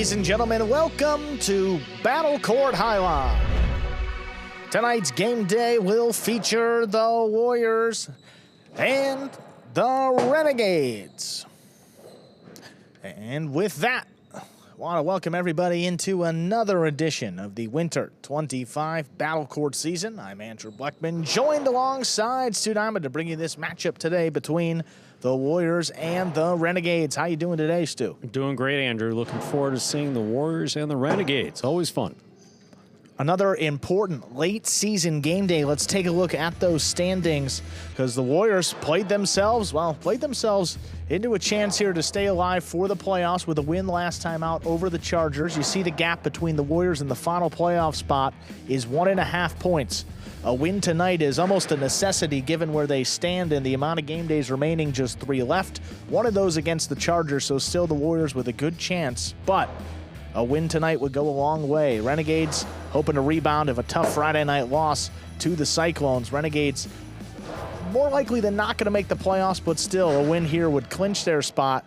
Ladies and gentlemen, welcome to Battle Court Jai-Alai. Tonight's game day will feature the Warriors and the Renegades. And with that, I want to welcome everybody into another edition of the Winter 25 Battle Court season. I'm Andrew Bleckman, joined alongside Stu Diamond to bring you this matchup today between the Warriors and the Renegades. How you doing today, Stu? Doing great, Andrew. Looking forward to seeing the Warriors and the Renegades. Always fun. Another important late season game day. Let's take a look at those standings because the Warriors played themselves into a chance here to stay alive for the playoffs with a win last time out over the Chargers. You see the gap between the Warriors and the final playoff spot is 1.5 points. A win tonight is almost a necessity given where they stand and the amount of game days remaining, just 3 left. One of those against the Chargers, so still the Warriors with a good chance, but a win tonight would go a long way. Renegades hoping to rebound of a tough Friday night loss to the Cyclones. Renegades more likely than not going to make the playoffs, but still a win here would clinch their spot.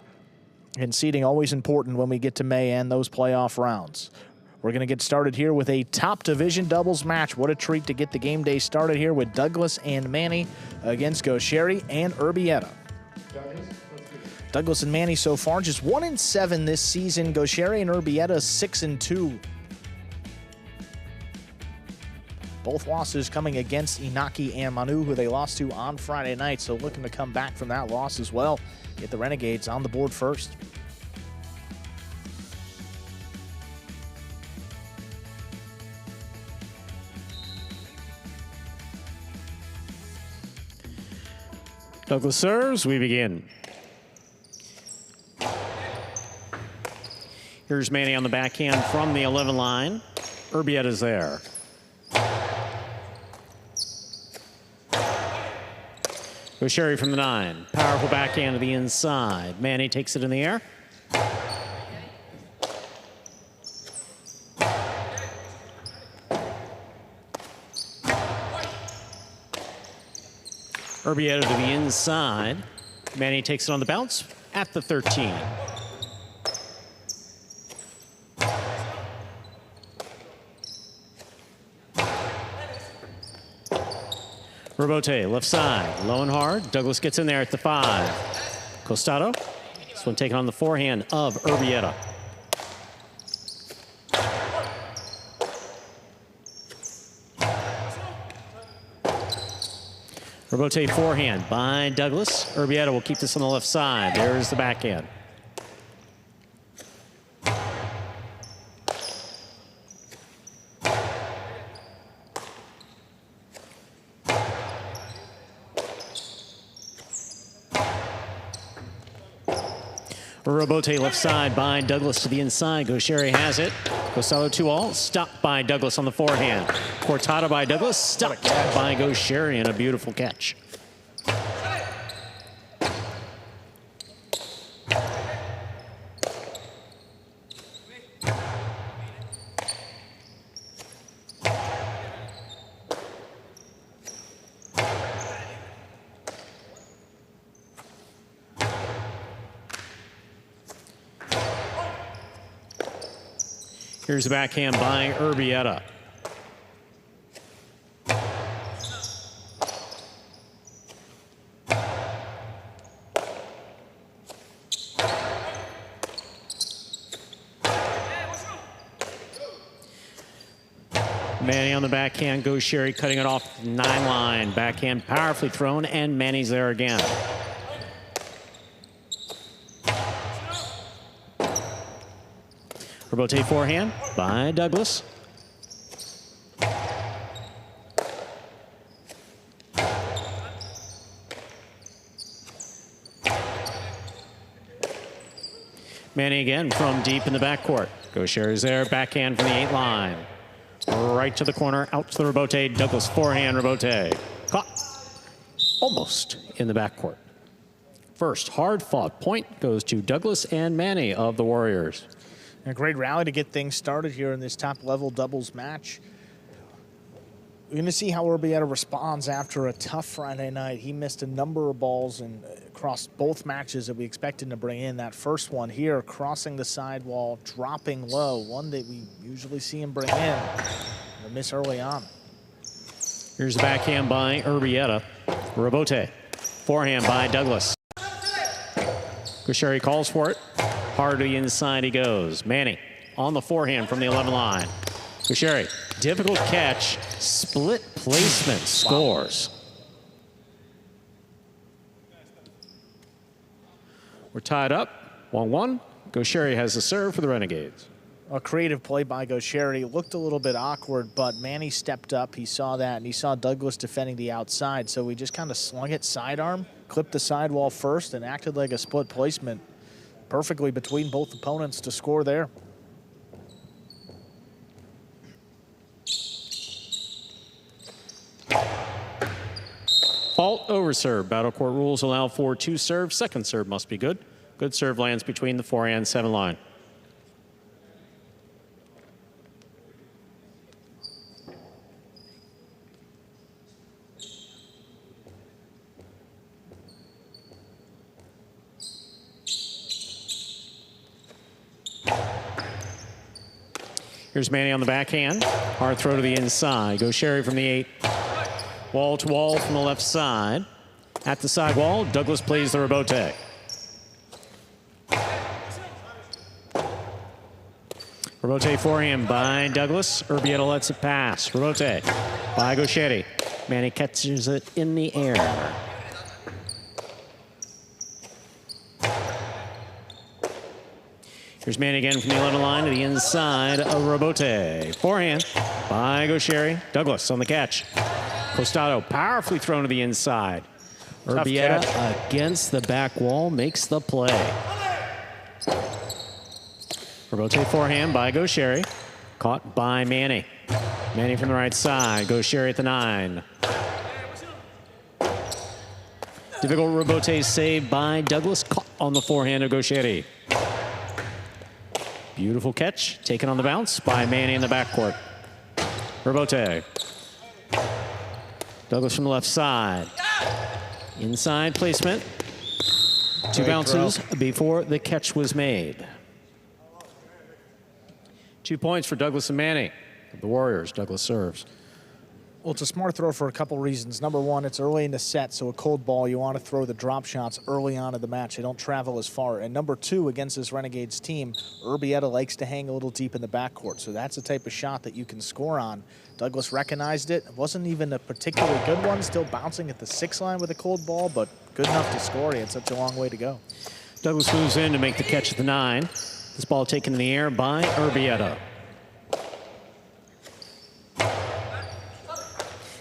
And seeding always important when we get to May and those playoff rounds. We're going to get started here with a top division doubles match. What a treat to get the game day started here with Douglas and Manny against Gaucheri and Urbieta. Douglas and Manny so far just 1-7 this season. Gaucheri and Urbieta 6-2. Both losses coming against Inaki and Manu, who they lost to on Friday night. So looking to come back from that loss as well. Get the Renegades on the board first. Douglas serves, we begin. Here's Manny on the backhand from the 11 line. Urbieta's there. Gaucheri from the 9. Powerful backhand to the inside. Manny takes it in the air. Urbieta to the inside. Manny takes it on the bounce at the 13. Robote, left side, low and hard. Douglas gets in there at the 5. Costado, this one taken on the forehand of Urbieta. Robote forehand by Douglas. Urbieta will keep this on the left side. There's the backhand. Robote left side by Douglas to the inside. Gaucheri has it. Costado 2-all. Stopped by Douglas on the forehand. Cortada by Douglas. Stopped by Gaucheri, and a beautiful catch. Here's the backhand by Urbieta. Manny on the backhand, Gaucheri cutting it off 9 line. Backhand powerfully thrown, and Manny's there again. Robote forehand by Douglas. Manny again from deep in the backcourt. Gaucheri's there, backhand from the 8 line. Right to the corner, out to the Robote. Douglas forehand, Robote. Caught almost in the backcourt. First hard-fought point goes to Douglas and Manny of the Warriors. A great rally to get things started here in this top-level doubles match. We're going to see how Urbieta responds after a tough Friday night. He missed a number of balls and across both matches that we expected him to bring in. That first one here, crossing the sidewall, dropping low, one that we usually see him bring in. A miss early on. Here's the backhand by Urbieta. Robote. Forehand by Douglas. Gaucheri calls for it. Hard to the inside he goes. Manny on the forehand from the 11 line. Gaucheri, difficult catch, split placement, scores. We're tied up, 1-1. Gaucheri has the serve for the Renegades. A creative play by Gaucheri. Looked a little bit awkward, but Manny stepped up. He saw that, and he saw Douglas defending the outside, so he just kind of slung it sidearm, clipped the sidewall first, and acted like a split placement perfectly between both opponents to score there. Fault over serve. Battle court rules allow for 2 serves. Second serve must be good. Good serve lands between the 4 and 7 line. Here's Manny on the backhand. Hard throw to the inside. Gaucheri from the 8. Wall to wall from the left side. At the side wall, Douglas plays the rebote. Rebote forehand by Douglas. Urbieta lets it pass. Rebote by Gaucheri. Manny catches it in the air. Here's Manny again from the 11 line to the inside of Rebote. Forehand by Gaucheri. Douglas on the catch. Costado powerfully thrown to the inside. Urbieta against the back wall makes the play. Rebote forehand by Gaucheri. Caught by Manny. Manny from the right side. Gaucheri at the 9. Difficult rebote save by Douglas. Caught on the forehand of Gaucheri. Beautiful catch, taken on the bounce by Manny in the backcourt. Rebote. Douglas from the left side. Inside placement. 2 bounces before the catch was made. 2 points for Douglas and Manny. The Warriors, Douglas serves. Well, it's a smart throw for a couple reasons. Number one, it's early in the set, so a cold ball, you want to throw the drop shots early on in the match. They don't travel as far. And number two, against this Renegades team, Urbieta likes to hang a little deep in the backcourt, so that's the type of shot that you can score on. Douglas recognized it. It wasn't even a particularly good one, still bouncing at the 6 line with a cold ball, but good enough to score. He had such a long way to go. Douglas moves in to make the catch at the 9. This ball taken in the air by Urbieta.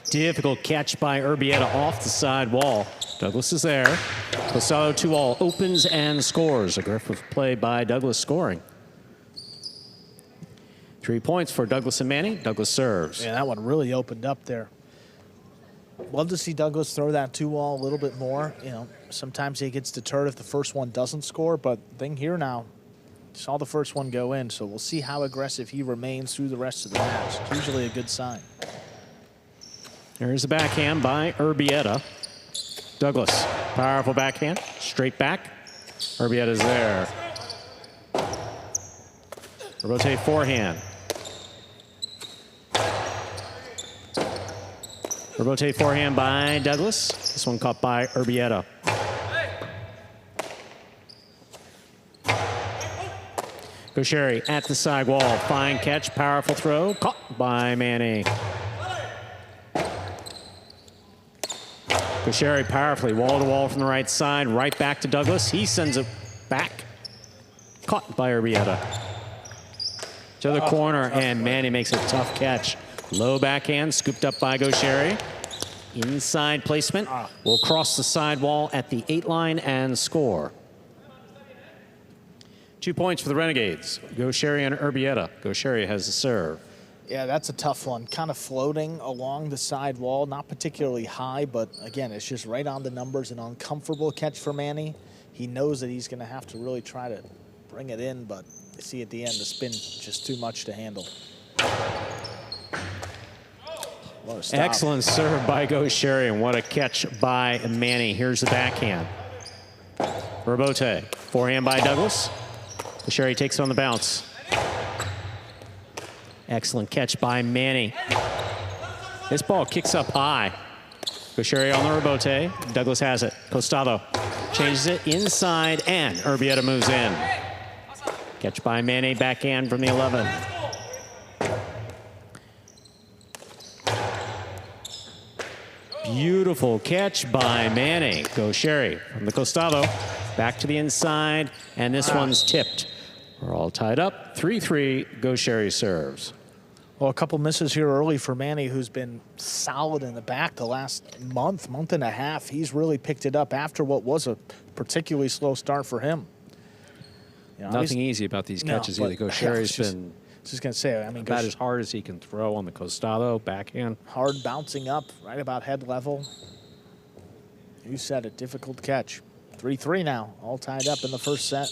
Difficult catch by Urbieta off the side wall. Douglas is there. Costado 2-all opens and scores. A aggressive play by Douglas scoring. 3 points for Douglas and Manny. Douglas serves. Yeah, that one really opened up there. Love to see Douglas throw that 2-all a little bit more. You know, sometimes he gets deterred if the first one doesn't score, but thing here now, saw the first one go in, so we'll see how aggressive he remains through the rest of the match. It's usually a good sign. There's the backhand by Urbieta. Douglas, powerful backhand, straight back. Urbieta's there. Rebote forehand. Rebote forehand by Douglas. This one caught by Urbieta. Gaucheri at the side wall. Fine catch, powerful throw. Caught by Manny. Gaucheri powerfully wall to wall from the right side, right back to Douglas. He sends it back. Caught by Urbieta. To the corner, and Manny makes a tough catch. Low backhand, scooped up by Gaucheri. Inside placement. Will cross the side wall at the 8 line and score. 2 points for the Renegades. Gaucheri and Urbieta. Gaucheri has the serve. Yeah, that's a tough one. Kind of floating along the side wall, not particularly high, but again, it's just right on the numbers. An uncomfortable catch for Manny. He knows that he's going to have to really try to bring it in, but you see at the end, the spin just too much to handle. What a stop. Excellent serve by Gaucheri, and what a catch by Manny. Here's the backhand. Robote, forehand by Douglas. Gaucheri takes it on the bounce. Excellent catch by Manny. This ball kicks up high. Gaucheri on the Robote. Douglas has it. Costado changes it inside, and Urbieta moves in. Catch by Manny, backhand from the 11. Beautiful catch by Manny. Gaucheri from the Costado. Back to the inside, and this one's tipped. We're all tied up. 3-3, Gaucheri serves. Well, a couple misses here early for Manny, who's been solid in the back the last month and a half. He's really picked it up after what was a particularly slow start for him. You know, Nothing easy about these catches either. Gaucheri's been just going to say, I mean, about as hard as he can throw on the Costado, backhand. Hard bouncing up, right about head level. You said it, difficult catch. 3-3 now, all tied up in the first set.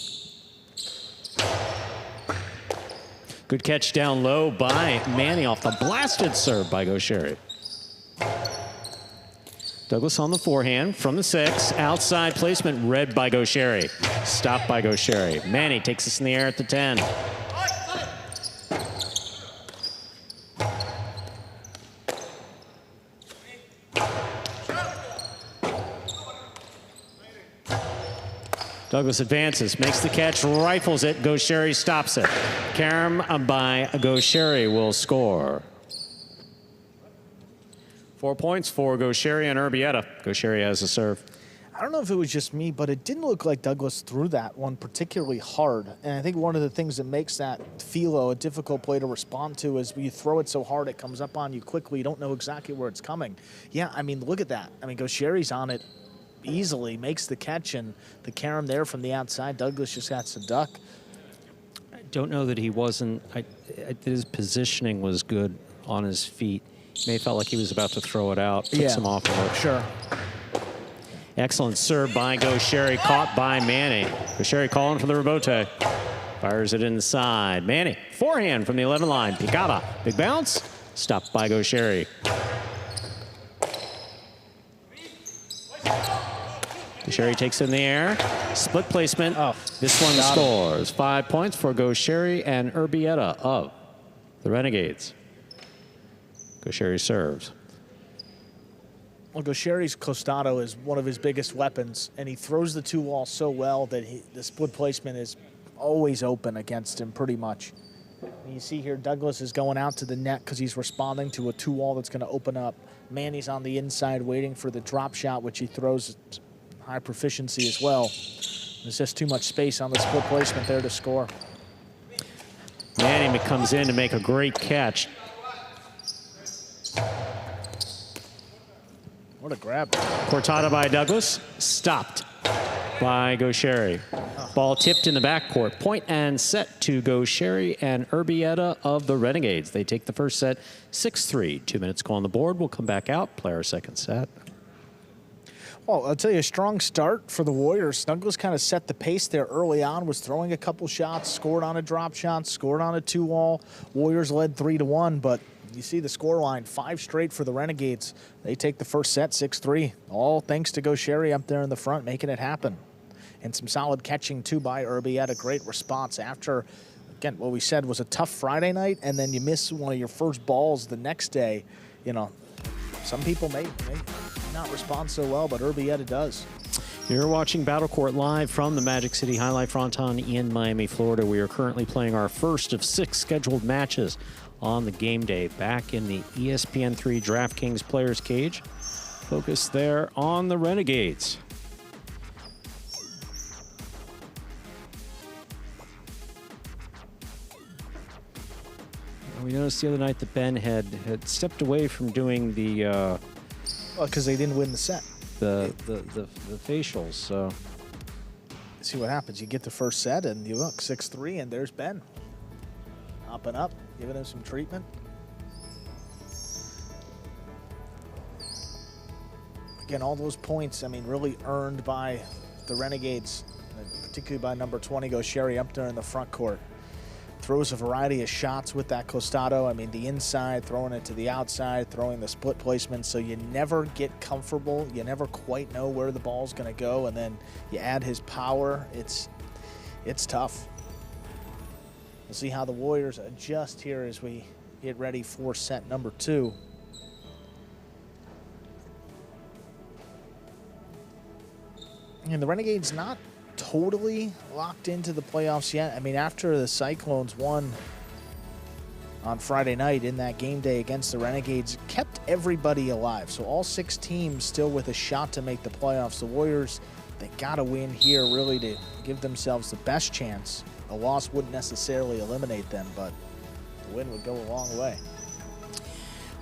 Good catch down low by Manny off the blasted serve by Gaucheri. Douglas on the forehand from the 6. Outside placement read by Gaucheri. Stopped by Gaucheri. Manny takes us in the air at the 10. Douglas advances, makes the catch, rifles it. Gaucheri stops it. Carom by Gaucheri will score. 4 points for Gaucheri and Urbieta. Gaucheri has a serve. I don't know if it was just me, but it didn't look like Douglas threw that one particularly hard. And I think one of the things that makes that Philo a difficult play to respond to is when you throw it so hard, it comes up on you quickly. You don't know exactly where it's coming. Yeah, I mean, look at that. I mean, Gaucheri's on it easily, makes the catch, and the carom there from the outside. Douglas just has to duck. I don't know that he wasn't, his positioning was good on his feet. May have felt like he was about to throw it out, takes him off of it. Sure. Excellent serve by Gaucheri, caught by Manny. Gaucheri calling for the rebote. Fires it inside. Manny, forehand from the 11 line. Picada, big bounce. Stopped by Gaucheri. Gaucheri takes it in the air. Split placement. Oh, this one scores. 5 points for Gaucheri and Urbieta of the Renegades. Gaucheri serves. Well, Gaucheri's Costado is one of his biggest weapons, and he throws the 2-wall so well that the split placement is always open against him, pretty much. And you see here, Douglas is going out to the net because he's responding to a 2-wall that's going to open up. Manny's on the inside waiting for the drop shot, which he throws high proficiency as well. There's just too much space on the split placement there to score. Manny comes in to make a great catch. What a grab. Cortada by Douglas, stopped by Gaucheri. Ball tipped in the backcourt. Point and set to Gaucheri and Urbieta of the Renegades. They take the first set 6-3. 2 minutes go on the board. We'll come back out, play our second set. Well, I'll tell you, a strong start for the Warriors. Douglas kind of set the pace there early on, was throwing a couple shots, scored on a drop shot, scored on a 2-wall. Warriors led 3-1, but you see the scoreline, 5 straight for the Renegades. They take the first set 6-3, all thanks to Gaucheri up there in the front, making it happen. And some solid catching, too, by Urbieta. Great response after, again, what we said was a tough Friday night, and then you miss one of your first balls the next day. You know, some people may not respond so well, but Urbieta does. You're watching Battle Court live from the Magic City Jai-Alai Fronton in Miami, Florida. We are currently playing our first of 6 scheduled matches on the game day back in the ESPN3 DraftKings Players Cage. Focus there on the Renegades. We noticed the other night that Ben had stepped away from doing the Well, because they didn't win the set. the facials. So See what happens. You get the first set, and you look 6-3, and there's Ben. Hopping up, giving him some treatment. Again, all those points, I mean, really earned by the Renegades, particularly by number 20, Gaucheri up there in the front court. throws a variety of shots with that costado. I mean, the inside, throwing it to the outside, throwing the split placement, so you never get comfortable. You never quite know where the ball's going to go, and then you add his power. It's tough. We'll see how the Warriors adjust here as we get ready for set number 2. And the Renegades not totally locked into the playoffs yet. I mean, after the Cyclones won on Friday night in that game day against the Renegades, kept everybody alive. So all 6 teams still with a shot to make the playoffs. The Warriors, they got to win here really to give themselves the best chance. A loss wouldn't necessarily eliminate them, but the win would go a long way.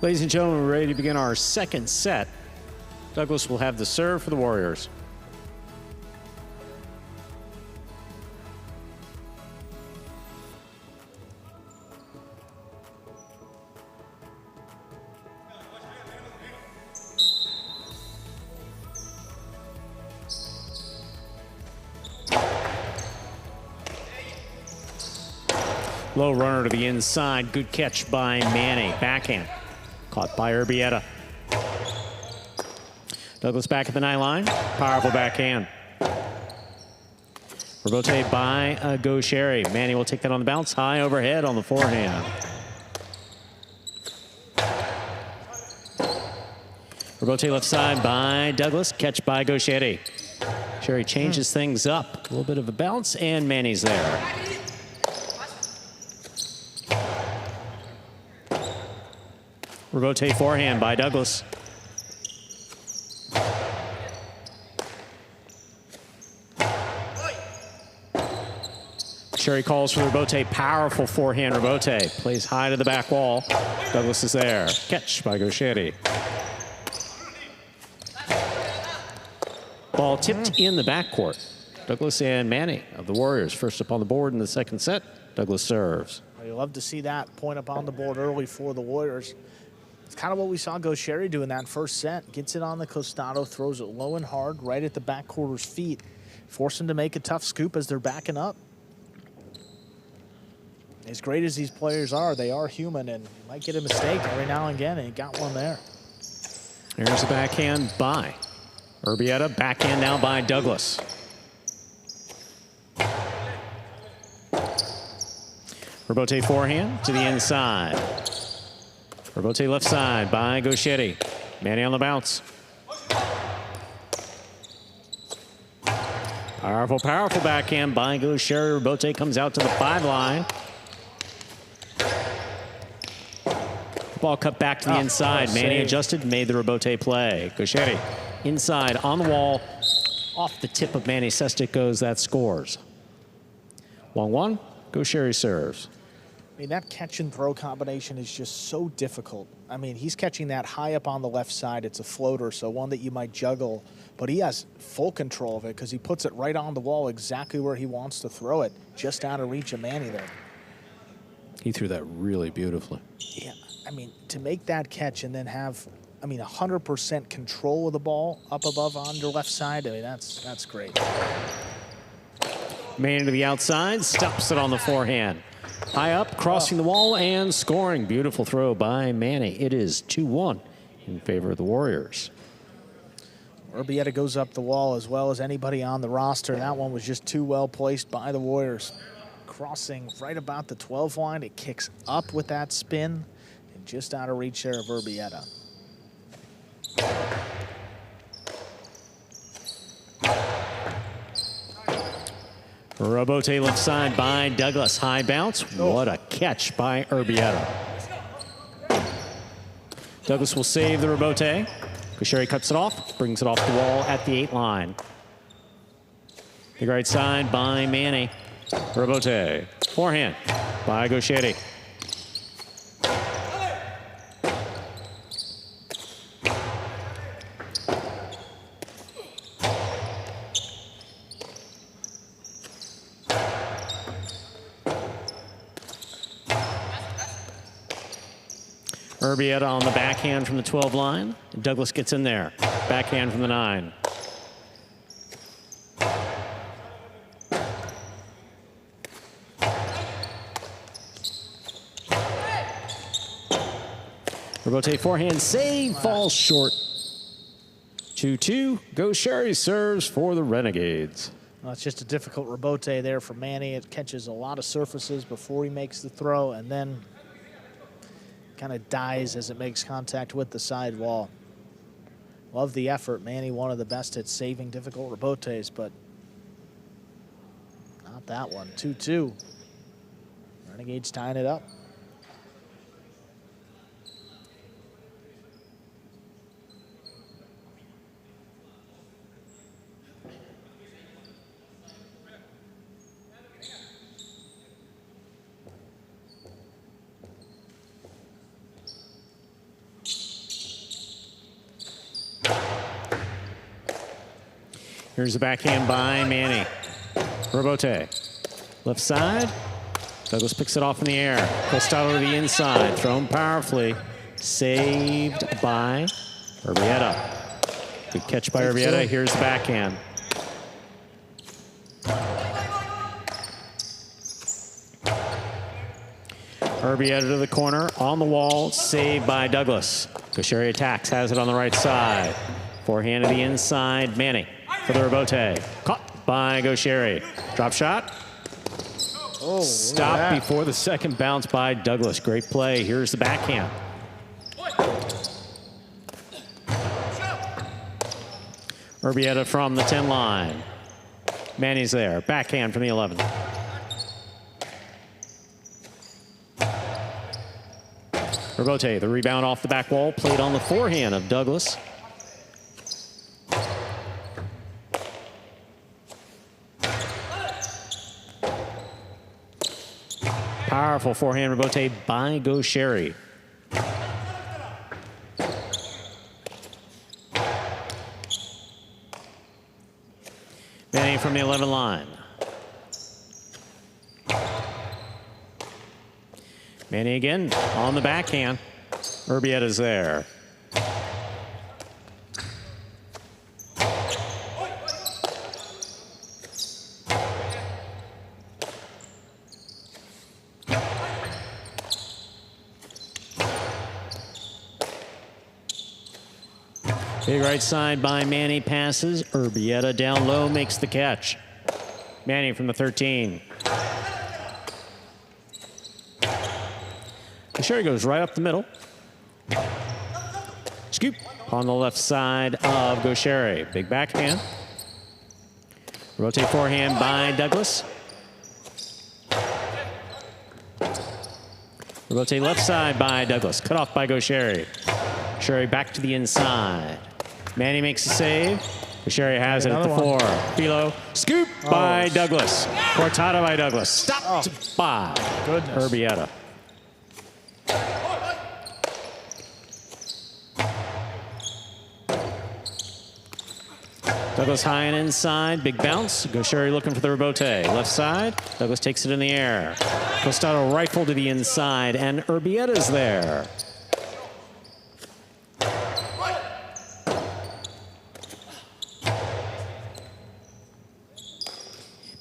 Ladies and gentlemen, we're ready to begin our second set. Douglas will have the serve for the Warriors. Low runner to the inside. Good catch by Manny. Backhand. Caught by Urbieta. Douglas back at the 9 line. Powerful backhand. Rebote by Gaucheri. Manny will take that on the bounce. High overhead on the forehand. Rebote left side by Douglas. Catch by Gaucheri. Sherry changes things up. A little bit of a bounce, and Manny's there. Rebote forehand by Douglas. Sherry calls for the Rebote. Powerful forehand Rebote. Plays high to the back wall. Douglas is there. Catch by Gaucheri. Ball tipped in the backcourt. Douglas and Manny of the Warriors first up on the board in the second set. Douglas serves. You love to see that point up on the board early for the Warriors. It's kind of what we saw Gaucheri do in that first set. Gets it on the costado, throws it low and hard, right at the backcourter's feet. Force them to make a tough scoop as they're backing up. As great as these players are, they are human and might get a mistake every now and again, and he got one there. Here's the backhand by Urbieta. Backhand now by Douglas. Rebote forehand to the inside. Rebote left side by Gaucheri. Manny on the bounce. Powerful, powerful backhand by Gaucheri. Rebote comes out to the 5 line. Ball cut back to the inside. Manny adjusted, made the Rebote play. Gaucheri inside on the wall. Off the tip of Manny Sestic goes, that scores. 1-1, Gaucheri serves. I mean, that catch and throw combination is just so difficult. I mean, he's catching that high up on the left side. It's a floater, so one that you might juggle, but he has full control of it because he puts it right on the wall exactly where he wants to throw it, just out of reach of Manny there. He threw that really beautifully. Yeah, I mean, to make that catch and then have, I mean, 100% control of the ball up above on your left side, I mean, that's great. Manny to the outside, stops it on the forehand. High up, crossing the wall, and scoring. Beautiful throw by Manny. It is 2-1 in favor of the Warriors. Urbieta goes up the wall as well as anybody on the roster. That one was just too well placed by the Warriors. Crossing right about the 12 line. It kicks up with that spin and just out of reach there of Urbieta. Rebote left side by Douglas. High bounce. What a catch by Urbieta. Douglas will save the Rebote. Gaucheri cuts it off, brings it off the wall at the 8 line. The right side by Manny. Rebote. Forehand by Gaucheri. Urbieta on the backhand from the 12 line. Douglas gets in there. Backhand from the 9. Rebote forehand save, falls short. 2-2. Go Sherry serves for the Renegades. Well, it's just a difficult rebote there for Manny. It catches a lot of surfaces before he makes the throw and then kind of dies as it makes contact with the sidewall. Love the effort. Manny, one of the best at saving difficult rebotes, but not that one. 2-2. Renegades tying it up. Here's the backhand by Manny. Rebote. Left side. Douglas picks it off in the air. Costello to the inside. Thrown powerfully. Saved by Urbieta. Good catch by Urbieta. Here's the backhand. Urbieta to the corner. On the wall. Saved by Douglas. Gaucheri attacks. Has it on the right side. Forehand to the inside. Manny for the rebote. Caught by Gaucheri. Drop shot. Oh, Stop before the second bounce by Douglas. Great play. Here's the backhand. Urbieta from the 10 line. Manny's there. Backhand from the 11. Rebote, the rebound off the back wall. Played on the forehand of Douglas. Powerful forehand rebote by Gaucheri. Manny from the 11 line. Manny again on the backhand. Urbieta's there. Big right side by Manny, passes. Urbieta down low, makes the catch. Manny from the 13. Gaucheri goes right up the middle. Scoop on the left side of Gaucheri. Big backhand. Rotate forehand by Douglas. Rotate left side by Douglas. Cut off by Gaucheri. Gaucheri back to the inside. Manny makes a save. Gaucheri has it at the 4. Philo. Scoop by Douglas. Cortada by Douglas. Stopped by Urbieta. Douglas high and inside, big bounce. Gaucheri looking for the rebote. Left side, Douglas takes it in the air. Costello rifle to the inside, and Urbieta's there.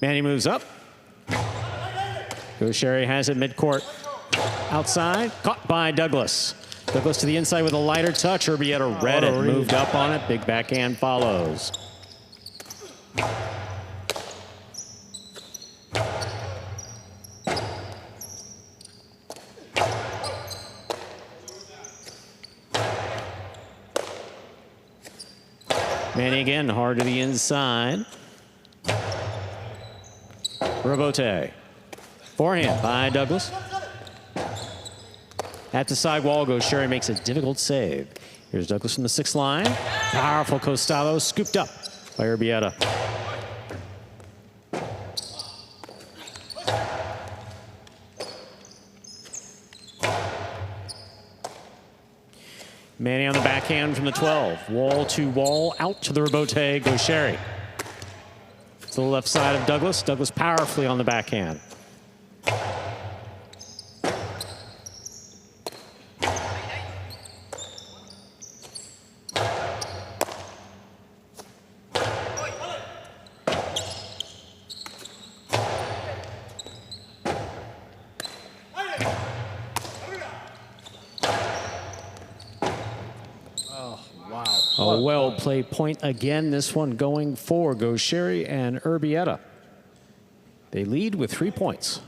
Manny moves up. Gaucheri has it midcourt. Outside, caught by Douglas. Douglas to the inside with a lighter touch. Urbieta read it, moved up on it. Big backhand follows. Manny again, hard to the inside. Rebote. Forehand by Douglas. At the side wall, Gaucheri makes a difficult save. Here's Douglas from the 6th line. Powerful Costello, scooped up by Urbieta. Manny on the backhand from the 12. Wall to wall, out to the rebote, Gaucheri. To the left side of Douglas. Douglas powerfully on the backhand. Wow. A well-played point again. This one going for Gaucheri and Urbieta. They lead with 3 points.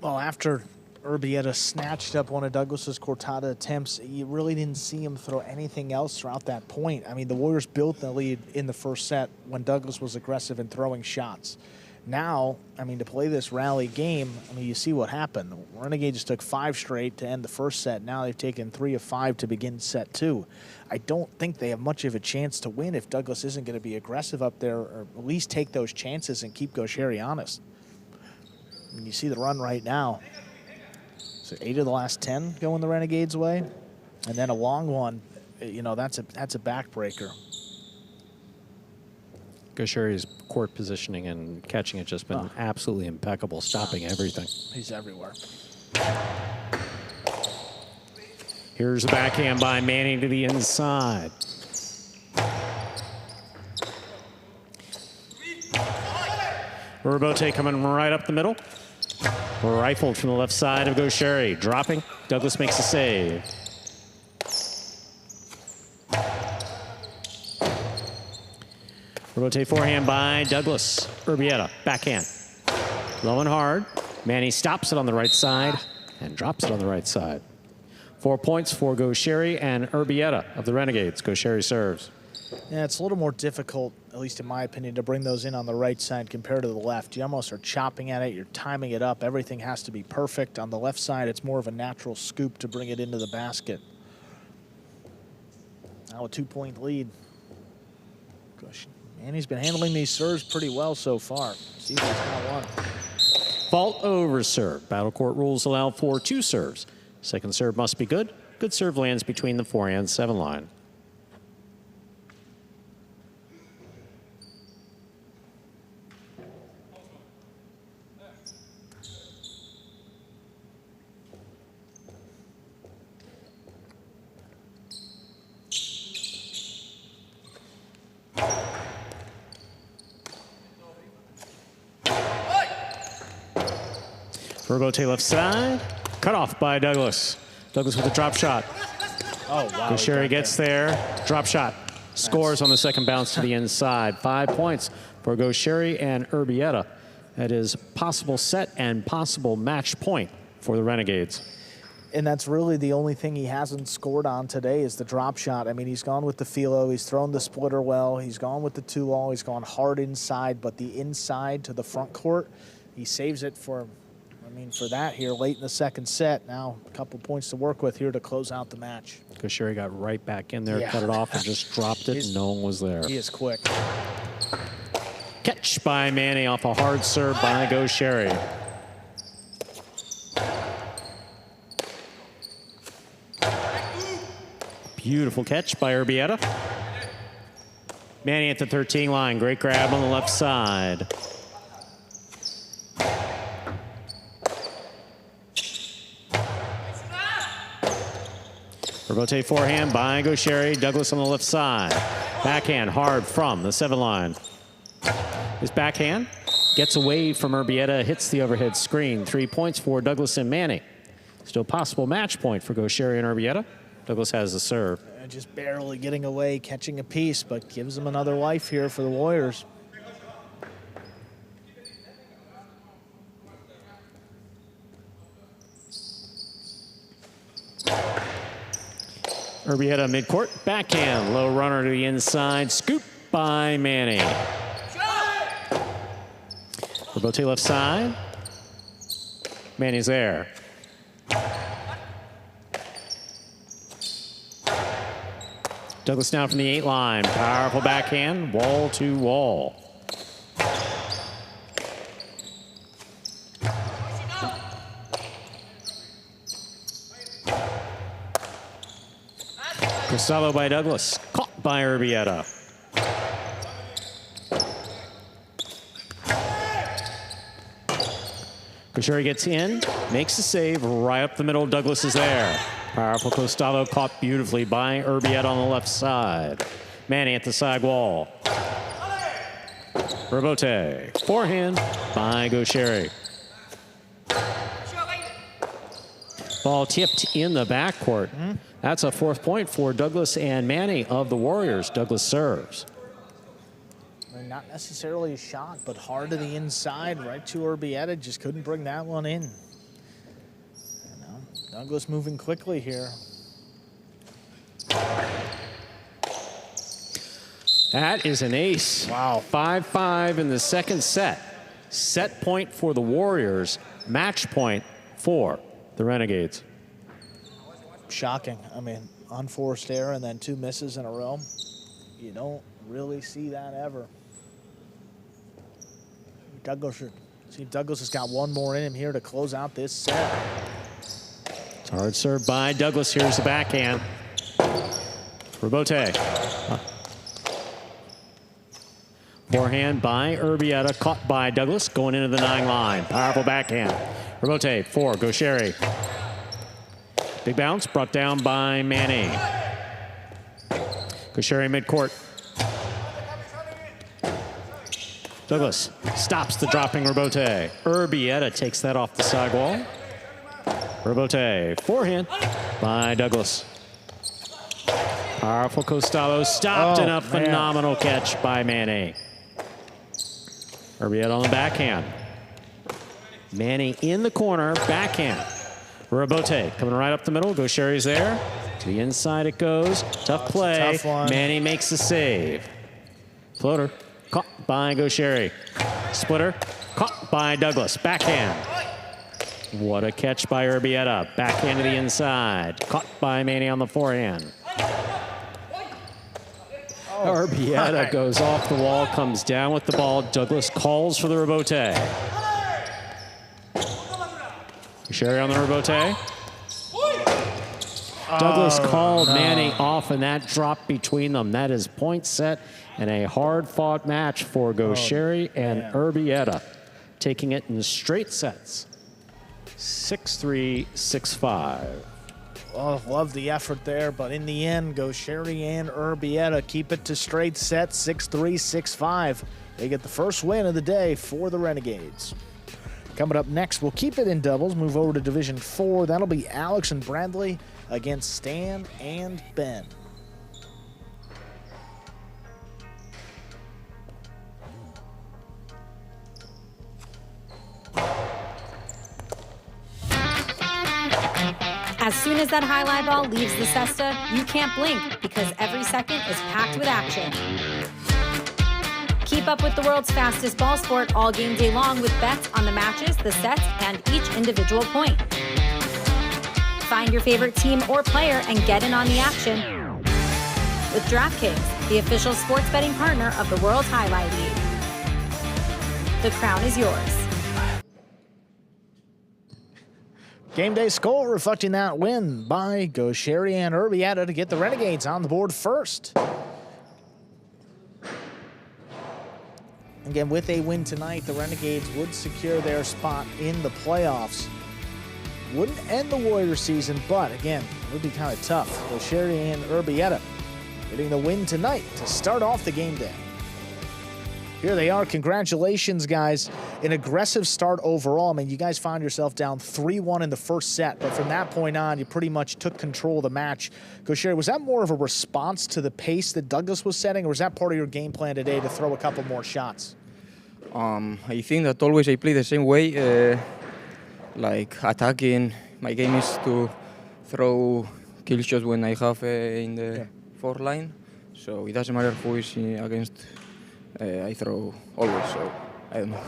Well, after Urbieta snatched up one of Douglas's cortada attempts, you really didn't see him throw anything else throughout that point. I mean, the Warriors built the lead in the first set when Douglas was aggressive and throwing shots. Now, I mean, to play this rally game, I mean, you see what happened. The Renegades took 5 straight to end the first set. Now they've taken 3 of 5 to begin set 2. I don't think they have much of a chance to win if Douglas isn't going to be aggressive up there, or at least take those chances and keep Gaucheri honest. And you see the run right now. So 8 of the last 10 going the Renegades' way. And then a long one, you know, that's a backbreaker. Gaucheri's court positioning and catching it just been absolutely impeccable, stopping everything. He's everywhere. Here's a backhand by Manning to the inside. Robote coming right up the middle. Rifled from the left side of Gaucheri. Dropping. Douglas makes a save. Robote forehand by Douglas. Urbieta, backhand. Low and hard. Manny stops it on the right side and drops it on the right side. 4 points for Gaucheri and Urbieta of the Renegades. Gaucheri serves. Yeah, it's a little more difficult, at least in my opinion, to bring those in on the right side compared to the left. You almost are chopping at it. You're timing it up. Everything has to be perfect. On the left side, it's more of a natural scoop to bring it into the basket. Now a 2-point lead. Gosh. And he's been handling these serves pretty well so far. See if he's got one. Fault over serve. Battle court rules allow for 2 serves. Second serve must be good. Good serve lands between the 4 and 7 line. Robote left side, cut off by Douglas. Douglas with a drop shot. Oh, wow. Gaucheri gets there, drop shot. Scores on the second bounce to the inside. 5 points for Gaucheri and Urbieta. That is possible set and possible match point for the Renegades. And that's really the only thing he hasn't scored on today is the drop shot. I mean, he's gone with the philo, he's thrown the splitter well, he's gone with the 2-all, he's gone hard inside, but the inside to the front court, he saves it for that here late in the second set. Now a couple points to work with here to close out the match. Gaucheri got right back in there, cut it off, and just dropped it, and no one was there. He is quick. Catch by Manny off a hard serve by Gaucheri. Beautiful catch by Urbieta. Manny at the 13 line. Great grab on the left side. Robote forehand by Gaucheri. Douglas on the left side. Backhand hard from the 7 line. His backhand gets away from Urbieta, hits the overhead screen. 3 points for Douglas and Manny. Still possible match point for Gaucheri and Urbieta. Douglas has the serve. Just barely getting away, catching a piece, but gives him another life here for the Warriors. Urbieta midcourt, backhand, low runner to the inside, scoop by Manny. Robote left side. Manny's there. Douglas now from the 8 line, powerful backhand, wall to wall. Gustavo by Douglas, caught by Urbieta. Gaucheri gets in, makes the save, right up the middle. Douglas is there. Powerful Gustavo caught beautifully by Urbieta on the left side. Manny at the side wall. Robote, forehand by Gaucheri. Ball tipped in the backcourt. That's a 4th point for Douglas and Manny of the Warriors. Douglas serves. Not necessarily a shot, but hard to the inside, right to Urbieta. Just couldn't bring that one in. Douglas moving quickly here. That is an ace. Wow. 5-5 in the second set. Set point for the Warriors. Match point for the Renegades. Shocking. I mean, unforced error and then 2 misses in a row. You don't really see that ever. Douglas has got one more in him here to close out this set. It's hard serve by Douglas. Here's the backhand. Robote. Forehand by Urbieta, caught by Douglas, going into the 9 line. Powerful backhand. Robote for Gaucheri. Big bounce brought down by Manny. Gaucheri midcourt. Douglas stops the dropping Robote. Urbieta takes that off the sidewall. Robote, forehand by Douglas. Powerful Costalo stopped and a phenomenal catch by Manny. Urbieta on the backhand. Manny in the corner, backhand. Robote coming right up the middle. Gaucheri's there. To the inside it goes. Tough play. Tough one. Manny makes the save. Floater caught by Gaucheri. Splitter caught by Douglas. Backhand. What a catch by Urbieta. Backhand to the inside. Caught by Manny on the forehand. Urbieta goes off the wall, comes down with the ball. Douglas calls for the Robote. Gaucheri on the Robote. Douglas called Manny off, and that drop between them. That is point set and a hard-fought match for Gaucheri and Urbieta, taking it in straight sets. 6-3, 6-5. Oh, love the effort there, but in the end, Gaucheri and Urbieta keep it to straight sets, 6-3, 6-5. They get the first win of the day for the Renegades. Coming up next, we'll keep it in doubles, move over to Division 4. That'll be Alex and Bradley against Stan and Ben. As soon as that highlight ball leaves the cesta, you can't blink because every second is packed with action. Keep up with the world's fastest ball sport all game day long with bets on the matches, the sets, and each individual point. Find your favorite team or player and get in on the action with DraftKings, the official sports betting partner of the World Jai-Alai League. The crown is yours. Game day score reflecting that win by Gaucheri and Urbieta to get the Renegades on the board first. Again, with a win tonight, the Renegades would secure their spot in the playoffs. Wouldn't end the Warrior season, but again, it would be kind of tough. Gaucheri and Urbieta getting the win tonight to start off the game day. Here they are. Congratulations, guys. An aggressive start overall. I mean, you guys found yourself down 3-1 in the first set, but from that point on, you pretty much took control of the match. Gaucheri, was that more of a response to the pace that Douglas was setting, or was that part of your game plan today to throw a couple more shots? I think that always I play the same way, like attacking. My game is to throw kill shots when I have in the fourth line, so it doesn't matter who is against. I throw always, so I don't know.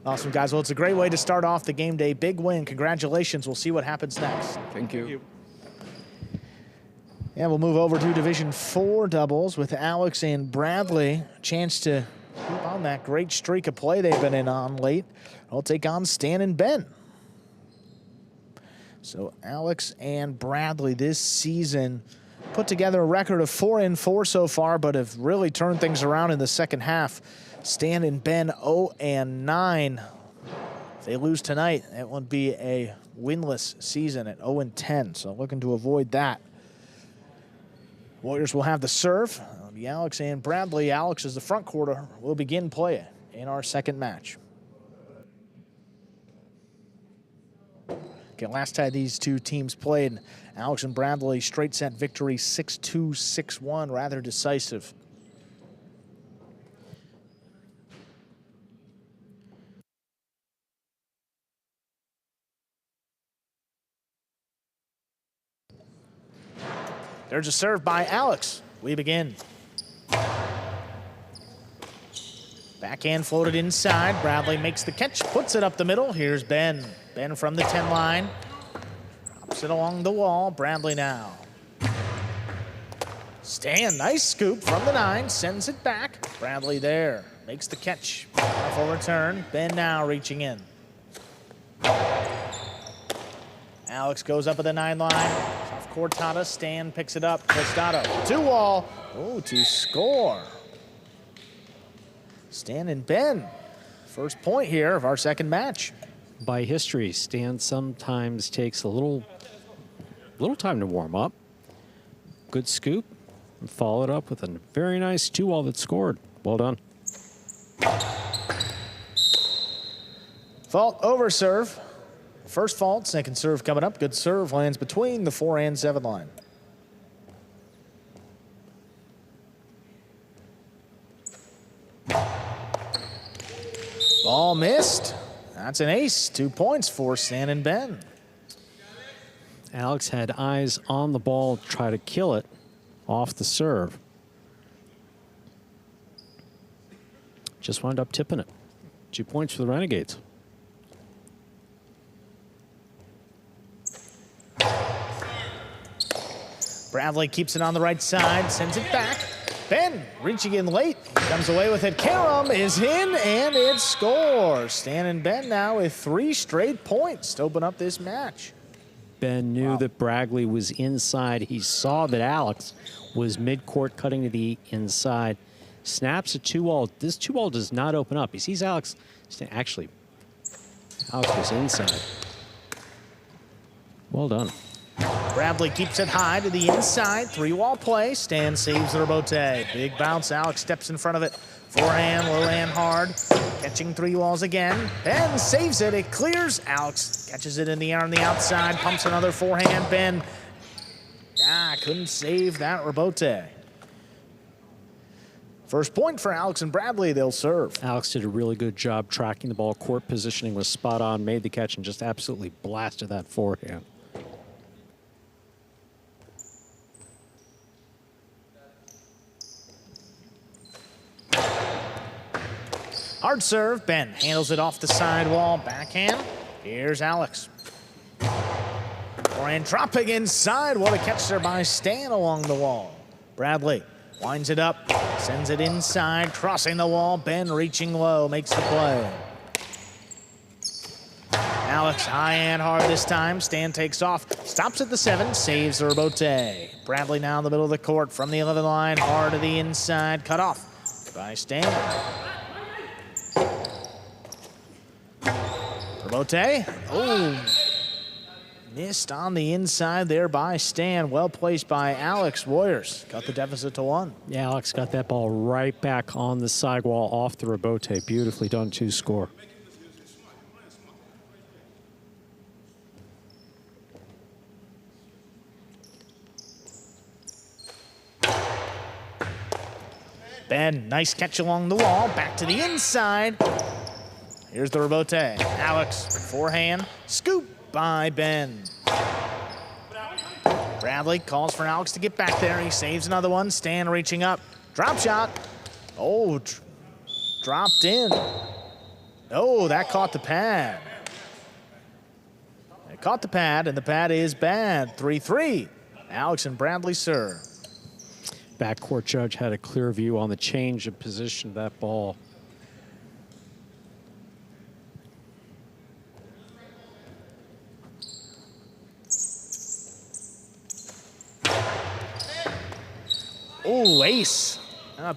Awesome, guys. Well, it's a great way to start off the game day. Big win. Congratulations. We'll see what happens next. Thank you. Yeah, we'll move over to Division 4 doubles with Alex and Bradley. Chance to keep on that great streak of play they've been in on late. I'll take on Stan and Ben. So Alex and Bradley this season put together a record of 4-4 so far, but have really turned things around in the second half. Stan and Ben 0-9. If they lose tonight, it would be a winless season at 0-10, so looking to avoid that. Warriors will have the serve. It'll be Alex and Bradley. Alex is the front quarter. Will begin play in our second match. Okay, last time these two teams played, Alex and Bradley straight set victory 6-2, 6-1, rather decisive. There's a serve by Alex. We begin. Backhand floated inside. Bradley makes the catch, puts it up the middle. Here's Ben. Ben from the 10 line. Drops it along the wall. Bradley now. Stan, nice scoop from the 9. Sends it back. Bradley there. Makes the catch. Powerful return. Ben now reaching in. Alex goes up at the 9 line. Cortada, Stan picks it up. Costado, 2-wall. Oh, to score. Stan and Ben. First point here of our second match. By history, Stan sometimes takes a little time to warm up. Good scoop, and followed up with a very nice 2-wall that scored. Well done. Fault over serve. First fault, second serve coming up. Good serve lands between the 4 and 7 line. Ball missed. That's an ace. 2 points for Stan and Ben. Alex had eyes on the ball, try to kill it off the serve. Just wound up tipping it. 2 points for the Renegades. Bradley keeps it on the right side, sends it back. Ben reaching in late, comes away with it. Karam is in, and it scores. Stan and Ben now with 3 straight points to open up this match. Ben knew that Bradley was inside. He saw that Alex was mid-court cutting to the inside. Snaps a 2-wall. This 2-wall does not open up. He sees Alex. Actually, Alex was inside. Well done. Bradley keeps it high to the inside. 3-wall play. Stan saves the rebote. Big bounce. Alex steps in front of it. Forehand, low hand hard. Catching 3 walls again. Ben saves it. It clears. Alex catches it in the air on the outside. Pumps another forehand. Ben couldn't save that rebote. First point for Alex and Bradley. They'll serve. Alex did a really good job tracking the ball. Court positioning was spot on. Made the catch and just absolutely blasted that forehand. Hard serve. Ben handles it off the sidewall. Backhand. Here's Alex. Forehand dropping inside. What a catch there by Stan along the wall. Bradley winds it up. Sends it inside. Crossing the wall. Ben reaching low. Makes the play. Alex high and hard this time. Stan takes off. Stops at the 7. Saves the rebote. Bradley now in the middle of the court from the 11 line. Hard to the inside. Cut off by Stan. Rebote. Oh, missed on the inside there by Stan. Well placed by Alex. Warriors cut the deficit to 1. Yeah, Alex got that ball right back on the sidewall off the rebote. Beautifully done to score. Ben, nice catch along the wall. Back to the inside. Here's the rebote. Alex, forehand. Scoop by Ben. Bradley calls for Alex to get back there. He saves another one. Stan reaching up. Drop shot. Oh, dropped in. Oh, that caught the pad. It caught the pad, and the pad is bad. 3-3. Alex and Bradley serve. Backcourt judge had a clear view on the change of position of that ball. Oh, ace.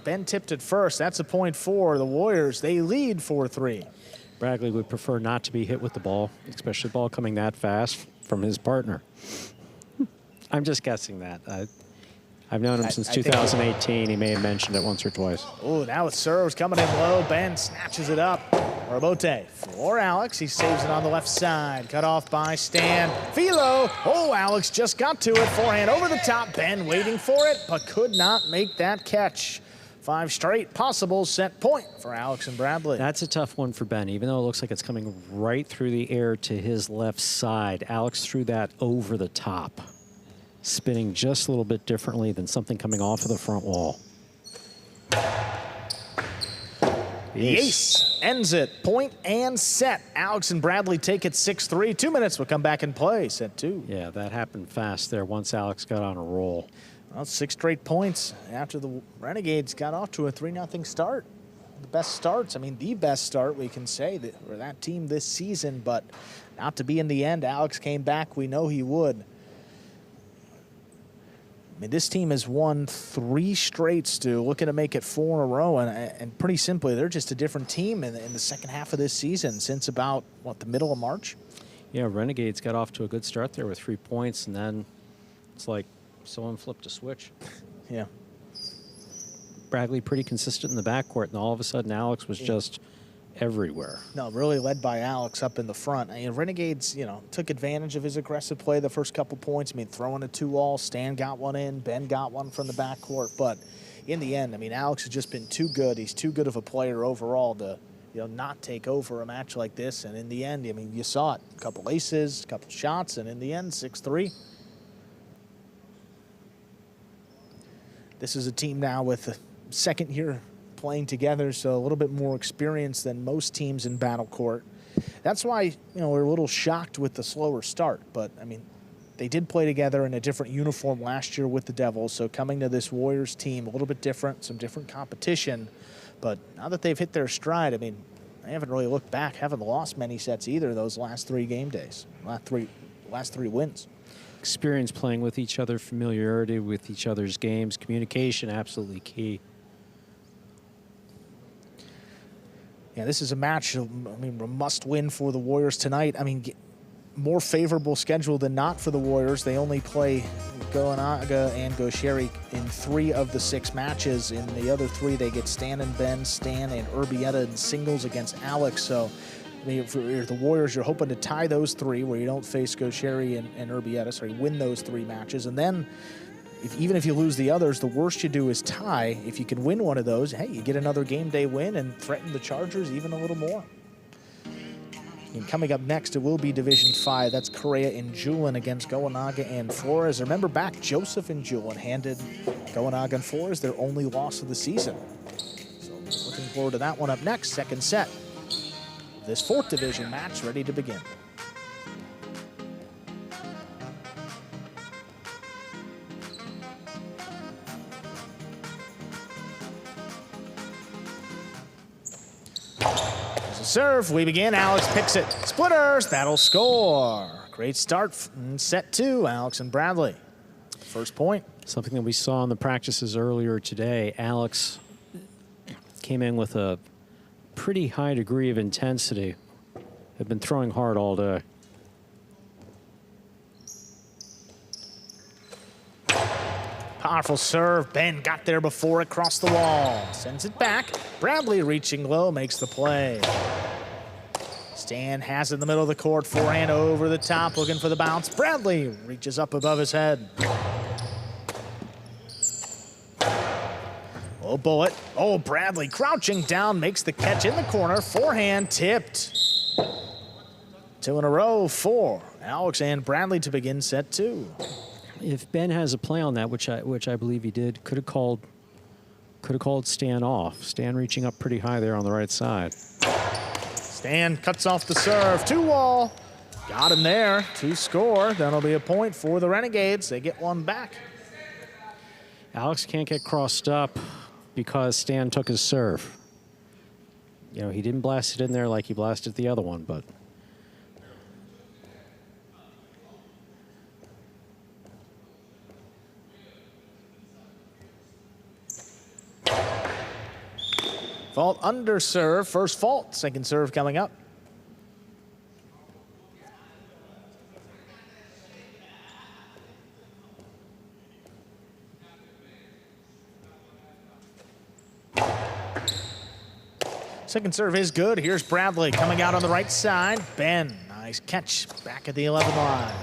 Ben tipped it first. That's a point for the Warriors. They lead 4-3. Bradley would prefer not to be hit with the ball, especially the ball coming that fast from his partner. I'm just guessing that. I've known him since I think 2018. He may have mentioned it once or twice. Oh, now it serves coming in low. Ben snatches it up. Robote for Alex. He saves it on the left side. Cut off by Stan. Philo. Oh, Alex just got to it. Forehand over the top. Ben waiting for it, but could not make that catch. 5 straight possible set point for Alex and Bradley. That's a tough one for Ben, even though it looks like it's coming right through the air to his left side. Alex threw that over the top, spinning just a little bit differently than something coming off of the front wall. The ace ends it. Point and set. Alex and Bradley take it 6-3. 2 minutes. We'll come back and play set 2. Yeah, that happened fast there once Alex got on a roll. Well, 6 straight points after the Renegades got off to a 3-0 start. The best starts, I mean, the best start we can say for that team this season, but not to be in the end. Alex came back. We know he would. I mean, this team has won 3 straight, Stu, looking to make it 4 in a row, and pretty simply, they're just a different team in the second half of this season since about, what, the middle of March? Yeah, Renegades got off to a good start there with 3 points, and then it's like someone flipped a switch. Yeah. Bradley pretty consistent in the backcourt, and all of a sudden Alex was just everywhere. No, really led by Alex up in the front. I mean, Renegades, you know, took advantage of his aggressive play the first couple points. I mean, throwing a 2-all, Stan got one in, Ben got one from the backcourt. But in the end, I mean, Alex has just been too good. He's too good of a player overall to, you know, not take over a match like this. And in the end, I mean, you saw it. A couple aces, a couple shots, and in the end, 6-3. This is a team now with a second year playing together, so a little bit more experience than most teams in Battle Court. That's why, you know, we're a little shocked with the slower start, but I mean, they did play together in a different uniform last year with the Devils, so coming to this Warriors team, a little bit different, some different competition, but now that they've hit their stride, I mean, they haven't really looked back, haven't lost many sets either those last 3 game days, last three wins. Experience playing with each other, familiarity with each other's games, communication absolutely key. Yeah, this is a match, I mean, a must-win for the Warriors tonight. I mean, more favorable schedule than not for the Warriors. They only play Goanaga and Gaucheri in 3 of the 6 matches. In the other 3, they get Stan and Ben, Stan and Urbieta in singles against Alex. So, I mean, for the Warriors, you're hoping to tie those 3 where you don't face Gaucheri and Urbieta. So you win those 3 matches. And then, even if you lose the others, the worst you do is tie. If you can win one of those, hey, you get another game day win and threaten the Chargers even a little more. And coming up next, it will be Division 5. That's Correa and Julin against Goanaga and Flores. Remember back, Joseph and Julin handed Goanaga and Flores their only loss of the season. So looking forward to that one up next. Second set. This 4th division match ready to begin. Serve, we begin. Alex picks it. Splitters, that'll score. Great start in set 2, Alex and Bradley. First point. Something that we saw in the practices earlier today, Alex came in with a pretty high degree of intensity. They've been throwing hard all day. Powerful serve. Ben got there before it crossed the wall. Sends it back. Bradley reaching low, makes the play. Stan has it in the middle of the court. Forehand over the top, looking for the bounce. Bradley reaches up above his head. Oh, bullet. Oh, Bradley crouching down, makes the catch in the corner. Forehand tipped. 2 in a row for Alex and Bradley to begin set 2. If Ben has a play on that, which I believe he did, could have called Stan off. Stan reaching up pretty high there on the right side. Stan cuts off the serve. 2-wall. Got him there. 2 score. That'll be a point for the Renegades. They get one back. Alex can't get crossed up because Stan took his serve. You know, he didn't blast it in there like he blasted the other one, but fault under serve. First fault. Second serve coming up. Second serve is good. Here's Bradley coming out on the right side. Ben, nice catch back at the 11 line.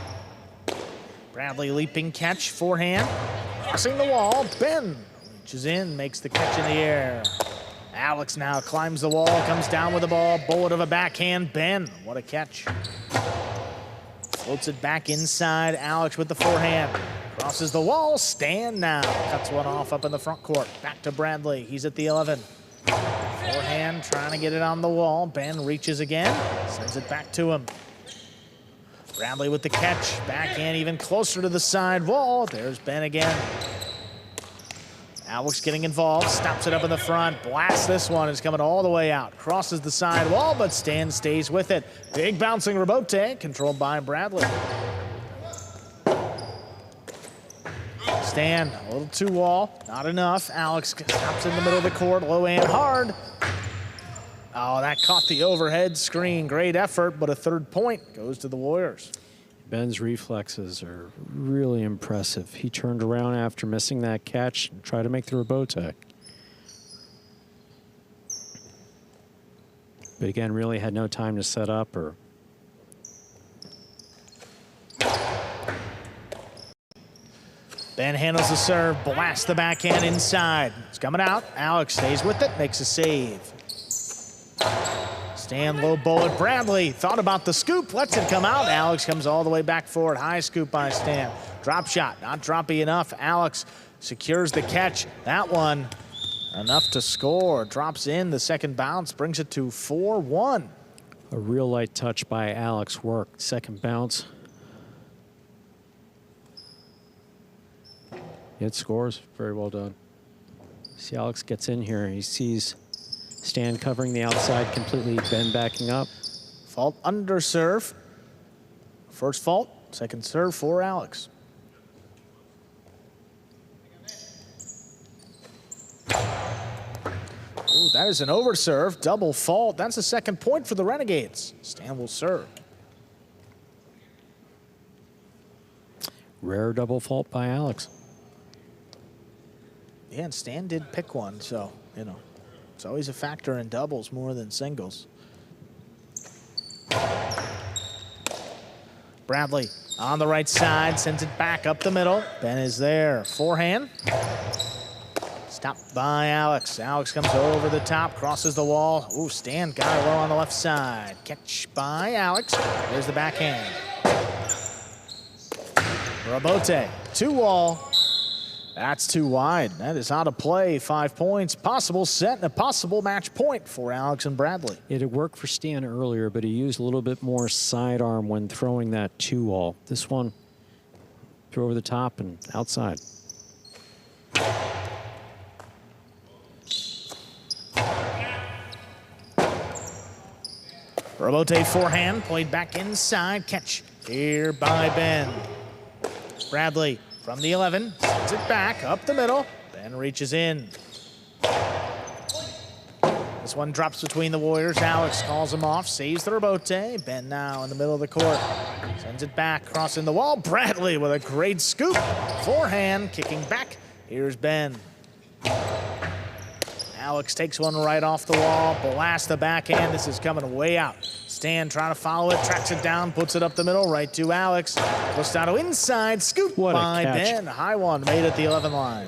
Bradley leaping catch, forehand, crossing the wall. Ben reaches in, makes the catch in the air. Alex now climbs the wall, comes down with the ball. Bullet of a backhand. Ben, what a catch. Floats it back inside. Alex with the forehand. Crosses the wall. Stan now cuts one off up in the front court. Back to Bradley. He's at the 11. Forehand trying to get it on the wall. Ben reaches again. Sends it back to him. Bradley with the catch. Backhand even closer to the side wall. There's Ben again. Alex getting involved. Stops it up in the front. Blasts this one. Is coming all the way out. Crosses the side wall, but Stan stays with it. Big bouncing rebote. Controlled by Bradley. Stan, a little too wall. Not enough. Alex stops in the middle of the court. Low and hard. Oh, that caught the overhead screen. Great effort, but a third point goes to the Warriors. Ben's reflexes are really impressive. He turned around after missing that catch and tried to make the rebote. But again, really had no time to set up or... Ben handles the serve, blasts the backhand inside. It's coming out. Alex stays with it, makes a save. Stan low bullet. Bradley thought about the scoop, lets it come out. Alex comes all the way back forward. High scoop by Stan. Drop shot, not droppy enough. Alex secures the catch. That one enough to score. Drops in the second bounce, brings it to 4-1. A real light touch by Alex worked. Second bounce. It scores. Very well done. See, Alex gets in here. He sees Stan covering the outside completely, Ben backing up. Fault under serve. First fault, second serve for Alex. Ooh, that is an over serve, double fault. That's the second point for the Renegades. Stan will serve. Rare double fault by Alex. Yeah, and Stan did pick one, so, you know, it's always a factor in doubles more than singles. Bradley on the right side, sends it back up the middle. Ben is there. Forehand. Stopped by Alex. Alex comes over the top, crosses the wall. Ooh, Stan got it well on the left side. Catch by Alex. There's the backhand. Rebote, 2-wall. That's too wide. That is out of play. 5 points. Possible set and a possible match point for Alex and Bradley. It had worked for Stan earlier, but he used a little bit more sidearm when throwing that 2-wall. This one, threw over the top and outside. Rebote forehand, played back inside. Catch here by Ben. Bradley from the 11, sends it back up the middle. Ben reaches in. This one drops between the Warriors. Alex calls him off, saves the rebote. Ben now in the middle of the court. Sends it back, crossing the wall. Bradley with a great scoop. Forehand, kicking back. Here's Ben. Alex takes one right off the wall, blasts the backhand. This is coming way out. Stan trying to follow it, tracks it down, puts it up the middle, right to Alex. Costado inside, scoop by Ben. High one, made at the 11 line.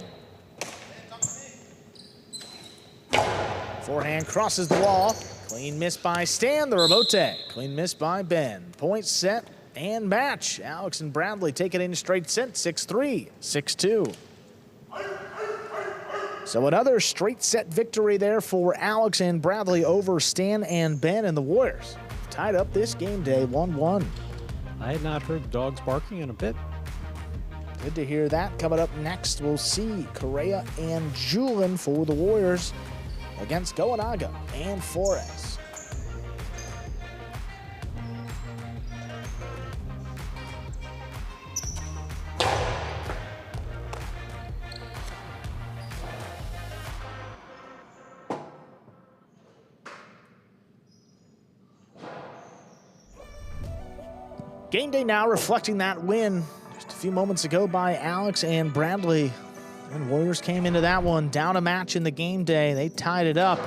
Forehand crosses the wall. Clean miss by Stan, the rebote. Clean miss by Ben. Point set and match. Alex and Bradley take it in straight set, 6-3, 6-2. So another straight set victory there for Alex and Bradley over Stan and Ben, and the Warriors tied up this game day 1-1. I had not heard the dogs barking in a bit. Good to hear that. Coming up next, we'll see Correa and Julin for the Warriors against Goanaga and Flores. Game day now reflecting that win just a few moments ago by Alex and Bradley And Warriors came into that one down a match in the game day. They tied it up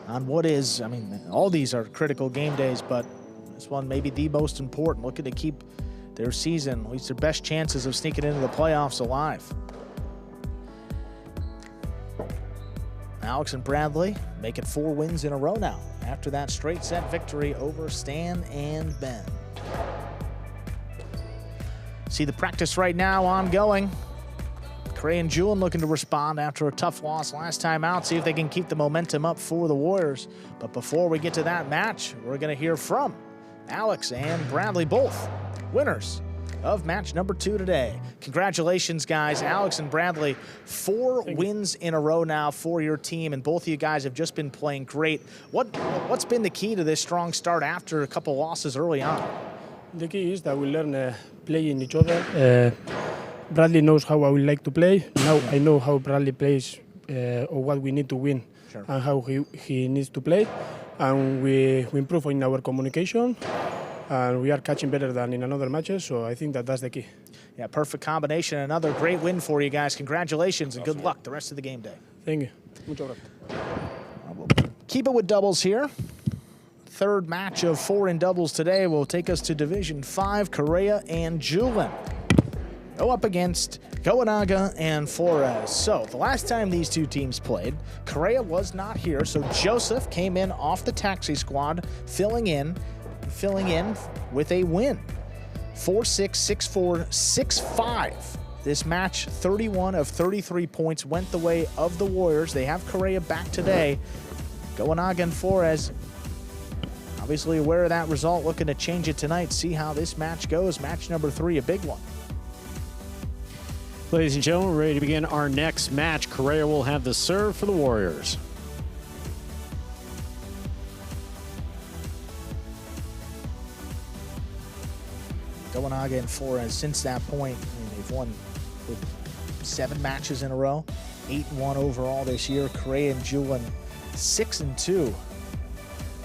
on what is, I mean, all these are critical game days, but this one may be the most important, looking to keep their season, at least their best chances of sneaking into the playoffs alive. Alex and Bradley make it 4 wins in a row now after that straight set victory over Stan and Ben. See the practice right now ongoing. Cray and Julian looking to respond after a tough loss last time out, see if they can keep the momentum up for the Warriors. But before we get to that match, we're going to hear from Alex and Bradley, both winners of match number 2 today. Congratulations, guys. Alex and Bradley, 4 wins in a row now for your team, and both of you guys have just been playing great. What's been the key to this strong start after a couple losses early on? The key is that we learn playing each other. Bradley knows how I would like to play. Now I know how Bradley plays or what we need to win and how he needs to play. And we improve in our communication. And we are catching better than in another matches, so I think that's the key. Yeah, perfect combination. Another great win for you guys. Congratulations and good luck the rest of the game day. Thank you. Muchas gracias. Keep it with doubles here. Third match of 4 in doubles today will take us to Division 5. Correa and Julian go up against Gamedays and Flores. So the last time these two teams played, Correa was not here, so Joseph came in off the taxi squad, filling in with a win. 4-6, 6-4, 6-5. This match, 31 of 33 points went the way of the Warriors. They have Correa back today. Gamedays and Flores, obviously aware of that result, looking to change it tonight. See how this match goes. Match number 3, a big one. Ladies and gentlemen, we're ready to begin our next match. Correa will have the serve for the Warriors. Gamedays and Flores, since that point, I mean, they've won 7 matches in a row, 8-1 overall this year. Correa and Julian 6-2,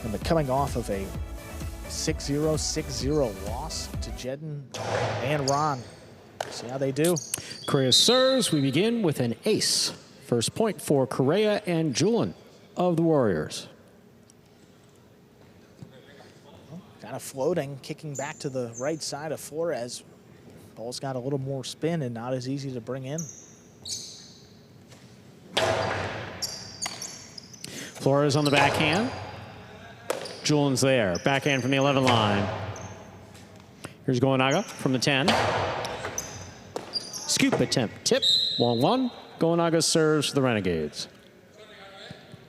and they're coming off of a 6-0, 6-0 loss to Jedden and Ron. See how they do. Correa serves. We begin with an ace. First point for Correa and Julian of the Warriors. Kind of floating, kicking back to the right side of Flores. Ball's got a little more spin and not as easy to bring in. Flores on the backhand. Julian's there. Backhand from the 11 line. Here's Gamedays from the 10. Scoop attempt. Tip. 1-1. Gamedays serves for the Renegades.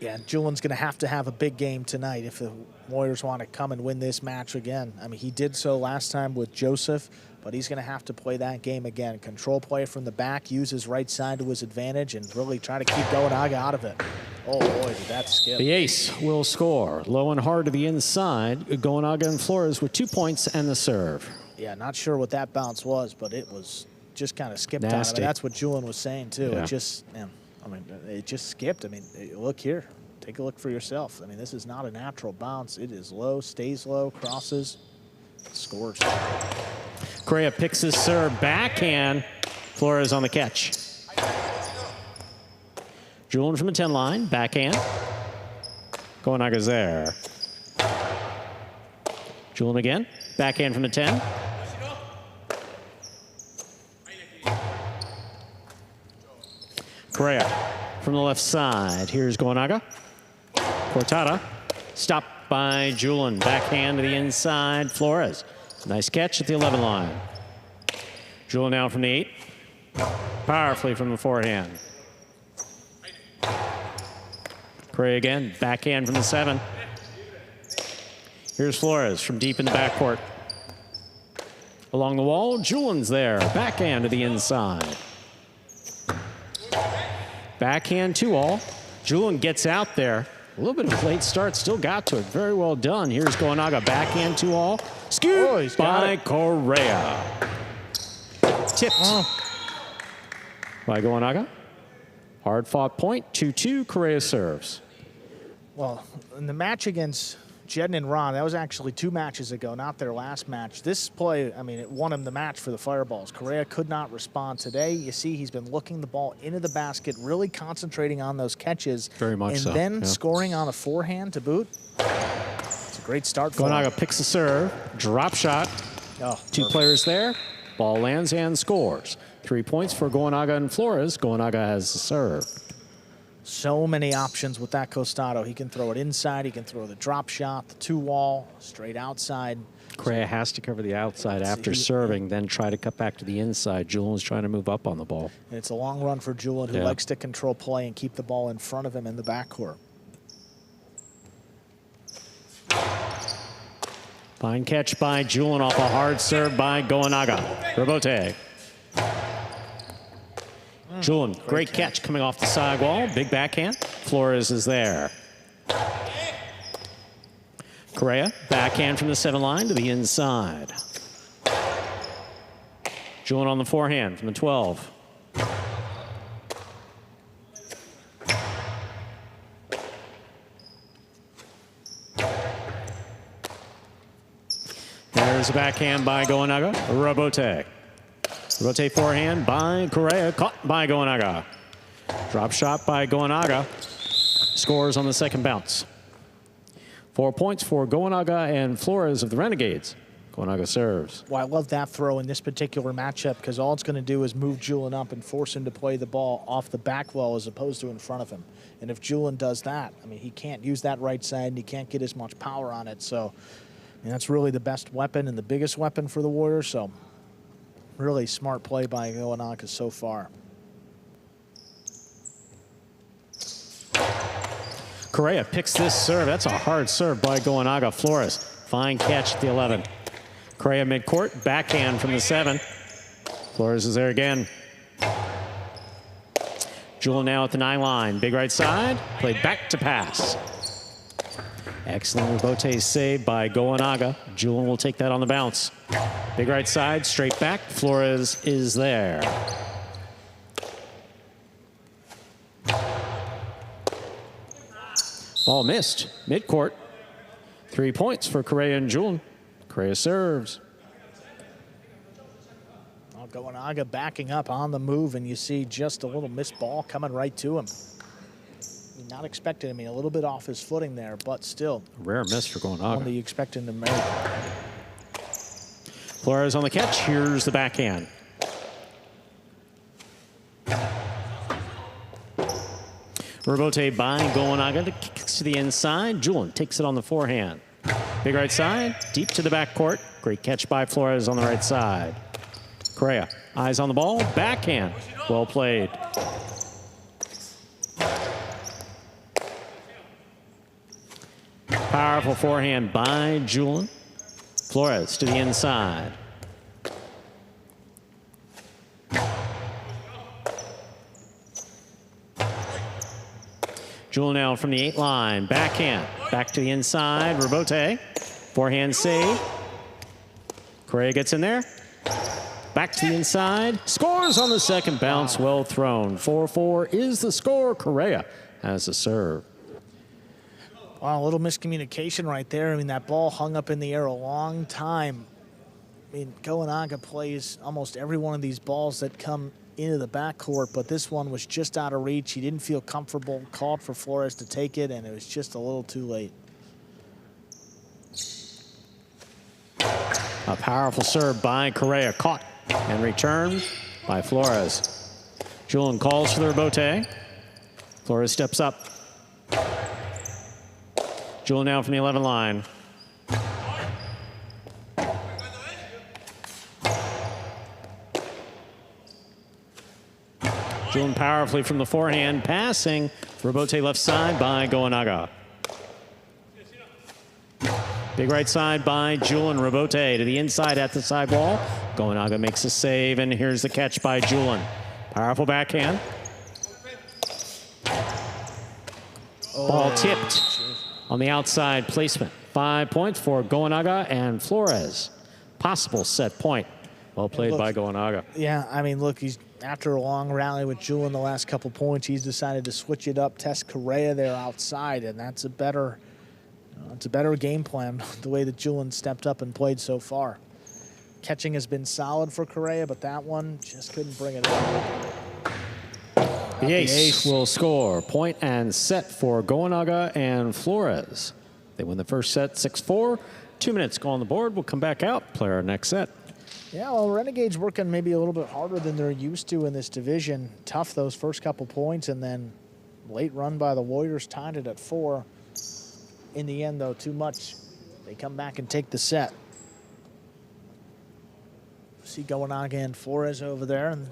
Yeah, Julian's going to have a big game tonight if the Warriors want to come and win this match again. I mean, he did so last time with Joseph, but he's going to have to play that game again. Control play from the back, use his right side to his advantage, and really try to keep Gamedays out of it. Oh, boy, did that skip. The ace will score. Low and hard to the inside. Gamedays and Flores with 2 points and the serve. Yeah, not sure what that bounce was, but it was just kind of skipped out of it. That's what Julian was saying, too. Yeah. It just, I mean, it just skipped. I mean, look here. Take a look for yourself. I mean, this is not a natural bounce. It is low, stays low, crosses, scores. Correa picks his serve backhand. Flores on the catch. Julian from the 10 line, backhand. Gamedays there. Julian again, backhand from the 10. Correa from the left side. Here's Gamedays. Cortada, stopped by Julian. Backhand to the inside, Flores. Nice catch at the 11 line. Julian now from the 8. Powerfully from the forehand. Correa again, backhand from the 7. Here's Flores from deep in the backcourt. Along the wall, Julian's there. Backhand to the inside. Backhand 2-all. Julian gets out there. A little bit of a late start, still got to it. Very well done. Here's Gamedays, backhand 2-all. Scoop by Correa. Tipped by Gamedays. Hard fought point, 2-2, Correa serves. Well, in the match against Jeden and Ron, that was actually 2 matches ago, not their last match. This play, I mean, it won him the match for the Fireballs. Correa could not respond today. You see he's been looking the ball into the basket, really concentrating on those catches. Very much and so. And then scoring on a forehand to boot. It's a great start for him. Gonaga picks the serve, drop shot. Oh, 2 players there. Ball lands and scores. 3 points for Gonaga and Flores. Gonaga has the serve. So many options with that Costado. He can throw it inside. He can throw the drop shot, the 2-wall, straight outside. Correa has to cover the outside after serving, then try to cut back to the inside. Julian's trying to move up on the ball. And it's a long run for Julian, who likes to control play and keep the ball in front of him in the backcourt. Fine catch by Julian off a hard serve by Gonaga. Rebote. Julian, great catch coming off the sidewall. Big backhand. Flores is there. Correa, backhand from the 7 line to the inside. Julian on the forehand from the 12. There's a backhand by Gonaga. Rebote. Rebote forehand by Correa. Caught by Gonaga. Drop shot by Gonaga. Scores on the second bounce. 4 points for Gonaga and Flores of the Renegades. Gonaga serves. Well, I love that throw in this particular matchup because all it's going to do is move Julian up and force him to play the ball off the back wall as opposed to in front of him. And if Julian does that, I mean, he can't use that right side and he can't get as much power on it. So and that's really the best weapon and the biggest weapon for the Warriors. So really smart play by Gonaga so far. Correa picks this serve. That's a hard serve by Gonaga. Flores, fine catch at the 11. Correa midcourt, backhand from the 7. Flores is there again. Julian now at the 9 line. Big right side, played back to pass. Excellent Rebote save by Gonaga. Julian will take that on the bounce. Big right side, straight back. Flores is there. Ball missed, midcourt. 3 points for Correa and Julian. Correa serves. Well, Gonaga backing up on the move, and you see just a little missed ball coming right to him. Not expecting, I mean, a little bit off his footing there, but still. Rare miss for Gonaga. Only expecting to make. Flores on the catch. Here's the backhand. Rebote by Gonaga. The kicks to the inside. Julian takes it on the forehand. Big right side, deep to the backcourt. Great catch by Flores on the right side. Correa, eyes on the ball, backhand. Well played. Powerful forehand by Julian. Flores to the inside. Julian now from the 8 line. Backhand. Back to the inside. Rebote. Forehand save. Correa gets in there. Back to the inside. Scores on the second bounce. Well thrown. 4-4 is the score. Correa has the serve. Wow, a little miscommunication right there. I mean, that ball hung up in the air a long time. I mean, Gonaga plays almost every one of these balls that come into the backcourt, but this one was just out of reach. He didn't feel comfortable, called for Flores to take it, and it was just a little too late. A powerful serve by Correa, caught and returned by Flores. Julian calls for the rebote. Flores steps up. Julian now from the 11 line. Julian powerfully from the forehand, passing. Rebote left side by Gonaga. Big right side by Julian. Rebote to the inside at the sidewall. Gonaga makes a save, and here's the catch by Julian. Powerful backhand. Ball tipped on the outside placement. 5 points for Gonaga and Flores. Possible set point. Well played by Gonaga. Yeah, I mean, look, he's after a long rally with Julian the last couple points, he's decided to switch it up, test Correa there outside, and that's a better It's a better game plan the way that Julian stepped up and played so far. Catching has been solid for Correa, but that one just couldn't bring it in. The ace will score. Point and set for Goenaga and Flores. They win the first set 6-4. 2 minutes go on the board. We'll come back out, play our next set. Yeah, well, Renegades working maybe a little bit harder than they're used to in this division. Tough those first couple points, and then late run by the Warriors tied it at 4. In the end, though, too much. They come back and take the set. See Goenaga and Flores over there and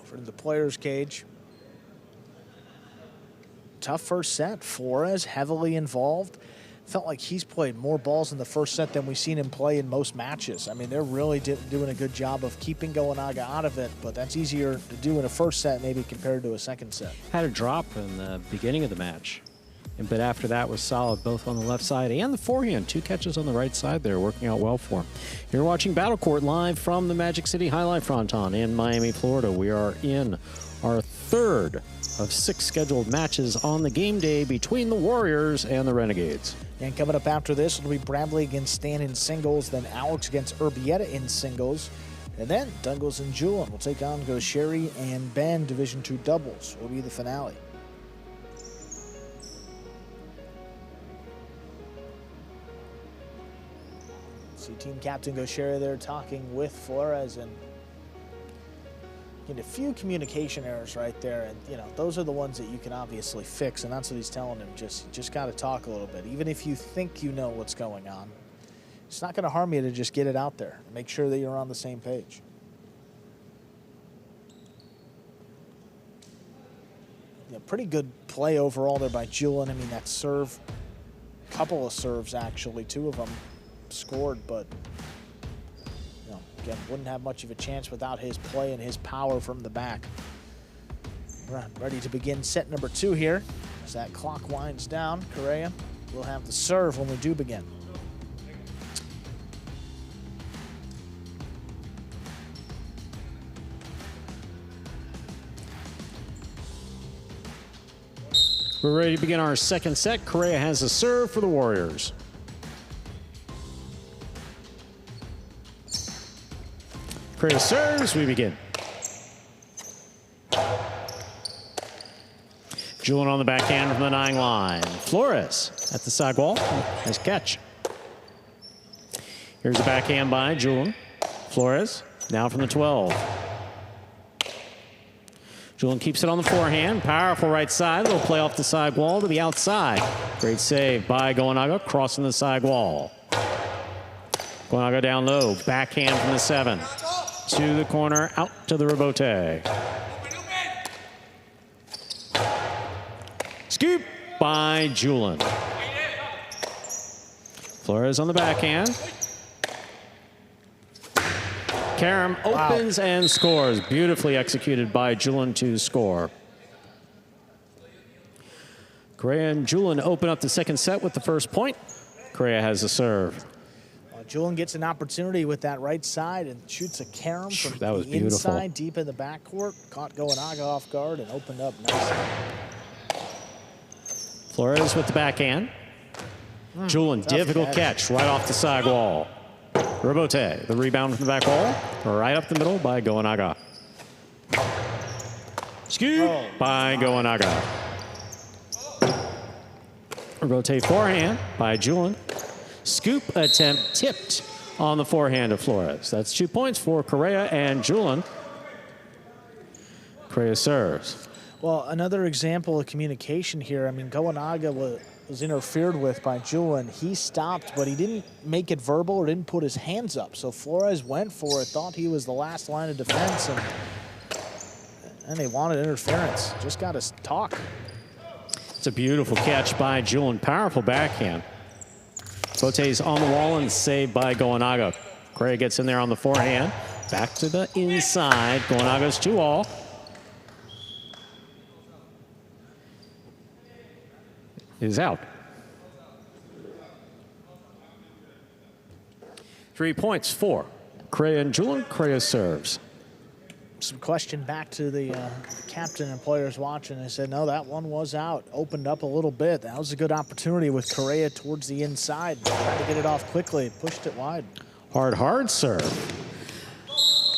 over to the player's cage. Tough first set. Flores heavily involved. Felt like he's played more balls in the first set than we've seen him play in most matches. I mean, they're really doing a good job of keeping Goenaga out of it, but that's easier to do in a first set maybe compared to a second set. Had a drop in the beginning of the match, but after that was solid both on the left side and the forehand. 2 catches on the right side there, working out well for him. You're watching Battle Court live from the Magic City Fronton in Miami, Florida. We are in our 3rd of 6 scheduled matches on the game day between the Warriors and the Renegades. And coming up after this, it'll be Bradley against Stan in singles, then Alex against Urbieta in singles, and then Douglas and Julian will take on Sherry and Ben, Division II doubles will be the finale. See team captain Gosherry there talking with Flores, and a few communication errors right there, and those are the ones that you can obviously fix, and that's what he's telling him. Just got to talk a little bit, even if you think you know what's going on. It's not going to harm you to just get it out there. Make sure that you're on the same page. Pretty good play overall there by Julian. I mean, that serve, couple of serves actually, 2 of them scored, but again, wouldn't have much of a chance without his play and his power from the back. We're ready to begin set number 2 here. As that clock winds down, Correa will have the serve when we do begin. We're ready to begin our second set. Correa has a serve for the Warriors. Correa serves, we begin. Julian on the backhand from the 9 line. Flores at the side wall. Nice catch. Here's the backhand by Julian. Flores now from the 12. Julian keeps it on the forehand. Powerful right side. A little play off the side wall to the outside. Great save by Goenaga, crossing the side wall. Goenaga down low. Backhand from the 7. To the corner, out to the rebote. Scoop by Julian. Flores on the backhand. Karam opens and scores. Beautifully executed by Julian to score. Correa and Julian open up the second set with the first point. Correa has the serve. Julian gets an opportunity with that right side and shoots a carom from that was the beautiful. Inside, deep in the backcourt. Caught Goenaga off guard and opened up nicely. Flores with the backhand. Julian, difficult catch right off the side wall. Rebote, the rebound from the back wall, right up the middle by Goenaga. Scoop by Goenaga. Rebote forehand by Julian. Scoop attempt tipped on the forehand of Flores. That's 2 points for Correa and Julian. Correa serves. Well, another example of communication here. I mean, Goenaga was interfered with by Julian. He stopped, but he didn't make it verbal or didn't put his hands up. So Flores went for it, thought he was the last line of defense, and they wanted interference. Just got to talk. It's a beautiful catch by Julian. Powerful backhand. Bote's on the wall and saved by Goenaga. Correa gets in there on the forehand. Back to the inside. Goenaga's 2-all. Is out. 3 points for Correa and Julian. Correa serves. some question back to the captain and players watching. They said, no, that one was out. Opened up a little bit. That was a good opportunity with Correa towards the inside. Tried to get it off quickly. Pushed it wide. Hard serve.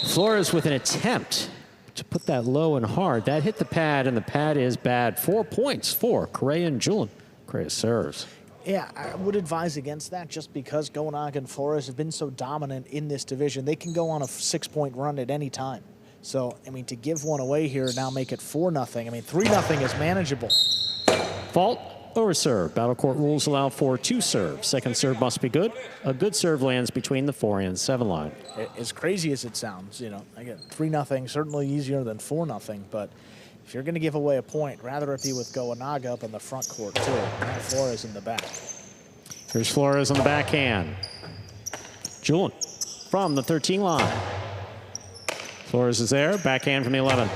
Flores with an attempt to put that low and hard. That hit the pad, and the pad is bad. 4 points for Correa and Julian. Correa serves. Yeah, I would advise against that just because Goenaga and Flores have been so dominant in this division. They can go on a 6-point run at any time. So, I mean, to give one away here, now make it 4-0. I mean, 3-0 is manageable. Fault over serve. Battle court rules allow for 2 serves. Second serve must be good. A good serve lands between the 4 and 7 line. As crazy as it sounds, you know, again, 3-0, certainly easier than 4-0, but if you're going to give away a point, rather it be with Goenaga up in the front court, too. Not Flores in the back. Here's Flores on the backhand. Julian from the 13 line. Flores is there, backhand from the 11.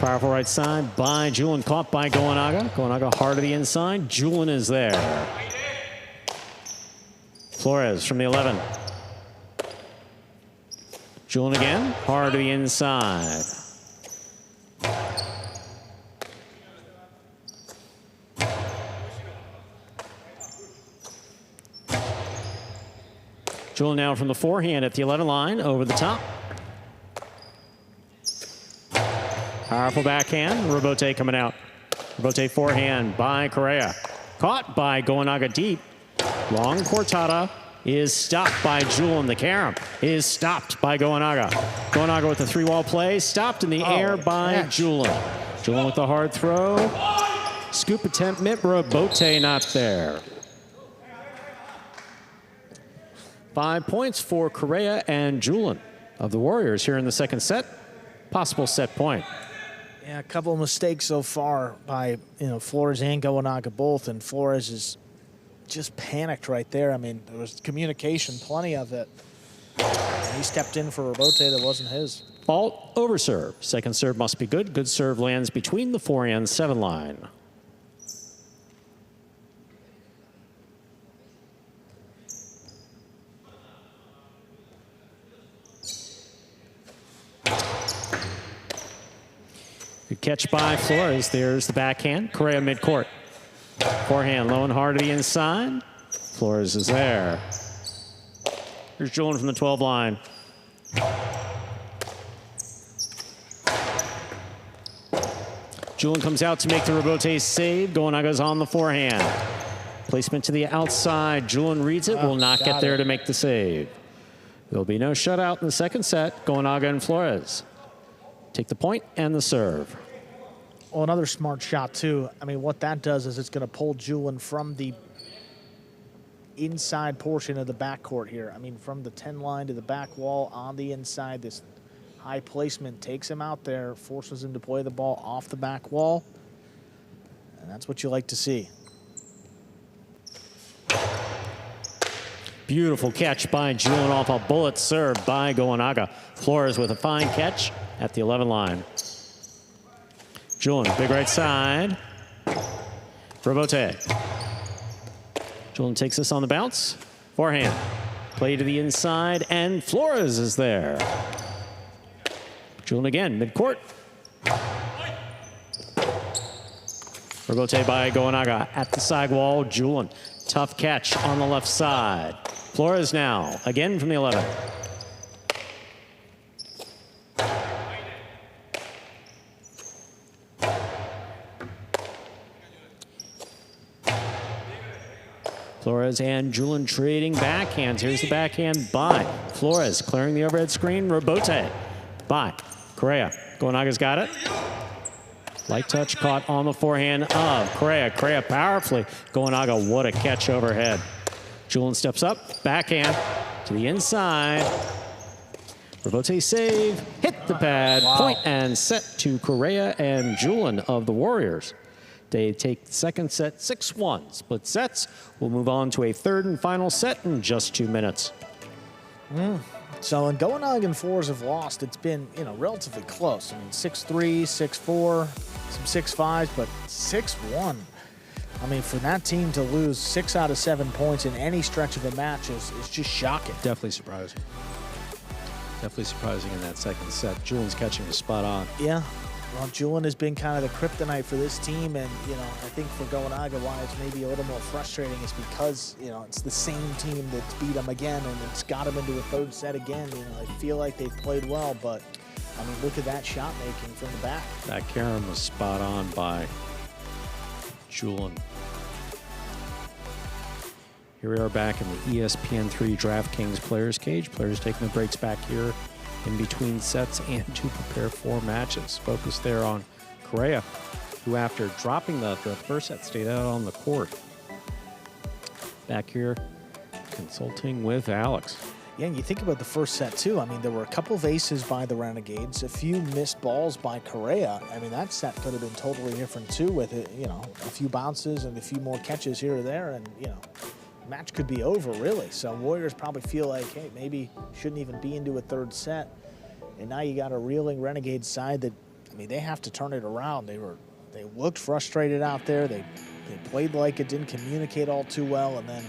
Powerful right side by Julian, caught by Goenaga. Goenaga hard to the inside. Julian is there. Flores from the 11. Julian again, hard to the inside. Julian now from the forehand at the 11 line, over the top. Powerful backhand, Robote coming out. Robote forehand by Correa. Caught by Goenaga deep. Long cortada is stopped by Julian. The carom is stopped by Goenaga. Goenaga with the 3-wall play, stopped in the air by Julian. Julian with the hard throw. Scoop attempt, Robote not there. 5 points for Correa and Julian of the Warriors here in the second set. Possible set point. Yeah, a couple of mistakes so far by, you know, Flores and Goenaga both, and Flores is just panicked right there. I mean, there was communication, plenty of it. And he stepped in for a Robote that wasn't his. Fault over serve. Second serve must be good. Good serve lands between the 4 and 7 line. Good catch by Flores. There's the backhand. Correa midcourt. Forehand low and hard to the inside. Flores is there. Here's Julian from the 12 line. Julian comes out to make the Robote save. Goenaga's on the forehand. Placement to the outside. Julian reads it. Will not get there to make the save. There'll be no shutout in the second set. Goenaga and Flores take the point and the serve. Well, another smart shot, too. I mean, what that does is it's going to pull Julian from the inside portion of the backcourt here. I mean, from the 10 line to the back wall on the inside, this high placement takes him out there, forces him to play the ball off the back wall, and that's what you like to see. Beautiful catch by Julian off a bullet serve by Goenaga. Flores with a fine catch at the 11 line. Julian, big right side. Robote. Julian takes this on the bounce. Forehand. Play to the inside, and Flores is there. Julian again, midcourt. Robote by Goenaga at the side wall. Julian, tough catch on the left side. Flores now, again from the 11. Flores and Julian trading backhands. Here's the backhand by Flores, clearing the overhead screen. Robote by Correa. Goenaga's got it. Light touch caught on the forehand of Correa. Correa powerfully. Goenaga, what a catch overhead. Julian steps up, backhand to the inside. Robote save, hit the pad. Wow. Point and set to Correa and Julian of the Warriors. They take the second set 6-1. Split sets. We'll move on to a third and final set in just 2 minutes. So when Goenaga and Flores have lost, it's been, you know, relatively close. I mean, 6-3, 6-4, some 6-5s, but 6-1. I mean, for that team to lose 6 out of 7 points in any stretch of a match is just shocking. Definitely surprising. Definitely surprising in that second set. Julian's catching was spot on. Yeah. Well, Julian has been kind of the kryptonite for this team, and, you know, I think for Gonaga, why it's maybe a little more frustrating is because, you know, it's the same team that's beat them again, and it's got them into a third set again. You know, I feel like they've played well, but, I mean, look at that shot making from the back. That Karen was spot on by Julian. Here we are back in the ESPN3 DraftKings Players Cage. Players taking the breaks back here in between sets and to prepare for matches. Focus there on Correa, who after dropping the first set stayed out on the court. Back here consulting with Alex. Yeah, and you think about the first set too. I mean, there were a couple of aces by the Renegades, a few missed balls by Correa. I mean, that set could have been totally different too with it, you know, a few bounces and a few more catches here or there, and, you know, match could be over, really. So Warriors probably feel like, hey, maybe shouldn't even be into a third set. And now you got a reeling Renegades side that, I mean, they have to turn it around. They looked frustrated out there. They played like it, didn't communicate all too well, and then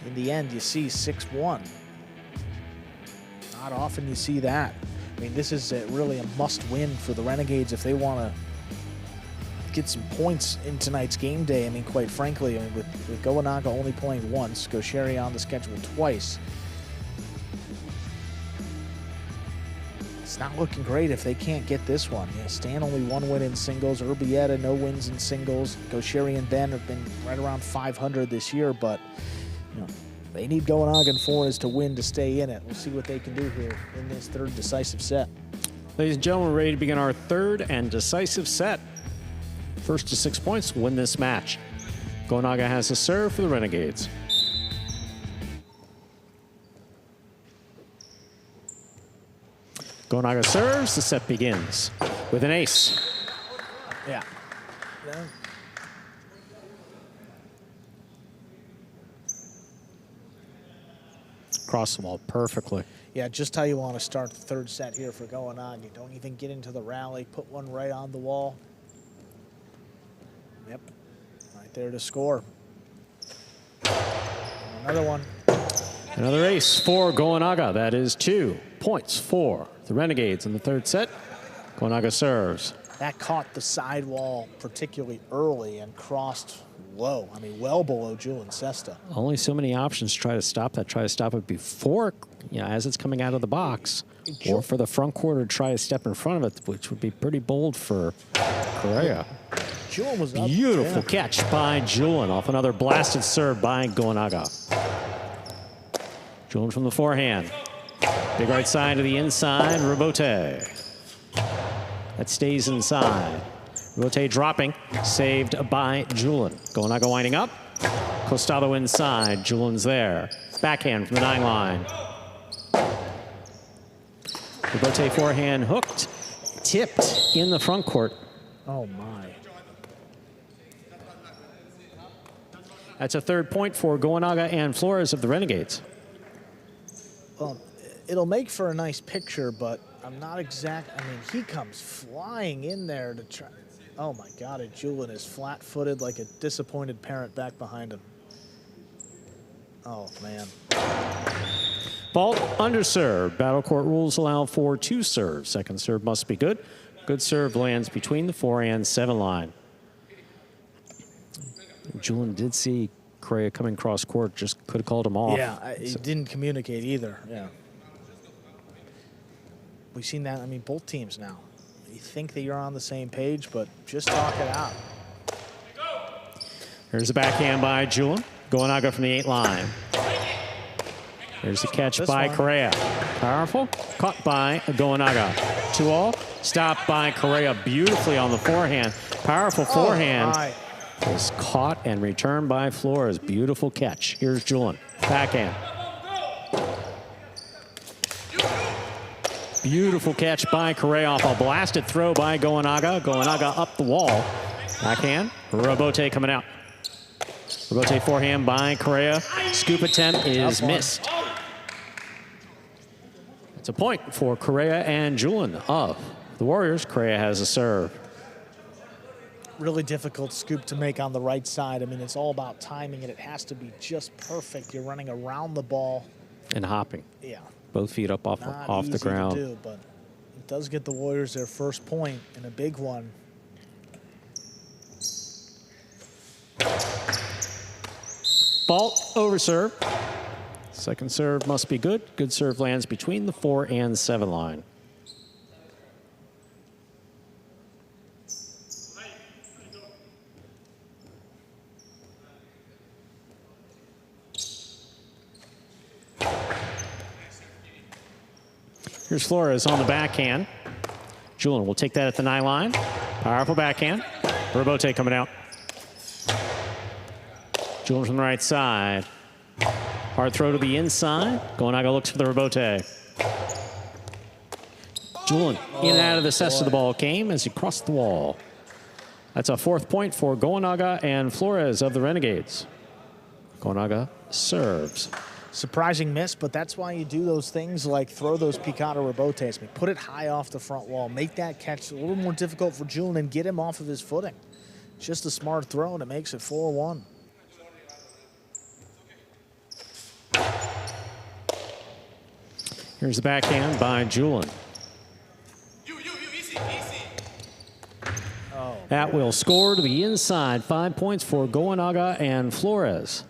in the end, you see 6-1. Not often you see that. I mean, this is really a must-win for the Renegades if they want to get some points in tonight's game day. I mean, quite frankly, I mean, with Gonaga only playing once, Gaucheri on the schedule twice, it's not looking great if they can't get this one. Yeah, Stan only one win in singles. Urbieta, no wins in singles. Gaucheri and Ben have been right around 500 this year, but, you know, they need Gonaga and Flores to win to stay in it. We'll see what they can do here in this third decisive set. Ladies and gentlemen, we're ready to begin our third and decisive set. First to 6 points win this match. Gonaga has a serve for the Renegades. Gonaga serves, the set begins with an ace. Yeah. Cross the wall perfectly. Yeah, just how you want to start the third set here for Gonaga. You don't even get into the rally, put one right on the wall. Yep, right there to score. Another one. Another ace for Gonaga. That is 2 points for the Renegades in the third set. Gonaga serves. That caught the sidewall particularly early and crossed low. I mean, well below Julian Sesta. Only so many options to try to stop that. Try to stop it before, you know, as it's coming out of the box. Or for the front quarter to try to step in front of it, which would be pretty bold for Correa. Julian was up. Beautiful catch by Julian off another blasted serve by Gonaga. Julian from the forehand. Big right side to the inside, Rebote. That stays inside. Rebote dropping, saved by Julian. Gonaga winding up. Costado inside, Julian's there. Backhand from the 9 line. Rebote forehand hooked, tipped in the front court. Oh, my. That's a third point for Gonaga and Flores of the Renegades. Well, it'll make for a nice picture, but I'm not exact. I mean, he comes flying in there to try. Oh, my God. And Julian is flat-footed like a disappointed parent back behind him. Oh, man. Fault under serve. Battle court rules allow for 2 serves. Second serve must be good. Good serve lands between the 4 and 7 line. Julian did see Correa coming cross court, just could have called him off. Yeah, he didn't communicate either. Yeah. We've seen that, I mean, both teams now. You think that you're on the same page, but just talk it out. Here's a backhand by Julian. Gonaga from the 8 line. Here's the catch by Correa. Powerful. Caught by Gonaga. 2-all. Stopped by Correa beautifully on the forehand. Powerful forehand. My. Was caught and returned by Flores. Beautiful catch. Here's Julian. Backhand. Beautiful catch by Correa off a blasted throw by Gonaga. Gonaga up the wall. Backhand. Rebote coming out. Rebote forehand by Correa. Scoop attempt is missed. It's a point for Correa and Julian of the Warriors. Correa has a serve. Really difficult scoop to make on the right side. I mean, it's all about timing, and it has to be just perfect. You're running around the ball. And hopping. Yeah. Both feet up off Not the easy ground. to do, but it does get the Warriors their first point and a big one. Fault over serve. Second serve must be good. Good serve lands between the 4 and 7 line. Here's Flores on the backhand. Julian will take that at the 9 line. Powerful backhand. Robote coming out. Julian from the right side. Hard throw to the inside. Goenaga looks for the Robote. Julian in and out of the center of the ball came as he crossed the wall. That's a 4th point for Goenaga and Flores of the Renegades. Goenaga serves. Surprising miss, but that's why you do those things like throw those picado rebotes. I mean, put it high off the front wall. Make that catch a little more difficult for Julian and get him off of his footing. Just a smart throw, and it makes it 4-1. Here's the backhand by Julian. That will score to the inside. 5 points for Goenaga and Flores.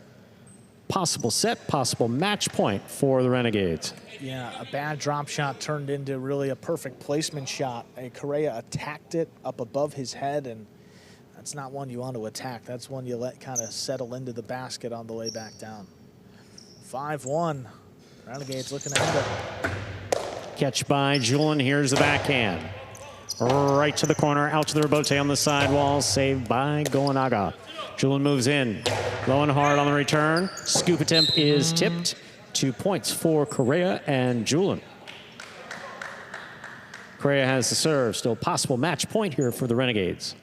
Possible set, possible match point for the Renegades. Yeah, a bad drop shot turned into really a perfect placement shot. Correa attacked it up above his head, and that's not one you want to attack. That's one you let kind of settle into the basket on the way back down. 5-1. Renegades looking ahead. Catch by Julian. Here's the backhand. Right to the corner, out to the Robote on the sidewall. Saved by Goenaga. Julian moves in. Low and hard on the return. Scoop attempt is tipped. 2 points for Correa and Julian. Correa has the serve. Still possible match point here for the Renegades.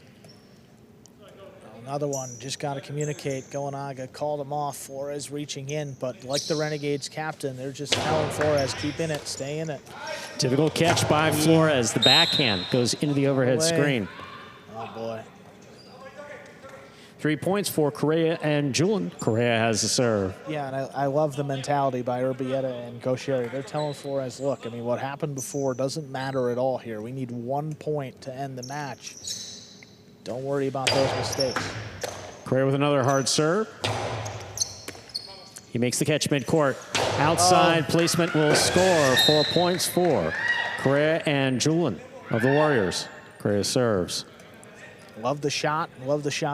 Another one, just got to communicate. Goenaga called him off. Flores reaching in, but like the Renegades captain, they're just telling Flores, keep in it, stay in it. Typical catch by Flores. The backhand goes into the overhead screen. Oh, boy. 3 points for Correa and Julian. Correa has the serve. Yeah, and I love the mentality by Urbieta and Gaucheri. They're telling Flores, look, I mean, what happened before doesn't matter at all here. We need 1 point to end the match. Don't worry about those mistakes. Correa with another hard serve. He makes the catch midcourt. Outside placement will score. 4 points for Correa and Julian of the Warriors. Correa serves. Love the shot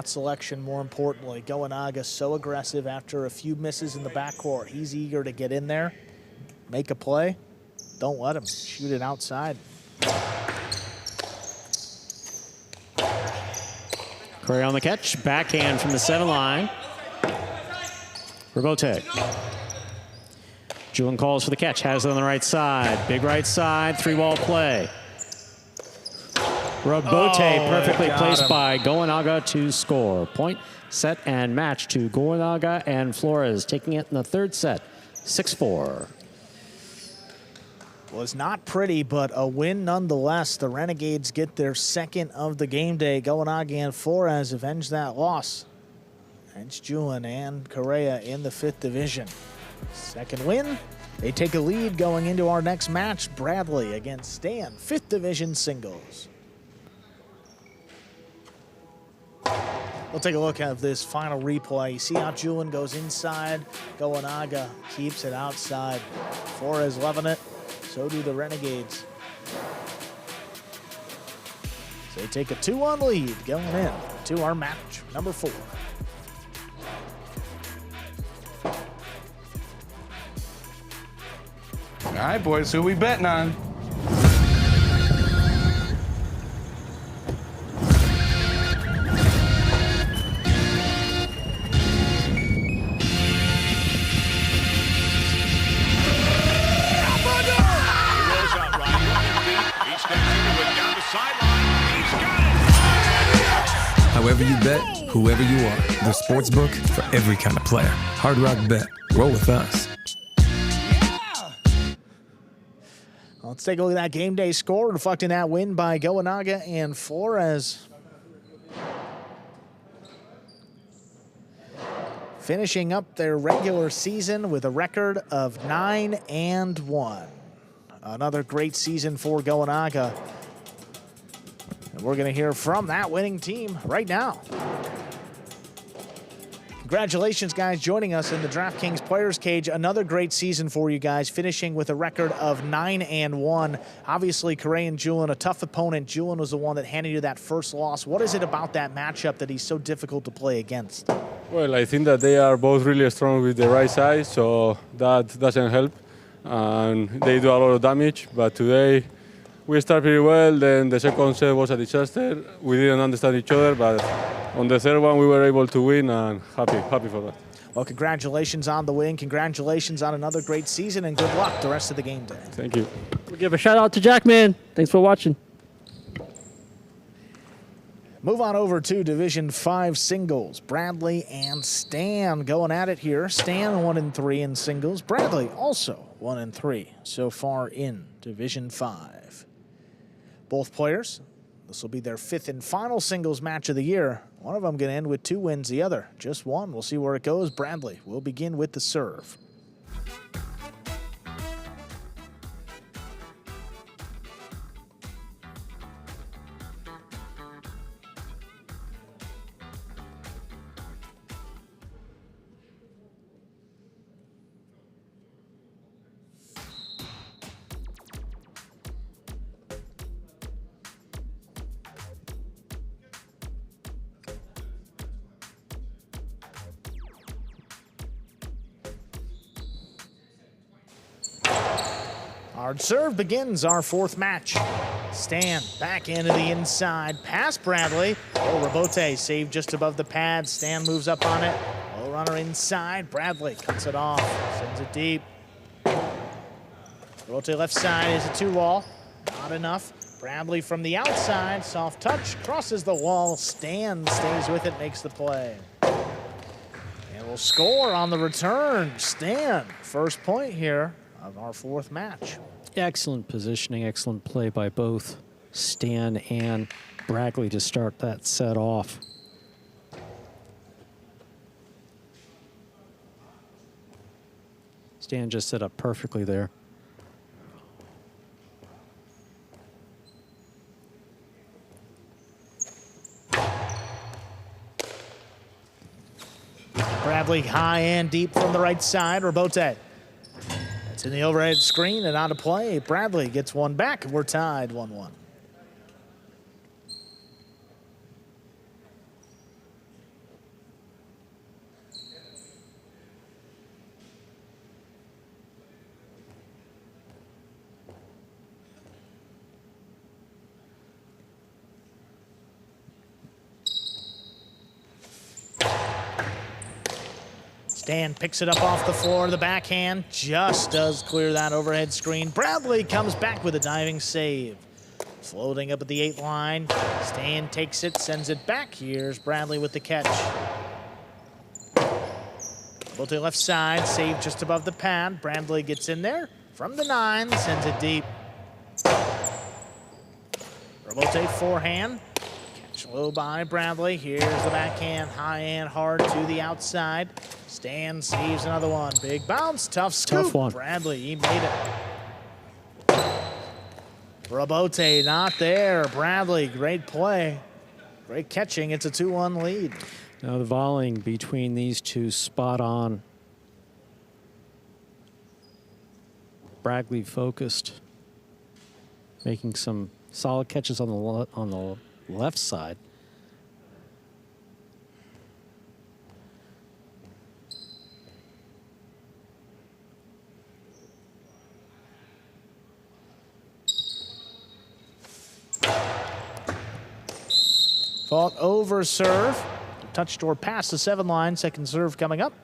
selection, more importantly. Goenaga so aggressive after a few misses in the backcourt. He's eager to get in there, make a play. Don't let him shoot it outside. Correa on the catch. Backhand from the 7 line. Robote. Julian calls for the catch. Has it on the right side. Big right side. 3-ball play. Robote perfectly placed by Goenaga to score. Point, set, and match to Goenaga and Flores, taking it in the 3rd set. 6-4. Was not pretty, but a win nonetheless. The Renegades get their 2nd of the game day. Goenaga and Flores avenge that loss. Hence Julian and Correa in the 5th division. 2nd win. They take a lead going into our next match. Bradley against Stan, 5th division singles. We'll take a look at this final replay. You see how Julian goes inside. Goenaga keeps it outside. Flores loving it. So do the Renegades. So they take a 2-1 lead going in to our match number 4. All right, boys, who we betting on? However you bet, whoever you are, the sportsbook for every kind of player. Hard Rock Bet. Roll with us. Let's take a look at that game day score, reflecting that win by Goenaga and Flores. finishing up their regular season with a record of 9-1. Another great season for Goanaga. And we're going to hear from that winning team right now. Congratulations, guys, joining us in the DraftKings Players Cage. Another great season for you guys, finishing with a record of 9-1. Obviously, Correa and Julian, a tough opponent. Julian was the one that handed you that first loss. What is it about that matchup that he's so difficult to play against? Well, I think that they are both really strong with the right side, so that doesn't help. And they do a lot of damage, but today we started pretty well. Then the second set was a disaster. We didn't understand each other, but on the third one we were able to win, and happy for that. Well, congratulations on the win. Congratulations on another great season, and good luck the rest of the game day. Thank you. We'll give a shout out to Jackman. Thanks for watching. Move on over to Division 5 singles. Bradley and Stan going at it here. Stan 1-3 in singles. Bradley also 1-3 so far in Division 5. Both players, this will be their 5th and final singles match of the year. One of them going to end with 2 wins, the other just 1. We'll see where it goes. Bradley will begin with the serve. Hard serve begins our 4th match. Stan back into the inside. Pass Bradley. Oh, Rabote saved just above the pad. Stan moves up on it. Low runner inside. Bradley cuts it off. Sends it deep. Rabote left side is a 2-wall. Not enough. Bradley from the outside. Soft touch. Crosses the wall. Stan stays with it. Makes the play. And will score on the return. Stan, first point here of our 4th match. Excellent positioning, excellent play by both Stan and Bradley to start that set off. Stan just set up perfectly there. Bradley high and deep from the right side. Rabote. It's in the overhead screen and out of play. Bradley gets one back. We're tied 1-1. Stan picks it up off the floor. The backhand just does clear that overhead screen. Bradley comes back with a diving save. Floating up at the 8 line. Stan takes it, sends it back. Here's Bradley with the catch. Bote left side, save just above the pad. Bradley gets in there from the 9, sends it deep. Rabote forehand. Catch low by Bradley. Here's the backhand, high and hard to the outside. Stan saves another one. Big bounce, tough scoop. Tough one. Bradley, he made it. Rabote not there. Bradley, great play. Great catching. It's a 2-1 lead. Now the volleying between these two spot on. Bradley focused, making some solid catches on the left side. Fought over serve. Touch door past the 7 line. Second serve coming up.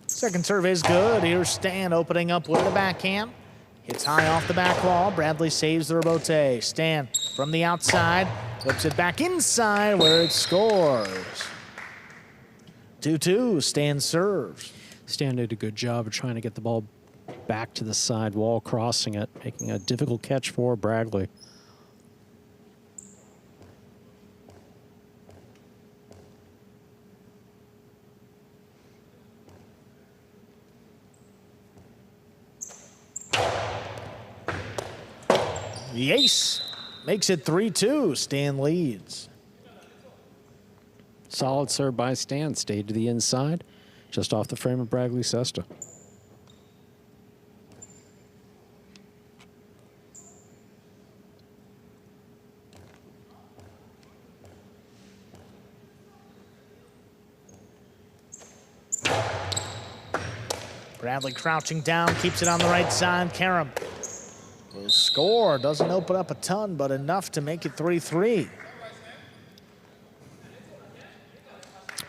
Second serve is good. Here's Stan opening up with the backhand. Hits high off the back wall. Bradley saves the rebote. Stan from the outside, flips it back inside where it scores. 2-2, Stan serves. Stan did a good job of trying to get the ball back to the side wall, crossing it, making a difficult catch for Bragley. The ace makes it 3-2. Stan leads. Solid serve by Stan. Stayed to the inside, just off the frame of Bragley's cesta. Bradley crouching down, keeps it on the right side. Karam will score. Doesn't open up a ton, but enough to make it 3-3.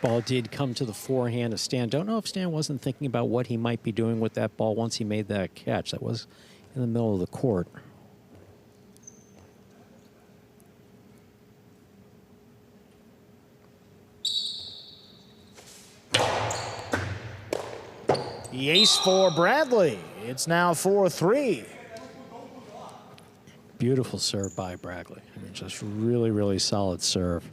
Ball did come to the forehand of Stan. Don't know if Stan wasn't thinking about what he might be doing with that ball once he made that catch. That was in the middle of the court. The ace for Bradley. It's now 4-3. Beautiful serve by Bragley. I mean, just really, really solid serve.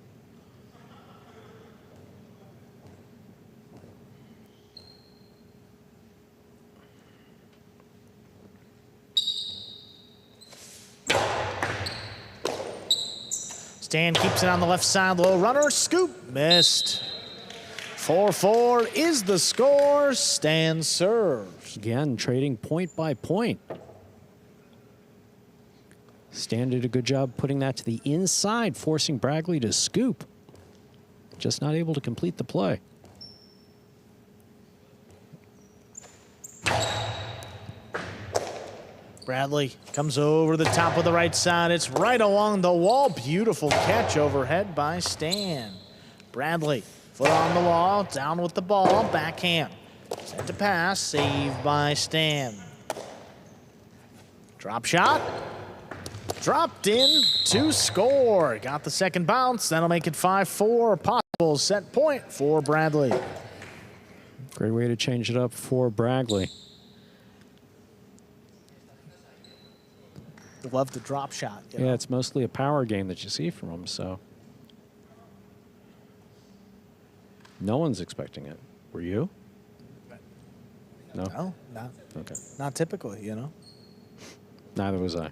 Stan keeps it on the left side, low runner, scoop, missed. 4-4 is the score. Stan serves. Again, trading point by point. Stan did a good job putting that to the inside, forcing Bragley to scoop. Just not able to complete the play. Bradley comes over the top of the right side. It's right along the wall. Beautiful catch overhead by Stan. Bradley, foot on the wall, down with the ball, backhand. Sent to pass, saved by Stan. Drop shot. Dropped in to score. Got the second bounce. That'll make it 5-4. Possible set point for Bradley. Great way to change it up for Bragley. Love the drop shot. Yeah, it's mostly a power game that you see from him, so. No one's expecting it. Were you? No? No, not, Okay. not typically, you know. Neither was I.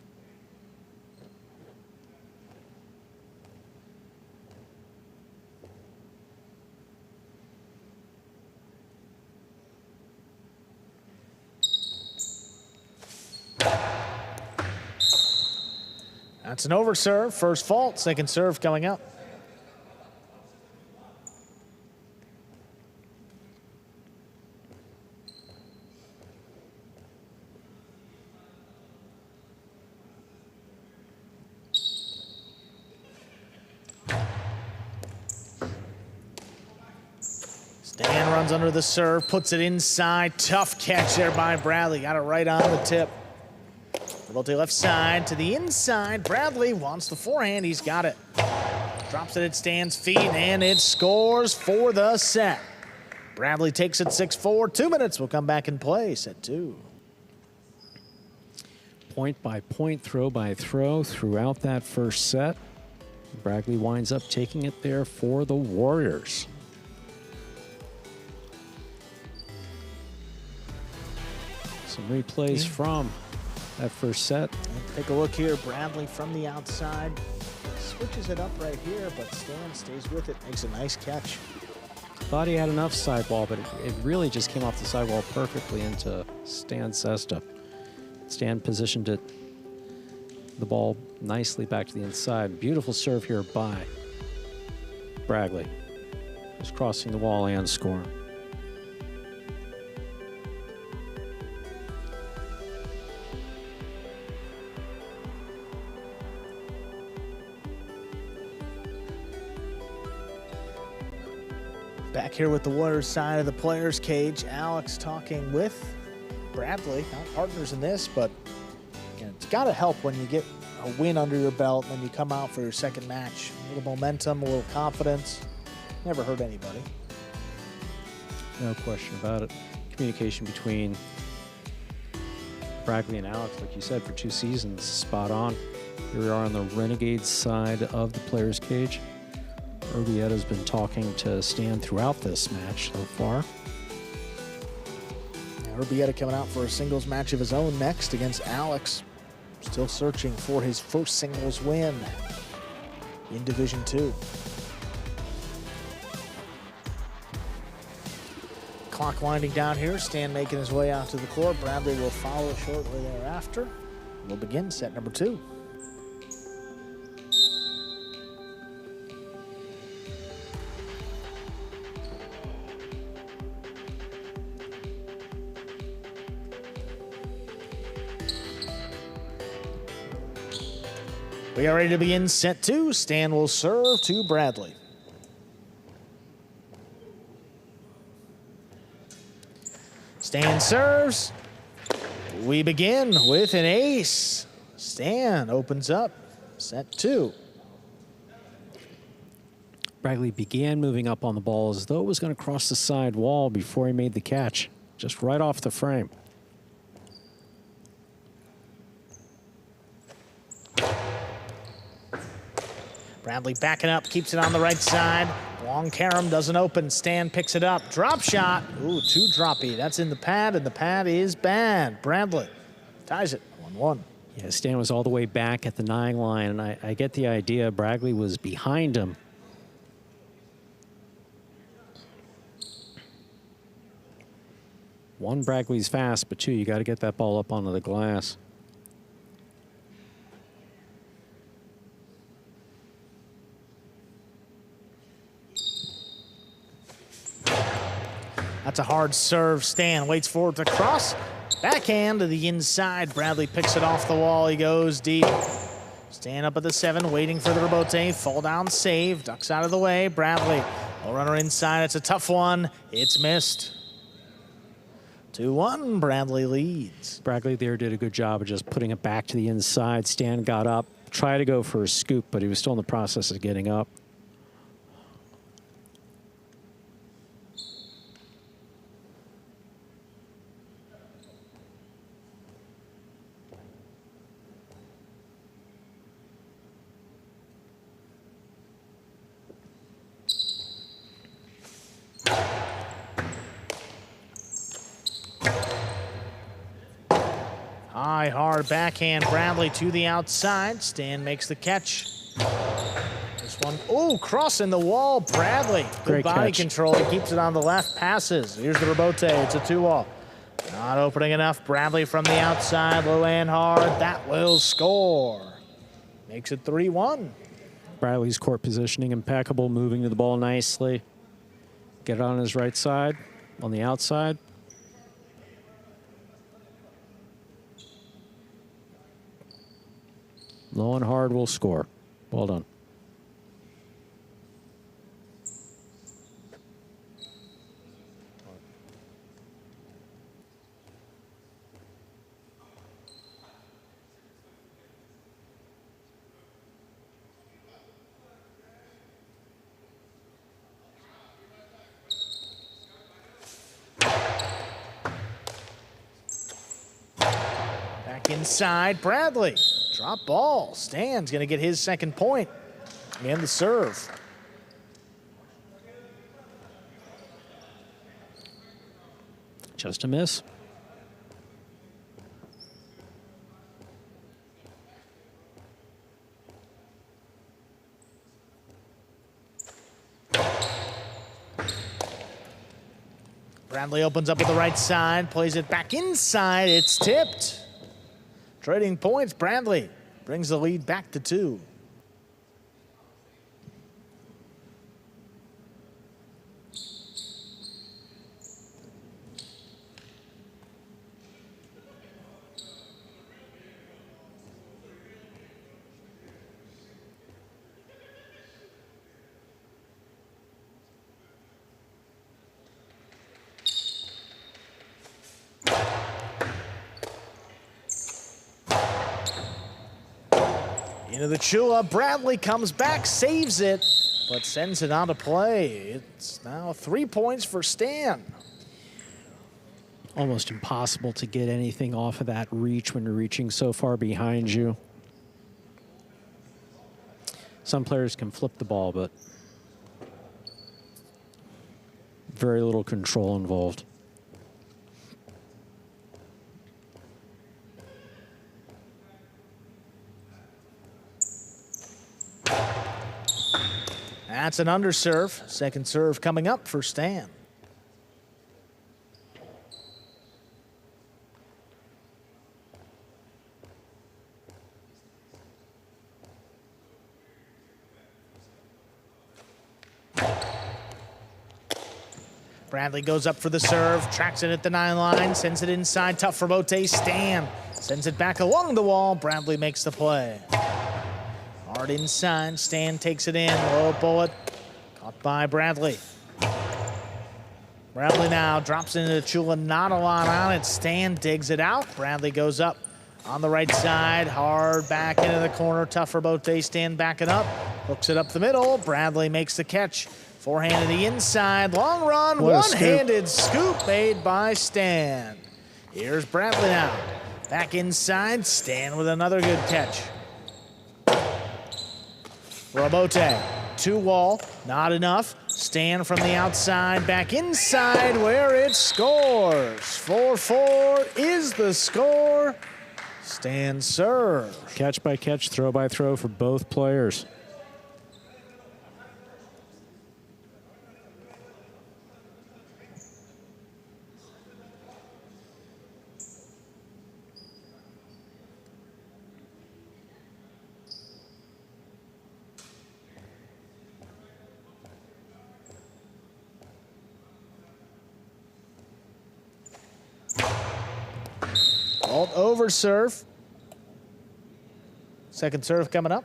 That's an over serve. First fault, second serve coming up. Stan runs under the serve, puts it inside. Tough catch there by Bradley. Got it right on the tip. Rotate left side to the inside. Bradley wants the forehand. He's got it. Drops it at Stan's feet, and it scores for the set. Bradley takes it 6-4. 2 minutes. We'll come back and play set 2. Point by point, throw by throw throughout that first set. Bragley winds up taking it there for the Warriors. Some replays from that first set. Take a look here. Bradley from the outside. Switches it up right here, but Stan stays with it. Makes a nice catch. Thought he had enough sidewall, but it really just came off the sidewall perfectly into Stan's cesta. Stan positioned it, the ball nicely back to the inside. Beautiful serve here by Bragley. Just crossing the wall and scoring. Back here with the Warriors side of the players' cage. Alex talking with Bradley. Not partners in this, but it's got to help when you get a win under your belt, and then you come out for your second match. A little momentum, a little confidence. Never hurt anybody. No question about it. Communication between Brackley and Alex, like you said, for 2 seasons, spot on. Here we are on the Renegades side of the player's cage. Urbietta's been talking to Stan throughout this match so far. Urbieta coming out for a singles match of his own next against Alex. Still searching for his first singles win in Division 2. Clock winding down here. Stan making his way out to the court. Bradley will follow shortly thereafter. We'll begin set number 2. We are ready to begin set 2. Stan will serve to Bradley. Stan serves. We begin with an ace. Stan opens up set 2. Brackley began moving up on the ball as though it was going to cross the side wall before he made the catch, just right off the frame. Bradley backing up, keeps it on the right side. Long carom doesn't open. Stan picks it up. Drop shot. Ooh, too droppy. That's in the pad, and the pad is bad. Bradley ties it 1-1. Yeah, Stan was all the way back at the 9 line, and I get the idea. Brackley was behind him. One, Brackley's fast, but 2, you got to get that ball up onto the glass. That's a hard serve. Stan waits for it to cross. Backhand to the inside. Bradley picks it off the wall. He goes deep. Stan up at the 7, waiting for the rebote. Fall down save. Ducks out of the way. Bradley, a runner inside. It's a tough one. It's missed. 2-1. Bradley leads. Brackley there did a good job of just putting it back to the inside. Stan got up, tried to go for a scoop, but he was still in the process of getting up. High, hard backhand. Bradley to the outside. Stan makes the catch. This one, oh, crossing the wall. Bradley, good Great body catch. control. He keeps it on the left, passes. Here's the rebote. It's a 2-all. Not opening enough. Bradley from the outside, low and hard. That will score. Makes it 3-1. Bradley's court positioning impeccable, moving to the ball nicely. Get it on his right side, on the outside. Low and hard will score. Well done. Back inside, Bradley. Drop ball. Stan's going to get his second point. And the serve. Just a miss. Bradley opens up with the right side, plays it back inside. It's tipped. Trading points. Bradley brings the lead back to 2. Into the Chula, Bradley comes back, saves it, but sends it out of play. It's now 3 points for Stan. Almost impossible to get anything off of that reach when you're reaching so far behind you. Some players can flip the ball, but very little control involved. That's an underserve. Second serve coming up for Stan. Bradley goes up for the serve, tracks it at the 9 line, sends it inside, tough for Bote. Stan sends it back along the wall. Bradley makes the play. Hard inside, Stan takes it in, low bullet, caught by Bradley. Bradley now drops into the Chula, not a lot on it. Stan digs it out. Bradley goes up on the right side, hard back into the corner, tough for Bote. Stan backing up, hooks it up the middle. Bradley makes the catch. Forehand to the inside, long run, one-handed scoop made by Stan. Here's Bradley now. Back inside, Stan with another good catch. Rabote, 2-wall, not enough. Stan from the outside, back inside where it scores. 4-4 is the score. Stan serve. Catch by catch, throw by throw for both players. Alt over serve. Second serve coming up.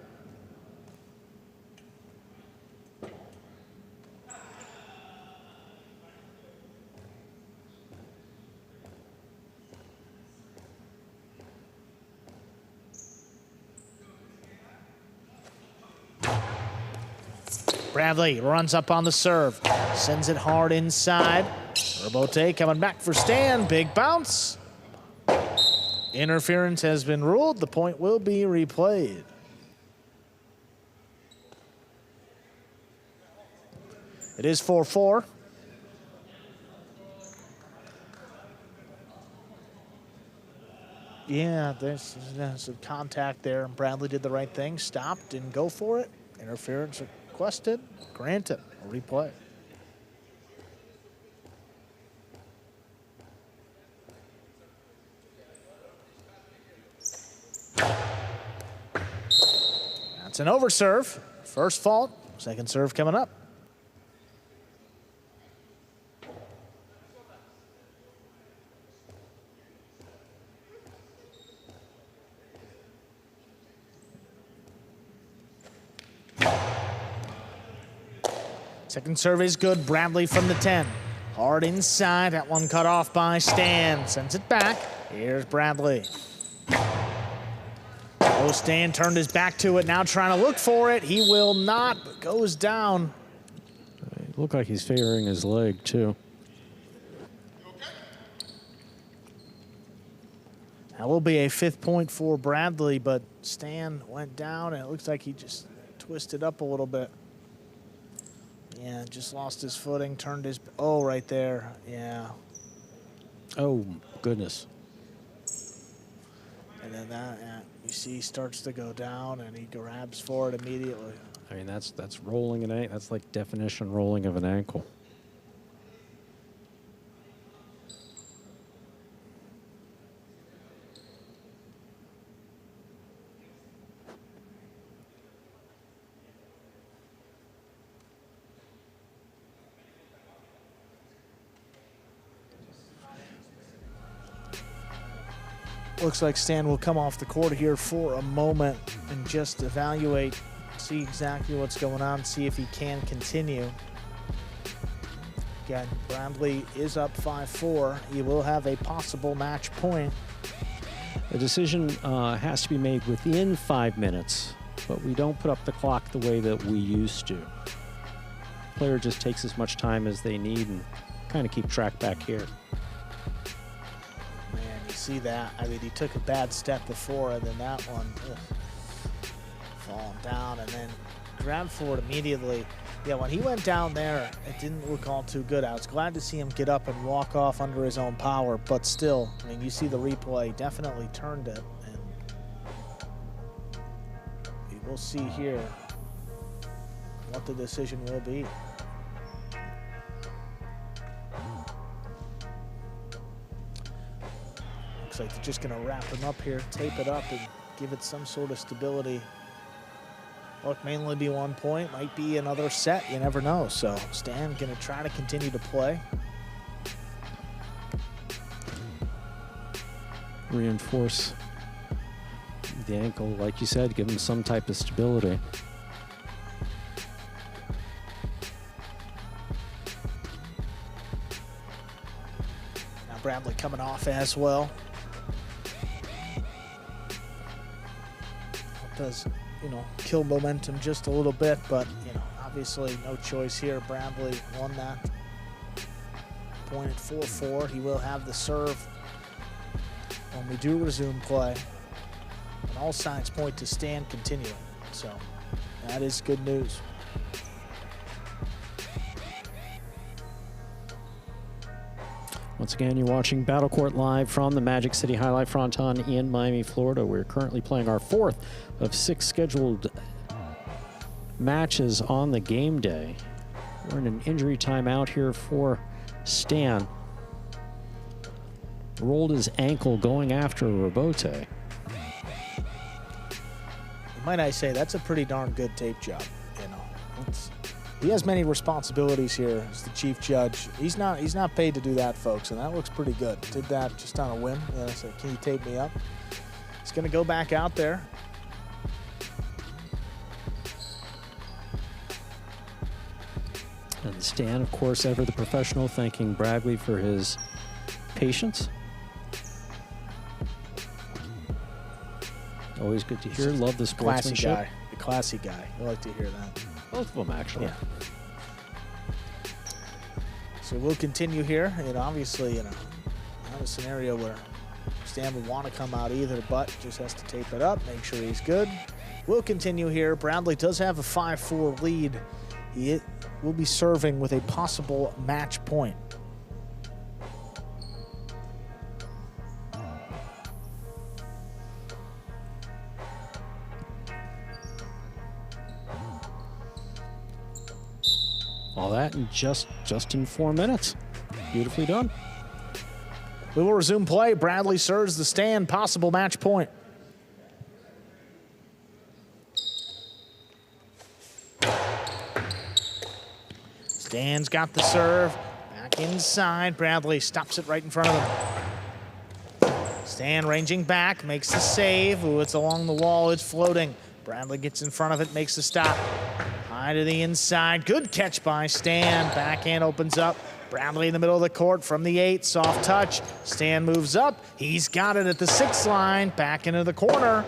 Bradley runs up on the serve, sends it hard inside. Rabote coming back for Stan, big bounce. Interference has been ruled. The point will be replayed. It is 4-4. Yeah, there's some contact there, and Bradley did the right thing. Stopped, didn't go for it. Interference requested, granted. A replay. That's an overserve. First fault, second serve coming up. Second serve is good. Bradley from the 10. Hard inside. That one cut off by Stan. Sends it back. Here's Bradley. Oh, Stan turned his back to it. Now trying to look for it. He will not, but goes down. It looked like he's favoring his leg, too. That will be a 5th point for Bradley, but Stan went down, and it looks like he just twisted up a little bit. Yeah, just lost his footing, turned his, oh, right there, yeah. Oh, goodness. And then that, yeah, you see, starts to go down, and he grabs for it immediately. I mean, that's rolling an ankle. That's like definition rolling of an ankle. Looks like Stan will come off the court here for a moment and just evaluate, see exactly what's going on, see if he can continue. Again, Bradley is up 5-4. He will have a possible match point. The decision has to be made within 5 minutes but we don't put up the clock the way that we used to. Player just takes as much time as they need and kind of keep track back here. Man, you see that? I mean, he took a bad step before, and then that one, falling down, and then grabbed for it immediately. Yeah, when he went down there, it didn't look all too good. I was glad to see him get up and walk off under his own power, but still, I mean, you see the replay, definitely turned it, and we'll see here what the decision will be. Looks like they're just going to wrap him up here, tape it up, and give it some sort of stability. Look, mainly be 1 point, might be another set, you never know. So Stan going to try to continue to play. Reinforce the ankle, like you said, give him some type of stability. Now Bradley coming off as well. Does, you know, kill momentum just a little bit, but, you know, obviously no choice here. Bradley won that point at 4-4. He will have the serve when we do resume play. And all signs point to Stan continuing. So that is good news. Once again, you're watching Battle Court live from the Magic City Jai-Alai Fronton in Miami, Florida. We're currently playing our 4th of 6 scheduled matches on the game day. We're in an injury timeout here for Stan. Rolled his ankle going after Robote. Might I say, that's a pretty darn good tape job. You know, he has many responsibilities here as the chief judge. He's not paid to do that, folks, and that looks pretty good. Did that just on a whim. Yeah, I said, can you tape me up? He's going to go back out there. And Stan, of course, ever the professional, thanking Bradley for his patience. Always good to hear. Love the sportsmanship. Classy guy. The classy guy. I like to hear that. Both of them, actually. Yeah. So we'll continue here. And obviously, you know, not a scenario where Stan would want to come out either, but just has to tape it up, make sure he's good. We'll continue here. Bradley does have a 5-4 lead. He will be serving with a possible match point. All that in just in 4 minutes. Beautifully done. We will resume play. Bradley serves the Stan, possible match point. Stan's got the serve. Back inside. Bradley stops it right in front of him. Stan ranging back, makes the save. Ooh, it's along the wall, it's floating. Bradley gets in front of it, makes the stop. High to the inside. Good catch by Stan. Backhand opens up. Bradley in the middle of the court from the 8. Soft touch. Stan moves up. He's got it at the 6 line. Back into the corner.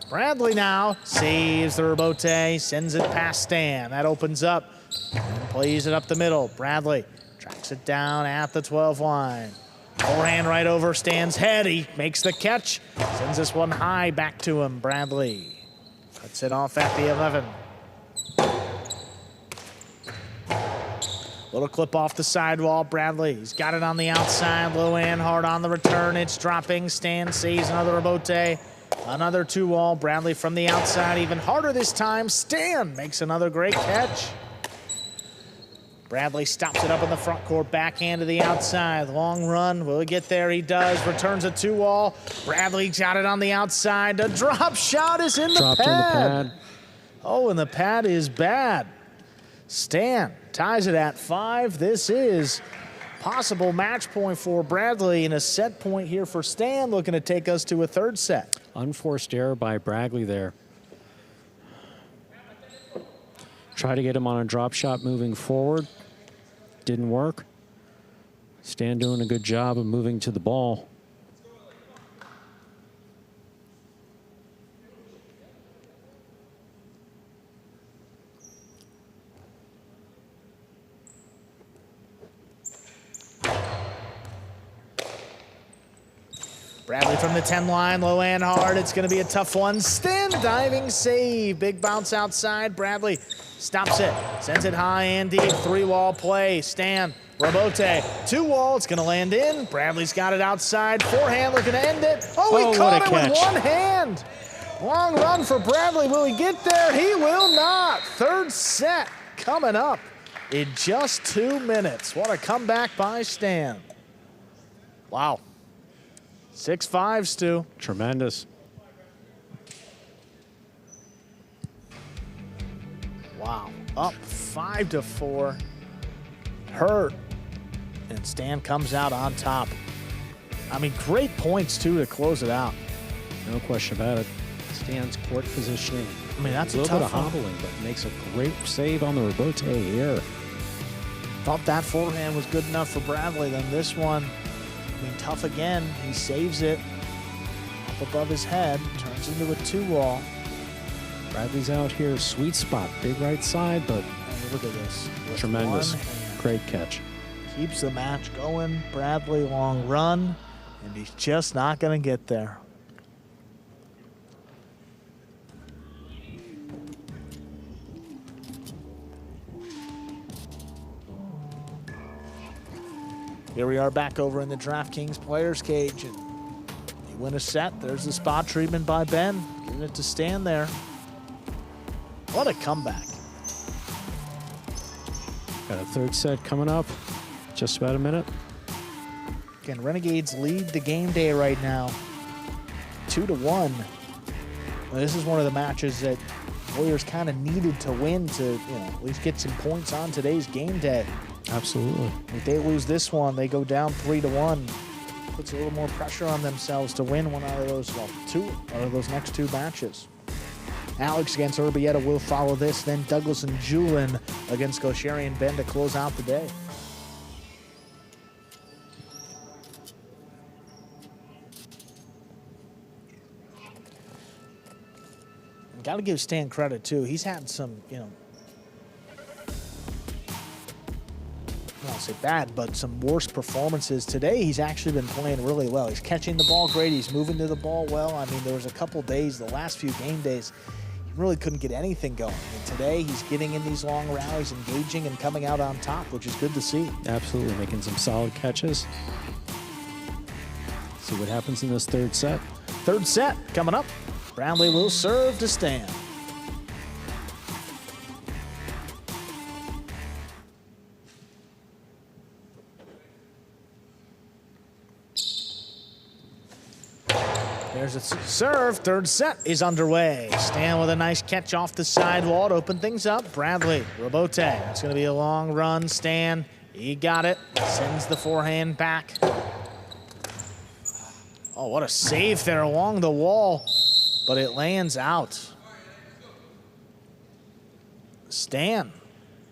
Bradley now saves the rebote. Sends it past Stan. That opens up. And plays it up the middle. Bradley tracks it down at the 12 line. Forehand right over Stan's head. He makes the catch. Sends this one high back to him. Bradley cuts it off at the 11. Little clip off the sidewall. Bradley, he's got it on the outside. Low and hard on the return. It's dropping. Stan saves another rebote. Another 2-all. Bradley from the outside. Even harder this time. Stan makes another great catch. Bradley stops it up in the front court. Backhand to the outside. Long run. Will he get there? He does. Returns a 2-all. Bradley got it on the outside. The drop shot is in the Dropped pad. in the pad. Oh, and the pad is bad. Stan ties it at 5. This is possible match point for Bradley and a set point here for Stan, looking to take us to a 3rd set. Unforced error by Bradley there. Try to get him on a drop shot moving forward. Didn't work. Stan doing a good job of moving to the ball. Bradley from the 10 line, low and hard. It's going to be a tough one. Stan diving save. Big bounce outside. Bradley stops it, sends it high and deep. 3-wall play. Stan, Robote, 2-wall. It's going to land in. Bradley's got it outside. Forehand looking to end it. Oh, he caught it with one hand. Long run for Bradley. Will he get there? He will not. Third set coming up in just 2 minutes. What a comeback by Stan. Wow. 6-5, Stu. Tremendous. Wow. Up 5-4. Hurt. And Stan comes out on top. I mean, great points, too, to close it out. No question about it. Stan's court positioning. I mean, that's a little bit of tough one. hobbling, but makes a great save on the rebote here. Thought that forehand was good enough for Bradley. Then this one, I mean, tough again. He saves it up above his head, turns into a 2-wall. Bradley's out here, sweet spot, big right side, but And look at this. With tremendous. one hand. Great catch. Keeps the match going. Bradley, long run, and he's just not going to get there. Here we are back over in the DraftKings Players Cage. And you win a set. There's the spot treatment by Ben. Getting it to stand there. What a comeback. Got a third set coming up. Just about a minute. Again, Renegades lead the game day right now. 2-1. Well, this is one of the matches that Warriors kind of needed to win to, at least get some points on today's game day. Absolutely. If they lose this one, they go down 3-1. Puts a little more pressure on themselves to win one out of those, well, 2 out of those next 2 matches. Alex against Urbieta will follow this. Then Douglas and Julin against Gosheri and Ben to close out the day. Got to give Stan credit, too. He's had some, I don't want to say bad, but some worse performances. Today, he's actually been playing really well. He's catching the ball great. He's moving to the ball well. I mean, there was a couple days, the last few game days, he really couldn't get anything going. And today, he's getting in these long rallies, engaging and coming out on top, which is good to see. Absolutely, making some solid catches. See what happens in this third set. Third set coming up. Bradley will serve to Stan. There's a serve. Third set is underway. Stan with a nice catch off the sidewall to open things up. Bradley, Robote. It's going to be a long run. Stan, he got it. Sends the forehand back. Oh, what a save there along the wall. But it lands out. Stan,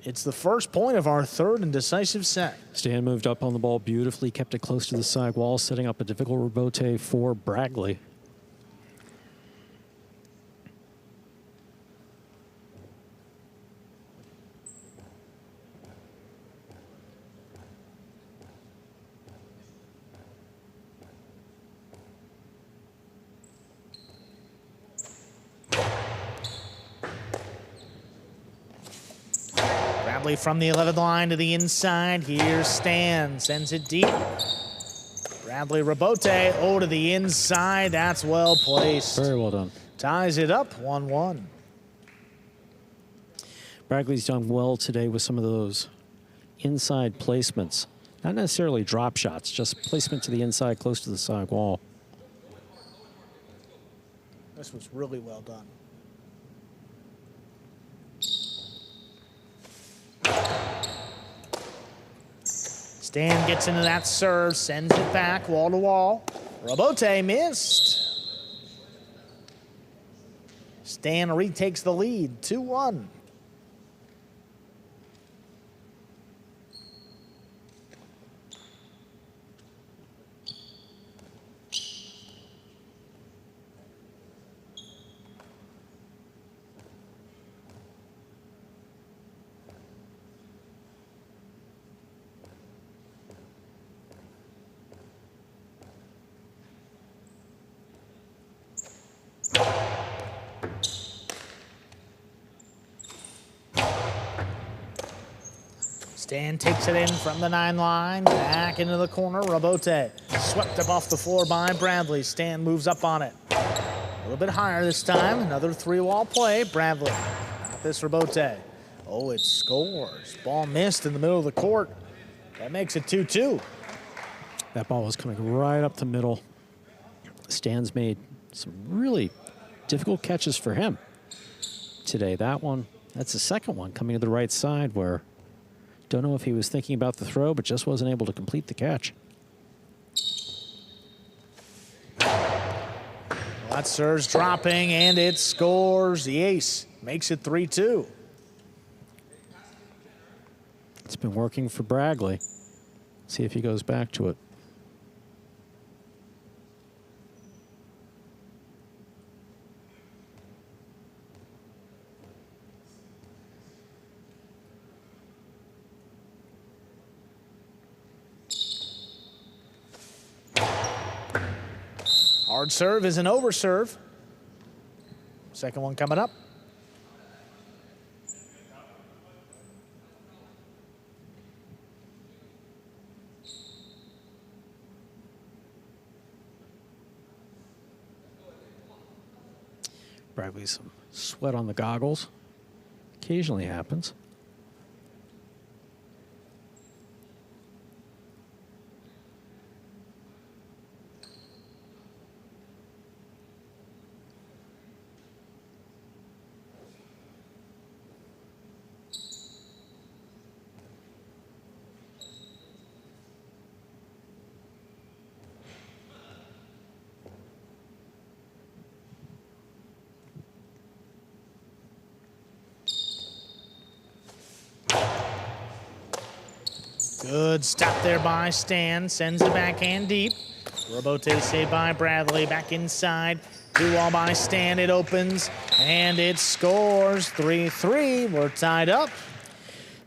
it's the first point of our third and decisive set. Stan moved up on the ball beautifully, kept it close to the side wall, setting up a difficult rebote for Bradley. From the 11th line to the inside. Here's Stan. Sends it deep. Bradley Robote. Oh, to the inside. That's well placed. Very well done. Ties it up 1-1. Bradley's done well today with some of those inside placements. Not necessarily drop shots, just placement to the inside, close to the side wall. This was really well done. Stan gets into that serve, sends it back, wall to wall. Robote missed. Stan retakes the lead, 2-1. Stan takes it in from the 9 line, back into the corner. Robote swept up off the floor by Bradley. Stan moves up on it. A little bit higher this time. Another 3-wall play. Bradley, got this Robote. Oh, it scores. Ball missed in the middle of the court. That makes it 2-2. That ball was coming right up the middle. Stan's made some really difficult catches for him today. That one, that's the second one coming to the right side where don't know if he was thinking about the throw, but just wasn't able to complete the catch. Well, that serves dropping, and it scores. The ace makes it 3-2. It's been working for Bradley. See if he goes back to it. Hard serve is an overserve. Second one coming up. Bradley, some sweat on the goggles. Occasionally happens. Good stop there by Stan. Sends the backhand deep. Robote saved by Bradley. Back inside. 2-wall by Stan. It opens and it scores. 3-3. We're tied up.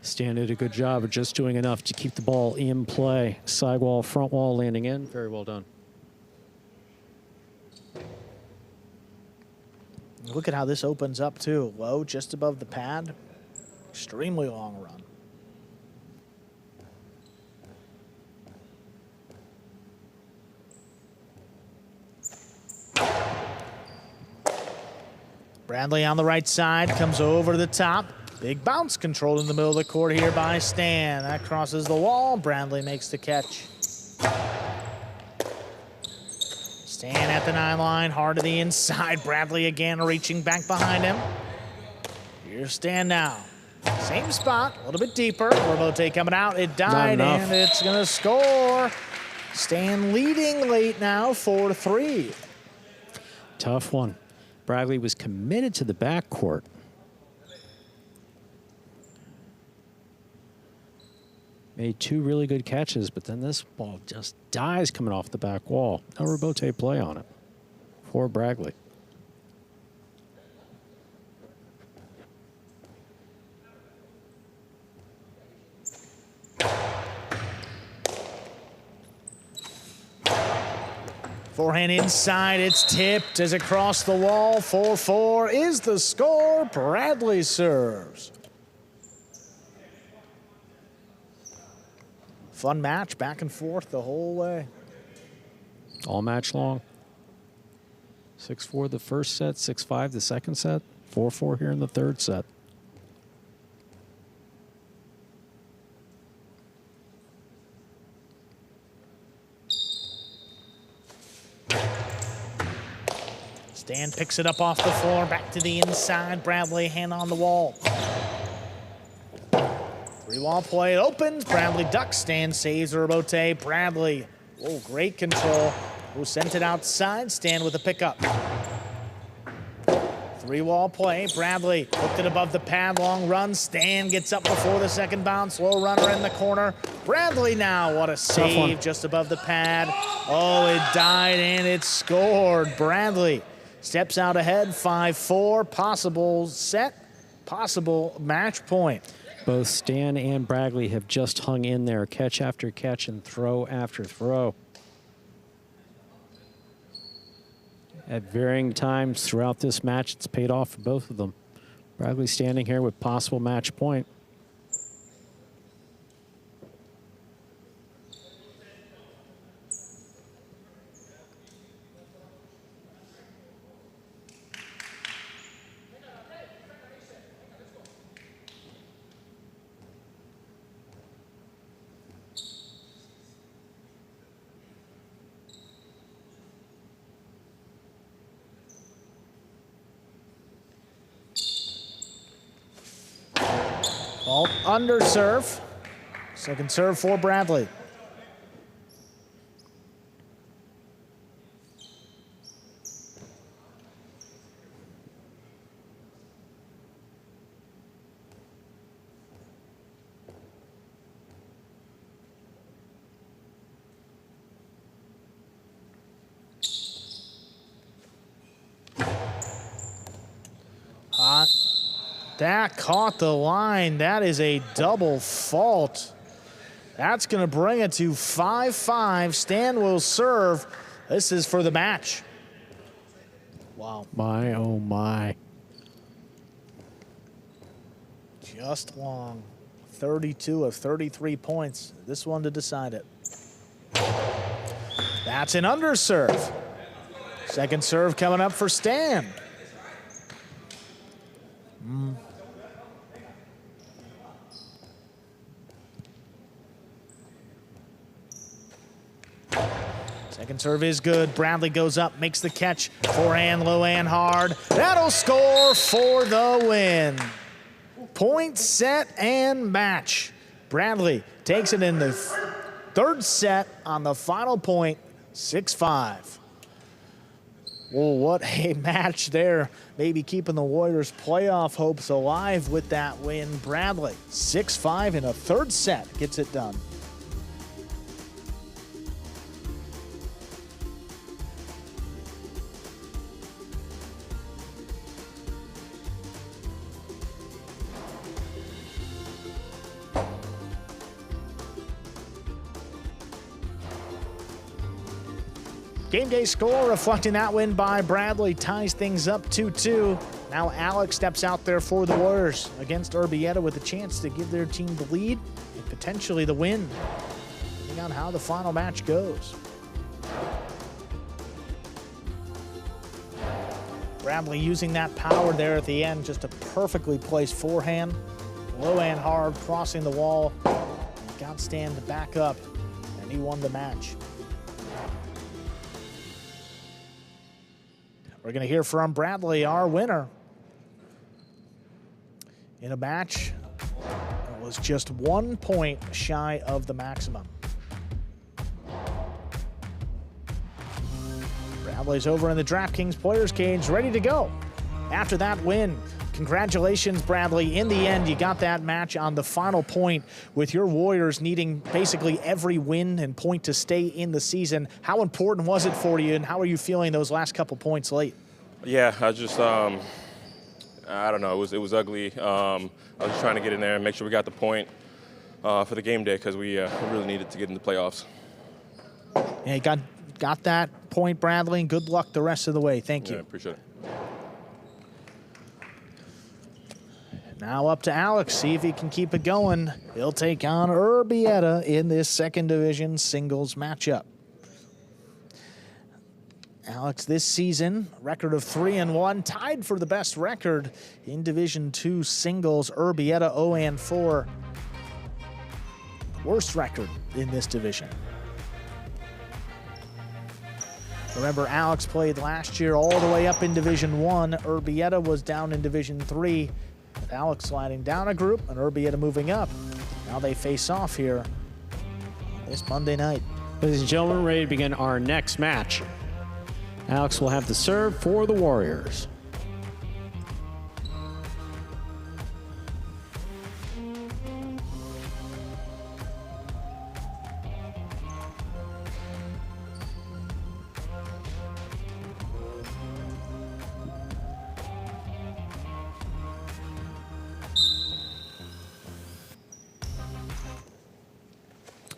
Stan did a good job of just doing enough to keep the ball in play. Sidewall, front wall, landing in. Very well done. Look at how this opens up too. Low, just above the pad. Extremely long run. Bradley on the right side, comes over to the top. Big bounce controlled in the middle of the court here by Stan. That crosses the wall. Bradley makes the catch. Stan at the 9 line, hard to the inside. Bradley again reaching back behind him. Here's Stan now. Same spot, a little bit deeper. Robote coming out. It died, and it's going to score. Stan leading late now, 4-3. Tough one. Bradley was committed to the backcourt. Made 2 really good catches, but then this ball just dies coming off the back wall. No Robote play on it for Bradley. Forehand inside, it's tipped as it crossed the wall. 4-4 is the score. Bradley serves. Fun match, back and forth the whole way. All match long. 6-4 the first set, 6-5 the second set, 4-4 here in the third set. Stan picks it up off the floor, back to the inside. Bradley, hand on the wall. 3-wall play, it opens. Bradley ducks, Stan saves the Robote. Bradley, oh, great control. Who sent it outside, Stan with a pickup. 3-wall play, Bradley hooked it above the pad, long run. Stan gets up before the second bounce, low runner in the corner. Bradley now, what a save just above the pad. Oh, it died and it scored. Bradley steps out ahead, 5-4, possible set, possible match point. Both Stan and Bradley have just hung in there, catch after catch and throw after throw. At varying times throughout this match, it's paid off for both of them. Bradley standing here with possible match point. Fault under serve. Second serve for Bradley. That caught the line. That is a double fault. That's going to bring it to 5-5. Stan will serve. This is for the match. Wow. My, oh my. Just long. 32 of 33 points. This one to decide it. That's an underserve. Second serve coming up for Stan. Second serve is good. Bradley goes up, makes the catch. Forehand, low and hard. That'll score for the win. Point, set, and match. Bradley takes it in the third set on the final point, 6-5. Well, what a match there. Maybe keeping the Warriors' playoff hopes alive with that win. Bradley, 6-5 in a third set, gets it done. Game day score reflecting that win by Bradley ties things up 2-2. Now Alex steps out there for the Warriors against Urbieta with a chance to give their team the lead and potentially the win, depending on how the final match goes. Bradley using that power there at the end, just a perfectly placed forehand, low and hard, crossing the wall. And got Stan to back up, and he won the match. We're going to hear from Bradley, our winner, in a match that was just 1 point shy of the maximum. Bradley's over in the DraftKings Players Cage, ready to go after that win. Congratulations, Bradley. In the end, you got that match on the final point with your Warriors needing basically every win and point to stay in the season. How important was it for you, and how are you feeling those last couple points late? Yeah, I just, I don't know. It was ugly. I was just trying to get in there and make sure we got the point for the game day because we really needed to get in the playoffs. Yeah, you got that point, Bradley, and good luck the rest of the way. Thank you. Yeah, appreciate it. Now up to Alex, see if he can keep it going. He'll take on Urbieta in this second division singles matchup. Alex this season, record of 3-1, tied for the best record in Division II singles. Urbieta 0-4, worst record in this division. Remember, Alex played last year all the way up in Division I. Urbieta was down in Division III. With Alex sliding down a group and Urbieta moving up. Now they face off here this Monday night. Ladies and gentlemen, ready to begin our next match. Alex will have the serve for the Warriors.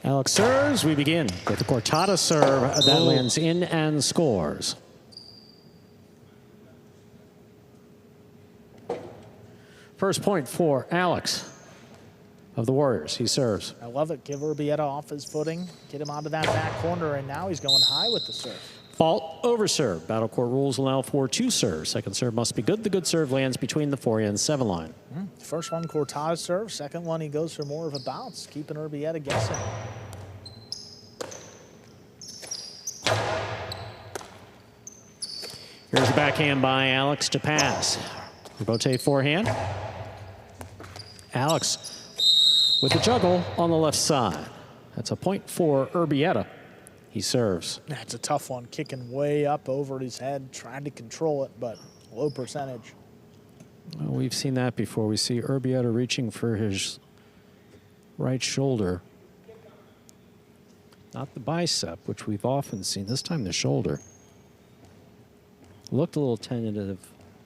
Alex serves. We begin with the Cortada serve that lands in and scores. First point for Alex of the Warriors. He serves. I love it. Give Urbieta off his footing, get him onto that back corner, and now he's going high with the serve. Fault over serve. Battle Court rules allow for 2 serves. Second serve must be good. The good serve lands between the 4 and 7 line. First one, Cortada serve. Second one, he goes for more of a bounce, keeping Urbieta guessing. Here's a backhand by Alex to pass. Rebote forehand. Alex with the juggle on the left side. That's a point for Urbieta. He serves. That's a tough one, kicking way up over his head, trying to control it, but low percentage. Well, we've seen that before. We see Urbieta reaching for his right shoulder. Not the bicep, which we've often seen. This time the shoulder. Looked a little tentative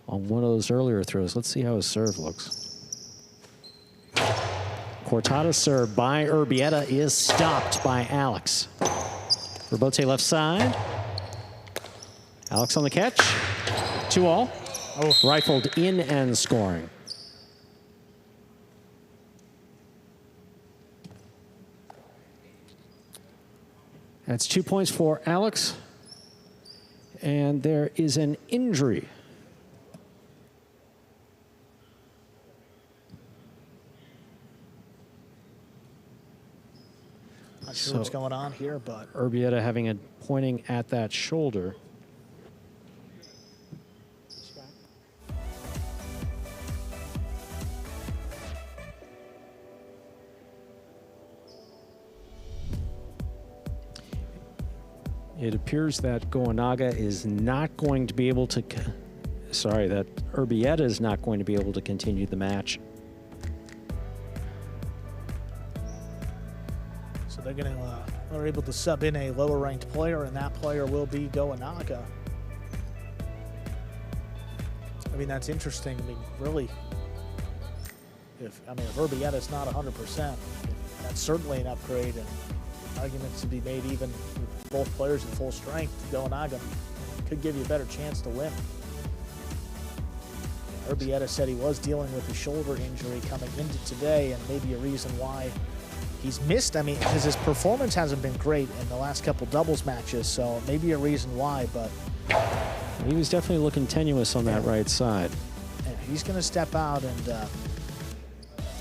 on one of those earlier throws. Let's see how his serve looks. Cortada's serve by Urbieta is stopped by Alex. Rebote left side. Alex on the catch. 2-all. Oh. Rifled in and scoring. That's 2 points for Alex. And there is an injury. Not sure what's going on here, but Urbieta having a pointing at that shoulder. It appears that Goenaga is not going to be able to, that Urbieta is not going to be able to continue the match. so they're able to sub in a lower ranked player, and that player will be Goenaga. I mean, that's interesting. I mean, really, if Urbieta's not 100%, that's certainly an upgrade, and arguments to be made even with both players at full strength. Goenaga could give you a better chance to win. Urbieta said he was dealing with a shoulder injury coming into today, and maybe a reason why he's missed. I mean, because his performance hasn't been great in the last couple doubles matches, so maybe a reason why, but he was definitely looking tenuous on that right side. yeah, he's going to step out, and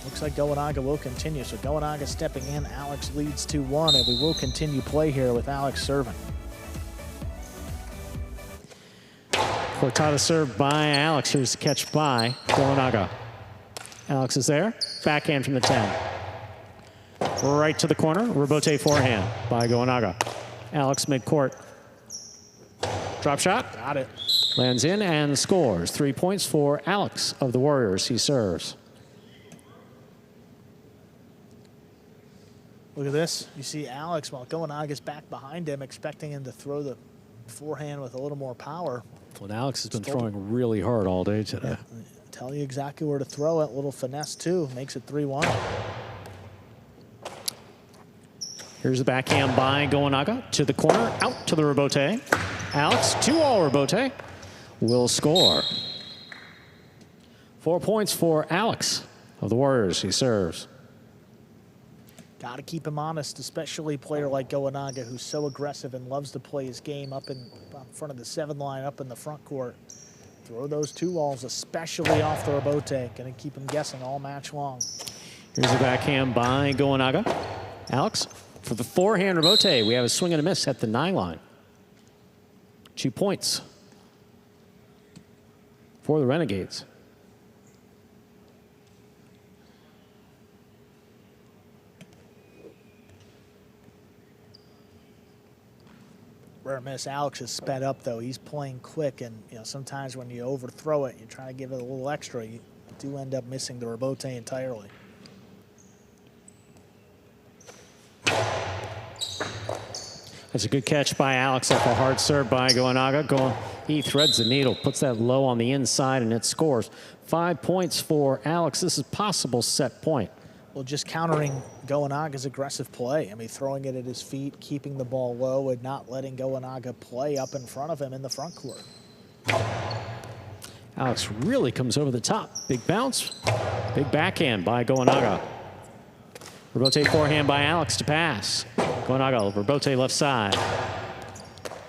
looks like Goenaga will continue. So Goenaga stepping in, Alex leads 2-1, and we will continue play here with Alex serving. Cortada served by Alex. Here's the catch by Goenaga. Alex is there. Backhand from the 10. Right to the corner. Rebote forehand by Goenaga. Alex midcourt. Drop shot. Got it. Lands in and scores. 3 points for Alex of the Warriors. He serves. Look at this. You see Alex, while Goenaga's back behind him, expecting him to throw the forehand with a little more power. Well, Alex has been throwing really hard all day today. Yeah, tell you exactly where to throw it. Little finesse, too. Makes it 3-1. Here's the backhand by Goenaga to the corner, out to the rebote. Alex, 2-all rebote, will score. 4 points for Alex of the Warriors. He serves. Got to keep him honest, especially a player like Goenaga, who's so aggressive and loves to play his game up in front of the 7 line, up in the front court. Throw those 2-alls, especially off the rebote. Going to keep him guessing all match long. Here's the backhand by Goenaga. Alex, for the forehand rebote, we have a swing and a miss at the 9 line. 2 points for the Renegades. Rare miss. Alex is sped up, though. He's playing quick, and sometimes when you overthrow it, you're trying to give it a little extra, you do end up missing the rebote entirely. That's a good catch by Alex off a hard serve by Goenaga. He threads the needle, puts that low on the inside, and it scores. 5 points for Alex. This is possible set point. Well, just countering Goenaga's aggressive play. I mean, throwing it at his feet, keeping the ball low, and not letting Goenaga play up in front of him in the front court. Alex really comes over the top. Big bounce. Big backhand by Goenaga. Rebote forehand by Alex to pass. Goenaga, rebote left side.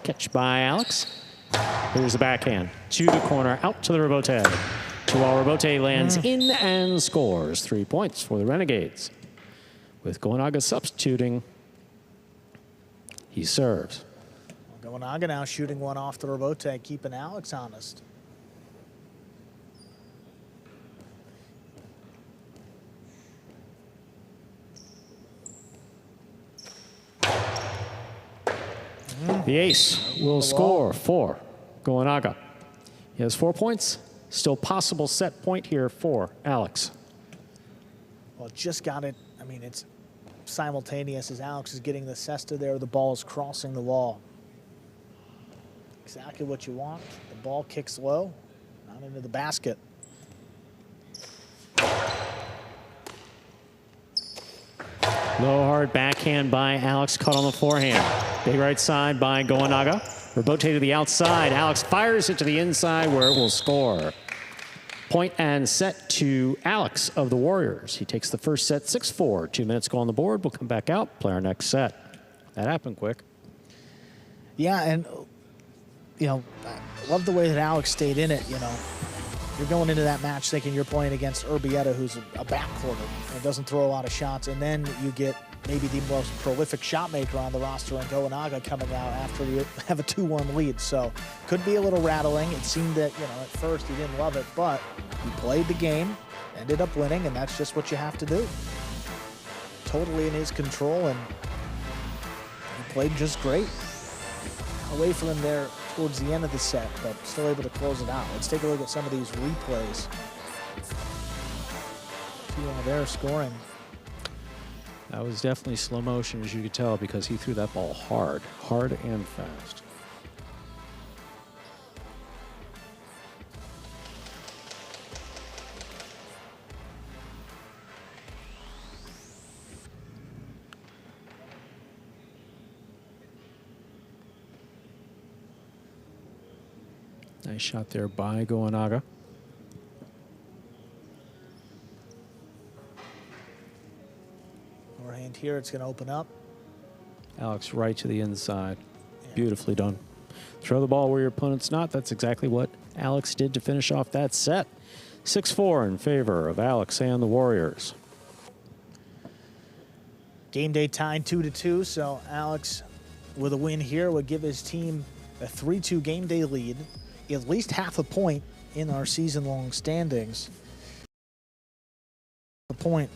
Catch by Alex. Here's the backhand. To the corner, out to the rebote. 2-all rebote lands in and scores. 3 points for the Renegades. With Goenaga substituting, he serves. Goenaga now shooting one off the rebote, keeping Alex honest. The ace will score for Goenaga. He has 4 points. Still possible set point here for Alex. Well, just got it. I mean, it's simultaneous as Alex is getting the cesta there. The ball is crossing the wall. Exactly what you want. The ball kicks low, not into the basket. Low hard backhand by Alex, caught on the forehand. Big right side by Goenaga. Rebote to the outside. Alex fires it to the inside where it will score. Point and set to Alex of the Warriors. He takes the first set 6-4. 2 minutes go on the board. We'll come back out, play our next set. That happened quick. Yeah, and, you know, I love the way that Alex stayed in it, you know. You're going into that match thinking you're playing against Urbieta, who's a backcourter and doesn't throw a lot of shots, and then you get maybe the most prolific shot maker on the roster, and Goenaga coming out after you have a 2-1 lead. So could be a little rattling. It seemed that, you know, at first he didn't love it, but he played the game, ended up winning, and that's just what you have to do. Totally in his control, and he played just great. Away from him there towards the end of the set, but still able to close it out. Let's take a look at some of these replays. There scoring. That was definitely slow motion, as you could tell, because he threw that ball hard and fast. Nice shot there by Goenaga. Overhand here, it's going to open up. Alex right to the inside. Yeah. Beautifully done. Throw the ball where your opponent's not. That's exactly what Alex did to finish off that set. 6-4 in favor of Alex and the Warriors. Game day tied 2-2, so Alex with a win here would give his team a 3-2 game day lead. At least half a point in our season-long standings. The point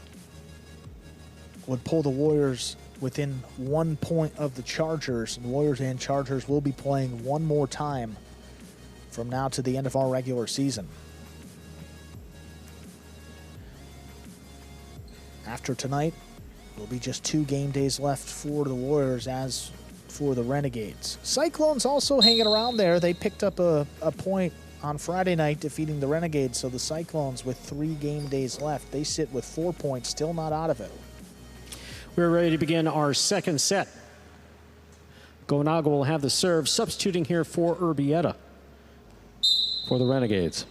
would pull the Warriors within 1 point of the Chargers. And the Warriors and Chargers will be playing one more time from now to the end of our regular season. After tonight, there'll be just 2 game days left for the Warriors as for the Renegades. Cyclones also hanging around there. They picked up a point on Friday night defeating the Renegades, so the Cyclones with 3 game days left. They sit with 4 points, still not out of it. We're ready to begin our second set. Goenaga will have the serve, substituting here for Urbieta for the Renegades.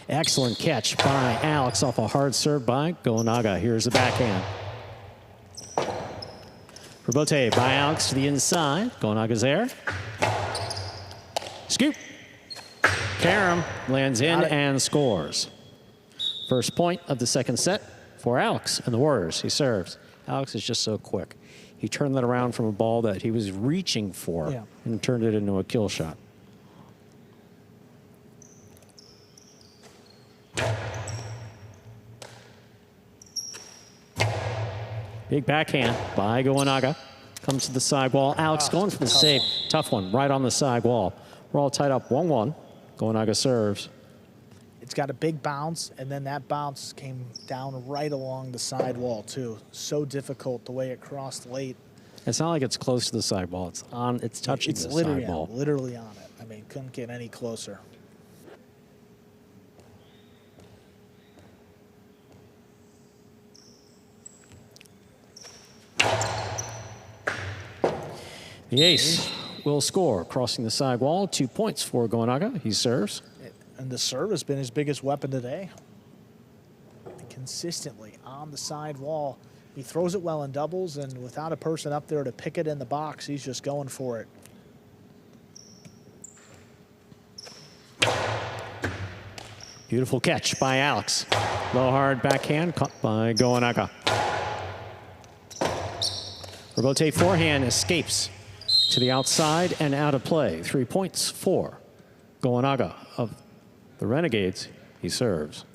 Excellent catch by Alex off a hard serve by Goenaga. Here's the backhand. Rebote by Alex to the inside. Goenaga's there. Scoop. Karam lands in and scores. First point of the second set for Alex and the Warriors. He serves. Alex is just so quick. He turned that around from a ball that he was reaching for and turned it into a kill shot. Big backhand by Goenaga. Comes to the sidewall. Alex going for the save. Tough one, right on the sidewall. We're all tied up 1-1. Goenaga serves. It's got a big bounce, and then that bounce came down right along the sidewall, too. So difficult the way it crossed late. It's not like it's close to the sidewall. It's on. It's touching the sidewall. Literally on it. I mean, couldn't get any closer. The ace will score, crossing the sidewall. 2 points for Goenaga. He serves. And the serve has been his biggest weapon today. Consistently on the sidewall. He throws it well in doubles, and without a person up there to pick it in the box, he's just going for it. Beautiful catch by Alex. Low hard backhand caught by Goenaga. Rebote forehand escapes to the outside and out of play. 3 points for Goenaga of the Renegades. He serves.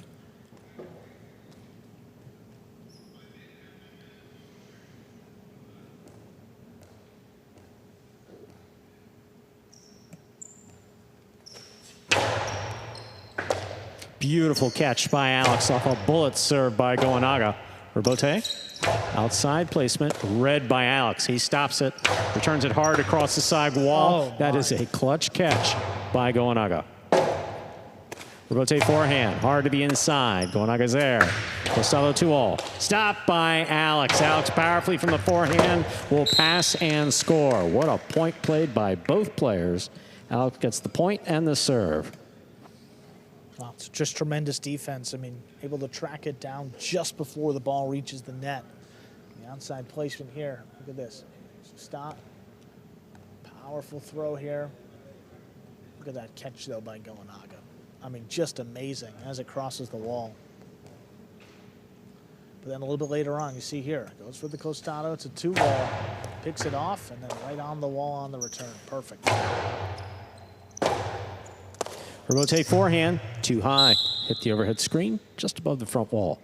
Beautiful catch by Alex off a bullet serve by Goenaga. Rebote, outside placement, read by Alex. He stops it, returns it hard across the side wall. That is a clutch catch by Goenaga. Rebote forehand, hard to the inside. Goenaga's there. Costello 2-all. Stopped by Alex. Alex powerfully from the forehand will pass and score. What a point played by both players. Alex gets the point and the serve. Wow, it's just tremendous defense. I mean, able to track it down just before the ball reaches the net. The outside placement here. Look at this. Stop. Powerful throw here. Look at that catch, though, by Goenaga. I mean, just amazing as it crosses the wall. But then a little bit later on, you see here, goes for the costado. It's a 2-wall. Picks it off, and then right on the wall on the return. Perfect. Rebote forehand, too high. Hit the overhead screen, just above the front wall.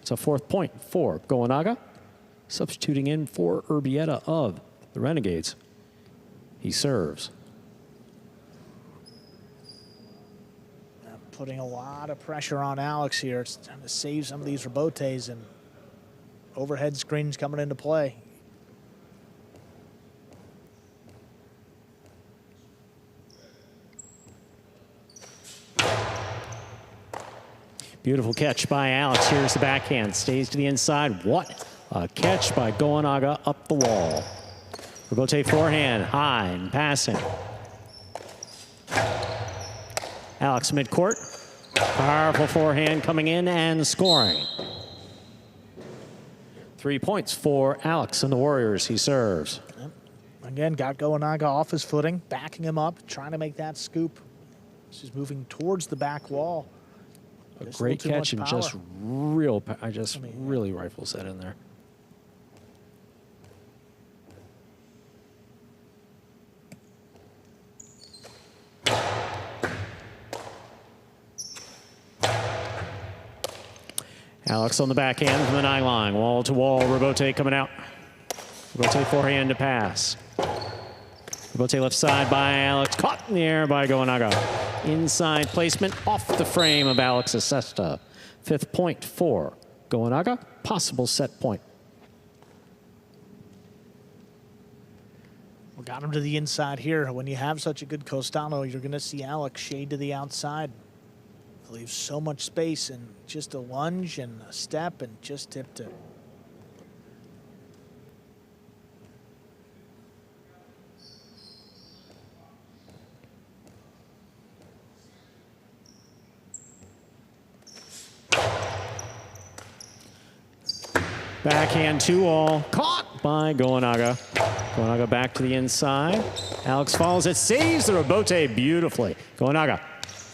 It's a 4th point for Goenaga. Substituting in for Urbieta of the Renegades. He serves. Putting a lot of pressure on Alex here. It's trying to save some of these rebotes, and overhead screens coming into play. Beautiful catch by Alex. Here's the backhand. Stays to the inside. What a catch by Goenaga up the wall. Rebote forehand, high and passing. Alex midcourt. Powerful forehand coming in and scoring. 3 points for Alex and the Warriors. He serves. Yep. Again, got Goenaga off his footing, backing him up, trying to make that scoop. She's moving towards the back wall. A great catch and just really rifles that in there. Alex on the backhand from the 9 line, wall to wall. Rebote coming out. Rebote forehand to pass. Rebote left side by Alex, caught in the air by Goenaga. Inside placement off the frame of Alex Acesta. 5th point for Goenaga, possible set point. We got him to the inside here. When you have such a good Costano, you're going to see Alex shade to the outside. Leaves so much space, and just a lunge and a step and just tipped it. Backhand 2-all, caught by Goenaga. Goenaga back to the inside. Alex follows it, saves the rebote beautifully. Goenaga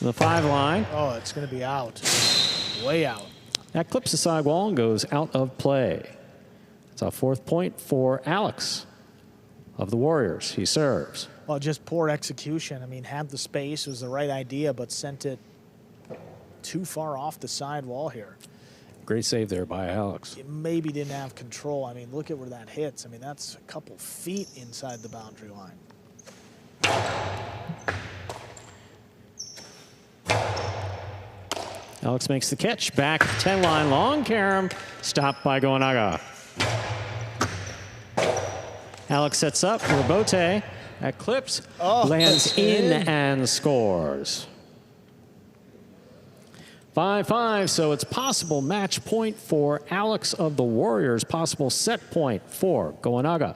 on the 5 line. Oh, it's going to be out. Way out. That clips the side wall and goes out of play. It's a 4th point for Alex of the Warriors. He serves. Well, just poor execution. I mean, had the space, was the right idea, but sent it too far off the side wall here. Great save there by Alex. It maybe didn't have control. I mean, look at where that hits. I mean, that's a couple feet inside the boundary line. Alex makes the catch. Back 10 line, long carom, stopped by Goenaga. Alex sets up, rebote, that clips, lands in and scores. 5-5, so it's possible match point for Alex of the Warriors, possible set point for Goenaga.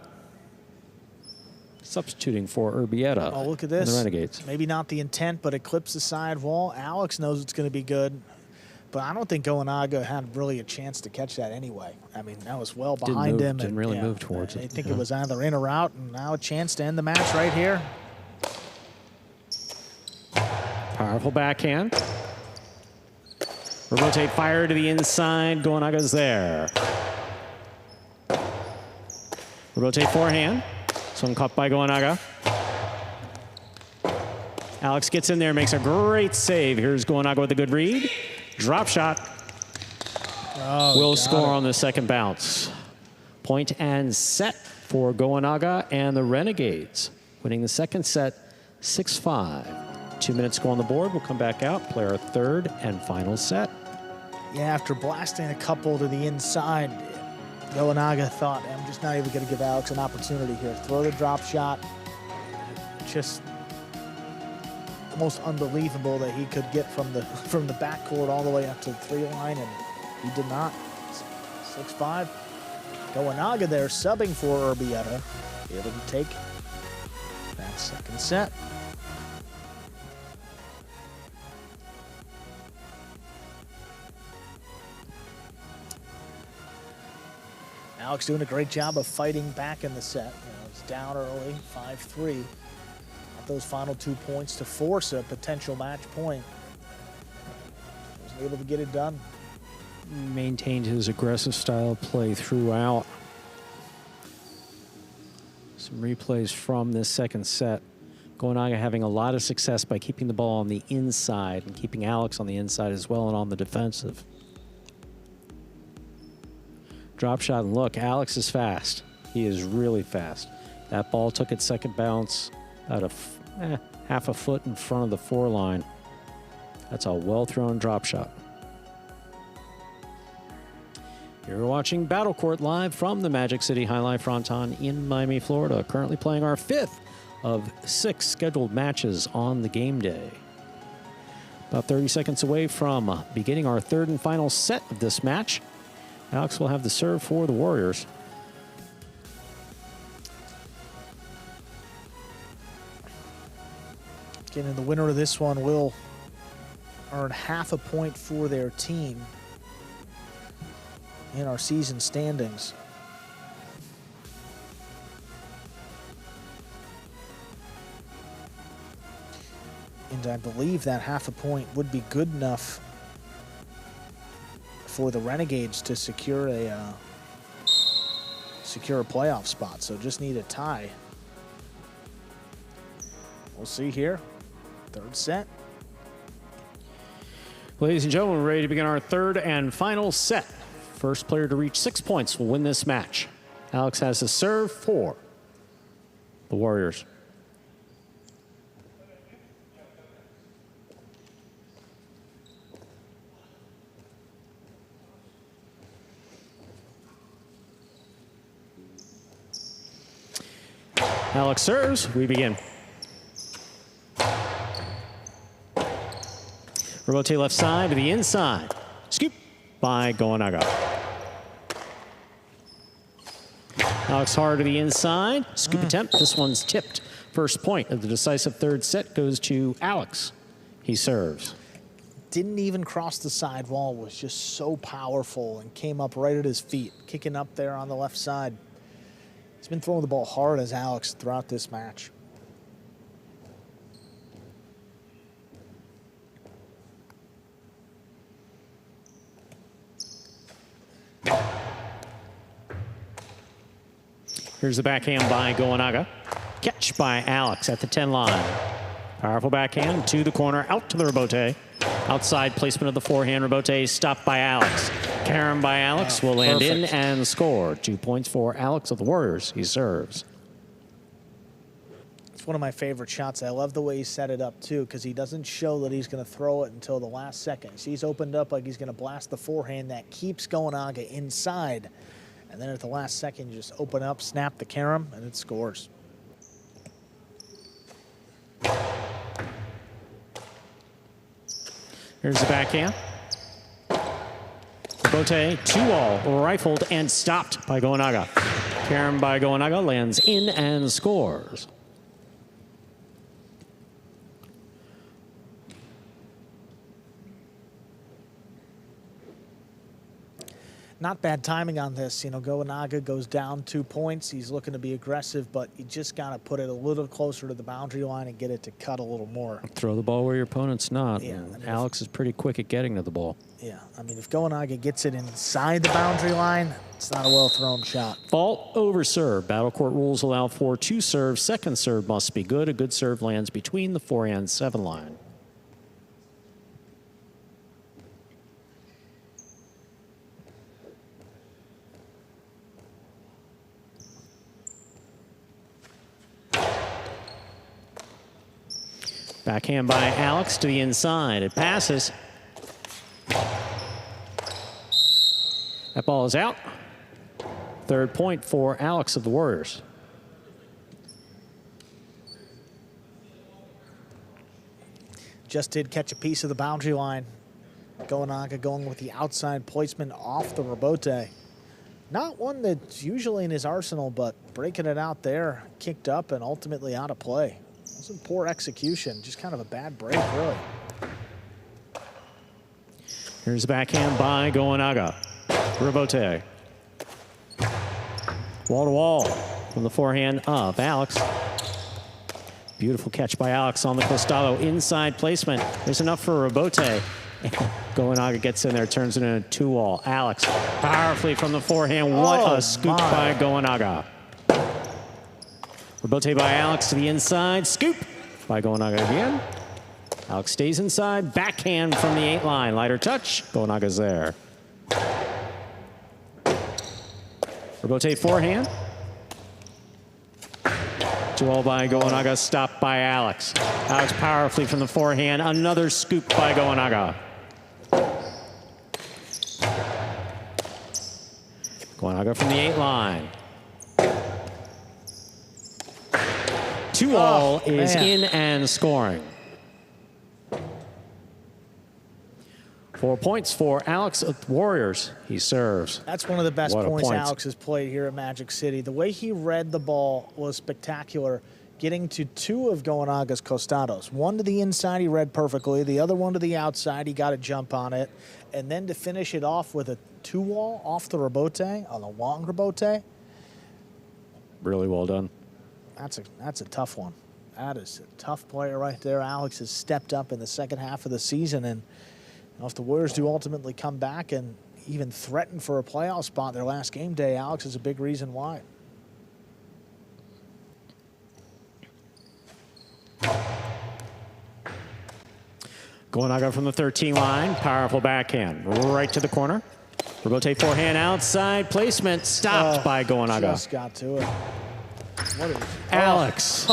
Substituting for Urbieta. Oh, look at this. The Renegades. Maybe not the intent, but it clips the side wall. Alex knows it's going to be good, but I don't think Goenaga had really a chance to catch that anyway. I mean, that was well behind him. Didn't really move towards it. I think it was either in or out, and now a chance to end the match right here. Powerful backhand. Rebote fire to the inside. Goenaga's there. Rebote forehand. Some caught by Goenaga. Alex gets in there, makes a great save. Here's Goenaga with a good read. Drop shot. Will score on the second bounce. Point and set for Goenaga and the Renegades. Winning the second set, 6-5. 2 minutes go on the board. We'll come back out, play our third and final set. Yeah, after blasting a couple to the inside, Goenaga thought, I'm just not even going to give Alex an opportunity here. Throw the drop shot. Just almost unbelievable that he could get from the backcourt all the way up to the 3 line, and he did not. 6-5. Goenaga there subbing for Urbieta, able to take that second set. Alex doing a great job of fighting back in the set. It's down early, 5-3. Got those final 2 points to force a potential match point. Wasn't able to get it done. Maintained his aggressive style of play throughout. Some replays from this second set. Goenaga having a lot of success by keeping the ball on the inside and keeping Alex on the inside as well and on the defensive. Drop shot, and look, Alex is fast. He is really fast. That ball took its second bounce about half a foot in front of the 4 line. That's a well-thrown drop shot. You're watching Battle Court live from the Magic City Jai-Alai Fronton in Miami, Florida. Currently playing our 5th of 6 scheduled matches on the game day. About 30 seconds away from beginning our third and final set of this match. Alex will have the serve for the Warriors. Again, the winner of this one will earn half a point for their team in our season standings. And I believe that half a point would be good enough for the Renegades to secure a playoff spot. So just need a tie. We'll see here. Third set. Ladies and gentlemen, we're ready to begin our third and final set. First player to reach 6 points will win this match. Alex has the serve for the Warriors. Alex serves, we begin. Rotate left side to the inside. Scoop by Goenaga. Alex hard to the inside. Scoop attempt. This one's tipped. First point of the decisive third set goes to Alex. He serves. Didn't even cross the sidewall. Was just so powerful and came up right at his feet. Kicking up there on the left side. He's been throwing the ball hard as Alex throughout this match. Here's the backhand by Goenaga. Catch by Alex at the 10 line. Powerful backhand to the corner, out to the rebote. Outside placement of the forehand rebote, stopped by Alex. Carom by Alex will land in and score. 2 points for Alex of the Warriors. He serves. It's one of my favorite shots. I love the way he set it up, too, because he doesn't show that he's going to throw it until the last second. So he's opened up like he's going to blast the forehand that keeps Goenaga inside. And then at the last second, you just open up, snap the carom, and it scores. Here's the backhand. Bote, 2-all, rifled and stopped by Goenaga. Carom by Goenaga lands in and scores. Not bad timing on this. You know, Goenaga goes down 2 points. He's looking to be aggressive, but you just got to put it a little closer to the boundary line and get it to cut a little more. Throw the ball where your opponent's not. Yeah, Alex is pretty quick at getting to the ball. Yeah, I mean, if Goenaga gets it inside the boundary line, it's not a well-thrown shot. Fault over serve. Battle Court rules allow for 2 serves. Second serve must be good. A good serve lands between the 4 and 7 line. Backhand by Alex to the inside. It passes. That ball is out. Third point for Alex of the Warriors. Just did catch a piece of the boundary line. Goenaga going with the outside placement off the rebote. Not one that's usually in his arsenal, but breaking it out there, kicked up and ultimately out of play. It wasn't poor execution, just kind of a bad break, really. Here's the backhand by Goenaga. Rebote. Wall to wall from the forehand of Alex. Beautiful catch by Alex on the costado. Inside placement. There's enough for Rebote. Goenaga gets in there, turns it into a 2-all. Alex powerfully from the forehand. What a scoop by Goenaga. Rebote by Alex to the inside. Scoop by Goenaga again. Alex stays inside. Backhand from the 8 line. Lighter touch. Goenaga's there. Rebote forehand. 2-all by Goenaga, stopped by Alex. Alex powerfully from the forehand. Another scoop by Goenaga. Goenaga from the 8 line. 2-all is in and scoring. 4 points for Alex of the Warriors. He serves. That's one of the best What a points point. Alex has played here at Magic City. The way he read the ball was spectacular, getting to 2 of Goenaga's costados. One to the inside he read perfectly. The other one to the outside, he got a jump on it. And then to finish it off with a 2-wall off the rebote, on a long rebote. Really well done. That's a tough one. That is a tough player right there. Alex has stepped up in the second half of the season, and if the Warriors do ultimately come back and even threaten for a playoff spot their last game day, Alex is a big reason why. Goenaga from the 13 line, powerful backhand, right to the corner. Rebote forehand, outside placement, stopped by Goenaga. Just got to it. What is Alex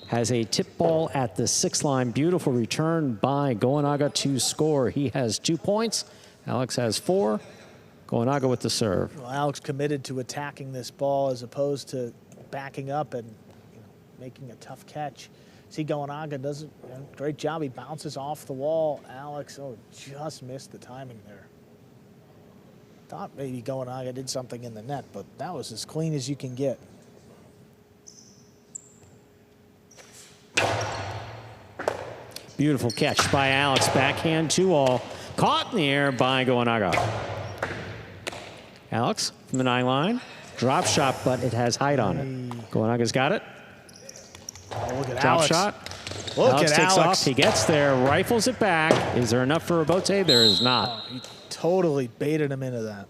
has a tip ball at the 6 line. Beautiful return by Goenaga to score. He has 2 points. Alex has 4. Goenaga with the serve. Well, Alex committed to attacking this ball as opposed to backing up and making a tough catch. See, Goenaga does a great job. He bounces off the wall. Alex, just missed the timing there. Thought maybe Goenaga did something in the net, but that was as clean as you can get. Beautiful catch by Alex. Backhand 2-all. Caught in the air by Goenaga. Alex from the 9 line. Drop shot, but it has height on it. Goenaga's got it. Oh, look at Drop Alex. shot. Look Alex at takes Alex. off. He gets there, rifles it back. Is there enough for Rebote? There is not. He totally baited him into that.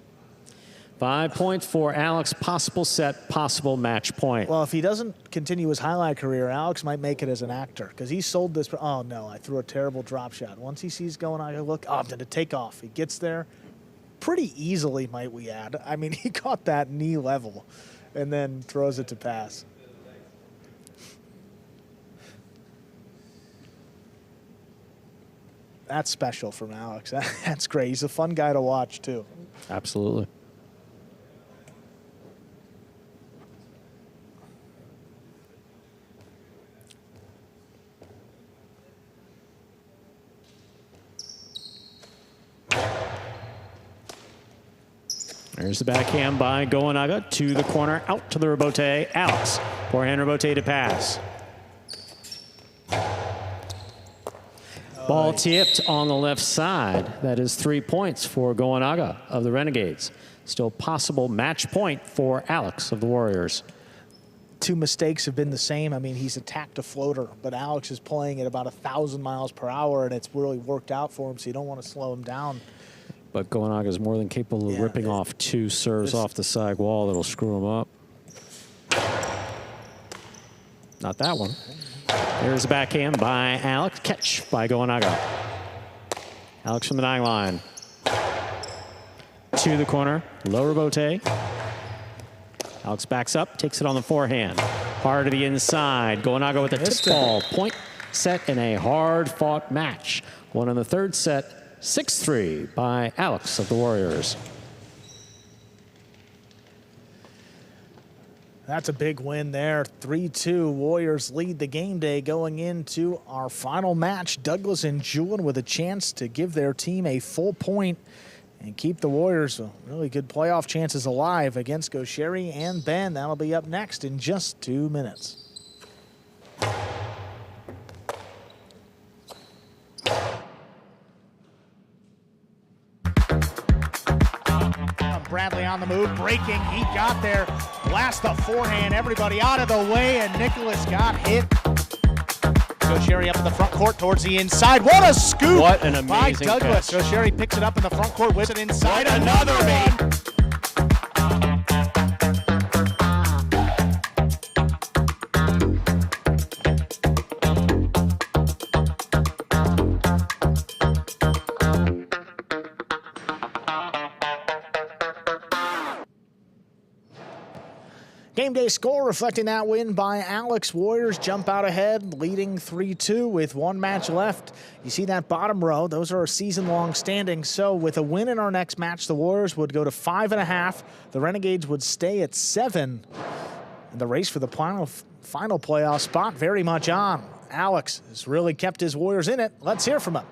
5 points for Alex. Possible set, possible match point. Well, if he doesn't continue his highlight career, Alex might make it as an actor because he sold this. Oh, no, I threw a terrible drop shot. Once he sees Goenaga, look, I'm going to take off. He gets there pretty easily, might we add. I mean, he caught that knee level and then throws it to pass. That's special from Alex. That's great. He's a fun guy to watch, too. Absolutely. There's the backhand by Goenaga to the corner, out to the Rebote. Alex, forehand Rebote to pass. Ball tipped on the left side. That is 3 points for Goenaga of the Renegades. Still possible match point for Alex of the Warriors. 2 mistakes have been the same. I mean, he's attacked a floater, but Alex is playing at about 1,000 miles per hour, and it's really worked out for him, so you don't want to slow him down. But Goenaga is more than capable of ripping off 2 serves off the side wall that'll screw him up. Not that one. There's a backhand by Alex. Catch by Goenaga. Alex from the 9 line. To the corner. Low Rebote. Alex backs up, takes it on the forehand. Hard to the inside. Goenaga with a tip ball. Point set in a hard-fought match. Won in the third set, 6-3 by Alex of the Warriors. That's a big win there. 3-2. Warriors lead the game day going into our final match. Douglas and Julian with a chance to give their team a full point and keep the Warriors really good playoff chances alive against Gaucheri and Ben. That'll be up next in just 2 minutes. Bradley on the move, breaking, he got there, blast the forehand, everybody out of the way, and Nicholas got hit. Gaucheri up in the front court towards the inside. What a scoop What an amazing by Douglas. catch. Gaucheri picks it up in the front court, whips it inside. Another one. Game day score reflecting that win by Alex. Warriors jump out ahead, leading 3-2 with 1 match left. You see that bottom row, those are our season-long standings. So with a win in our next match, the Warriors would go to 5.5. The Renegades would stay at 7. And the race for the final playoff spot very much on. Alex has really kept his Warriors in it. Let's hear from him.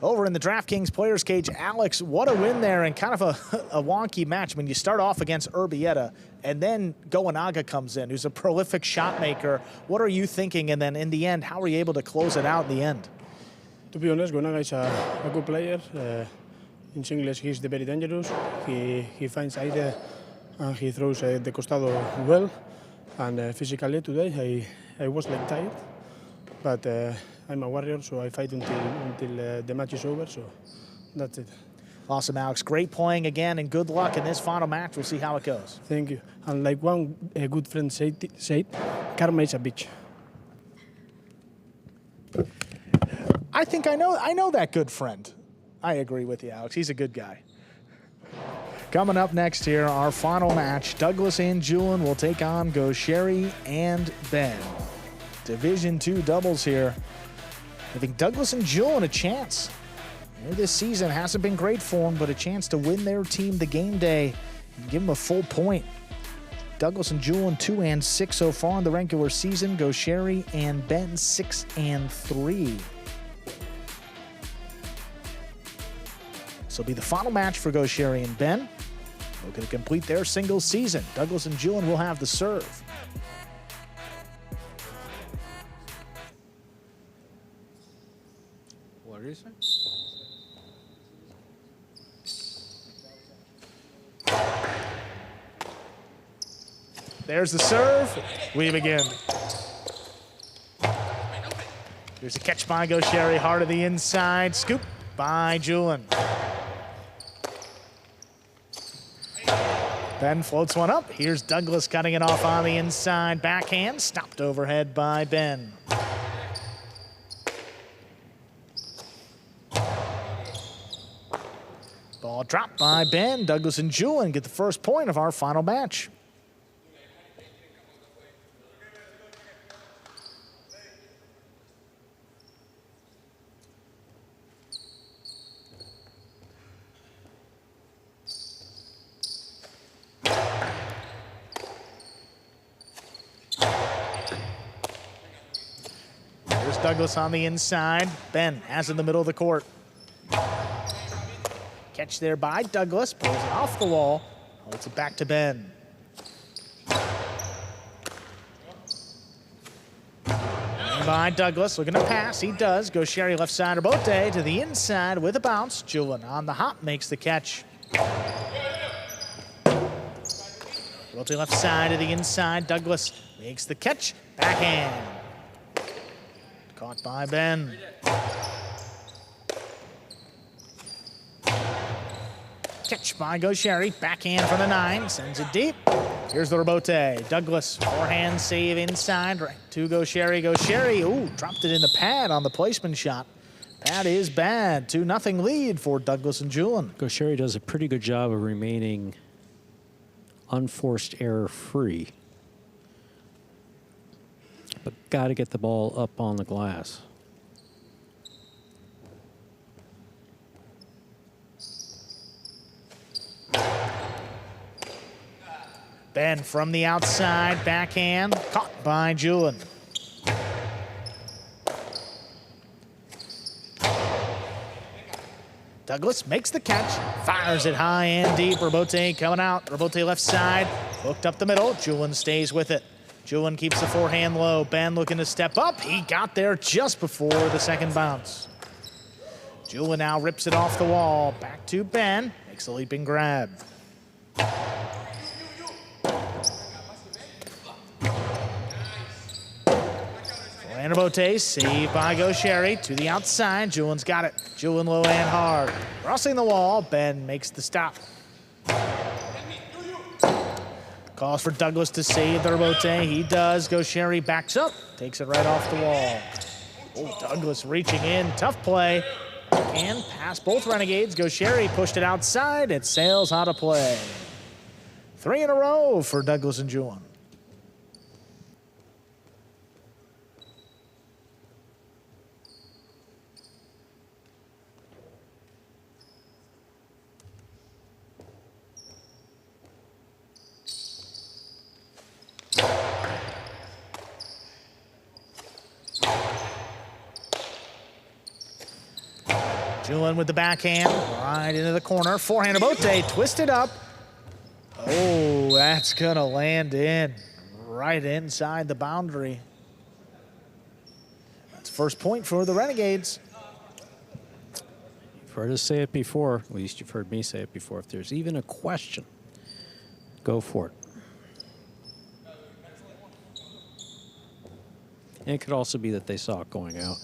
Over in the DraftKings Players Cage, Alex, what a win there and kind of a wonky match. I mean, you start off against Urbieta, and then Goenaga comes in, who's a prolific shot maker. What are you thinking? And then in the end, how are you able to close it out in the end? To be honest, Goenaga is a good player. In singles, he's very dangerous. He finds area and he throws the costado well. And physically today, I was like tired. But I'm a warrior, so I fight until the match is over, so that's it. Awesome, Alex. Great playing again, and good luck in this final match. We'll see how it goes. Thank you. And like one good friend said, karma is a bitch. I think I know that good friend. I agree with you, Alex. He's a good guy. Coming up next here, our final match, Douglas and Julian will take on Gaucheri and Ben. Division II doubles here. I think Douglas and Julian a chance. This season hasn't been great for them, but a chance to win their team the game day and give them a full point. Douglas and Julian 2-6 so far in the regular season. Gaucheri and Ben 6-3. This will be the final match for Gaucheri and Ben. Looking to complete their single season. Douglas and Julian will have the serve. What is it? There's the serve. We begin. Here's a catch by Gaucheri, hard of the inside. Scoop by Julian. Ben floats one up. Here's Douglas cutting it off on the inside. Backhand, stopped overhead by Ben. Ball dropped by Ben. Douglas and Julian get the first point of our final match. There's Douglas on the inside. Ben has in the middle of the court. Catch there by Douglas, pulls it off the wall, holds it back to Ben. And by Douglas, looking to pass, he does. Gaucheri left side of Bote to the inside with a bounce. Julian on the hop makes the catch. Bote left side to the inside. Douglas makes the catch. Backhand. Caught by Ben. Catch by Gaucheri, backhand from the 9, sends it deep. Here's the rebote. Douglas, forehand save inside, right to Gaucheri. Gaucheri, ooh, dropped it in the pad on the placement shot. That is bad. 2-0 lead for Douglas and Julian. Gaucheri does a pretty good job of remaining unforced error free. But got to get the ball up on the glass. Ben from the outside, backhand, caught by Julian. Douglas makes the catch, fires it high and deep. Robote coming out. Robote left side, hooked up the middle. Julian stays with it. Julian keeps the forehand low. Ben looking to step up. He got there just before the second bounce. Julian now rips it off the wall. Back to Ben, makes a leaping grab. Robote, saved by Gaucheri to the outside. Julian's got it. Julian low and hard. Crossing the wall, Ben makes the stop. Calls for Douglas to save the Robote. He does. Gaucheri backs up, takes it right off the wall. Oh, Douglas reaching in, tough play. And pass both Renegades. Gaucheri pushed it outside. It sails out of play. 3 in a row for Douglas and Julian. Julian with the backhand, right into the corner. Forehand Robote, twisted up. Oh, that's gonna land in, right inside the boundary. That's first point for the Renegades. You've heard us say it before, at least you've heard me say it before. If there's even a question, go for it. And it could also be that they saw it going out.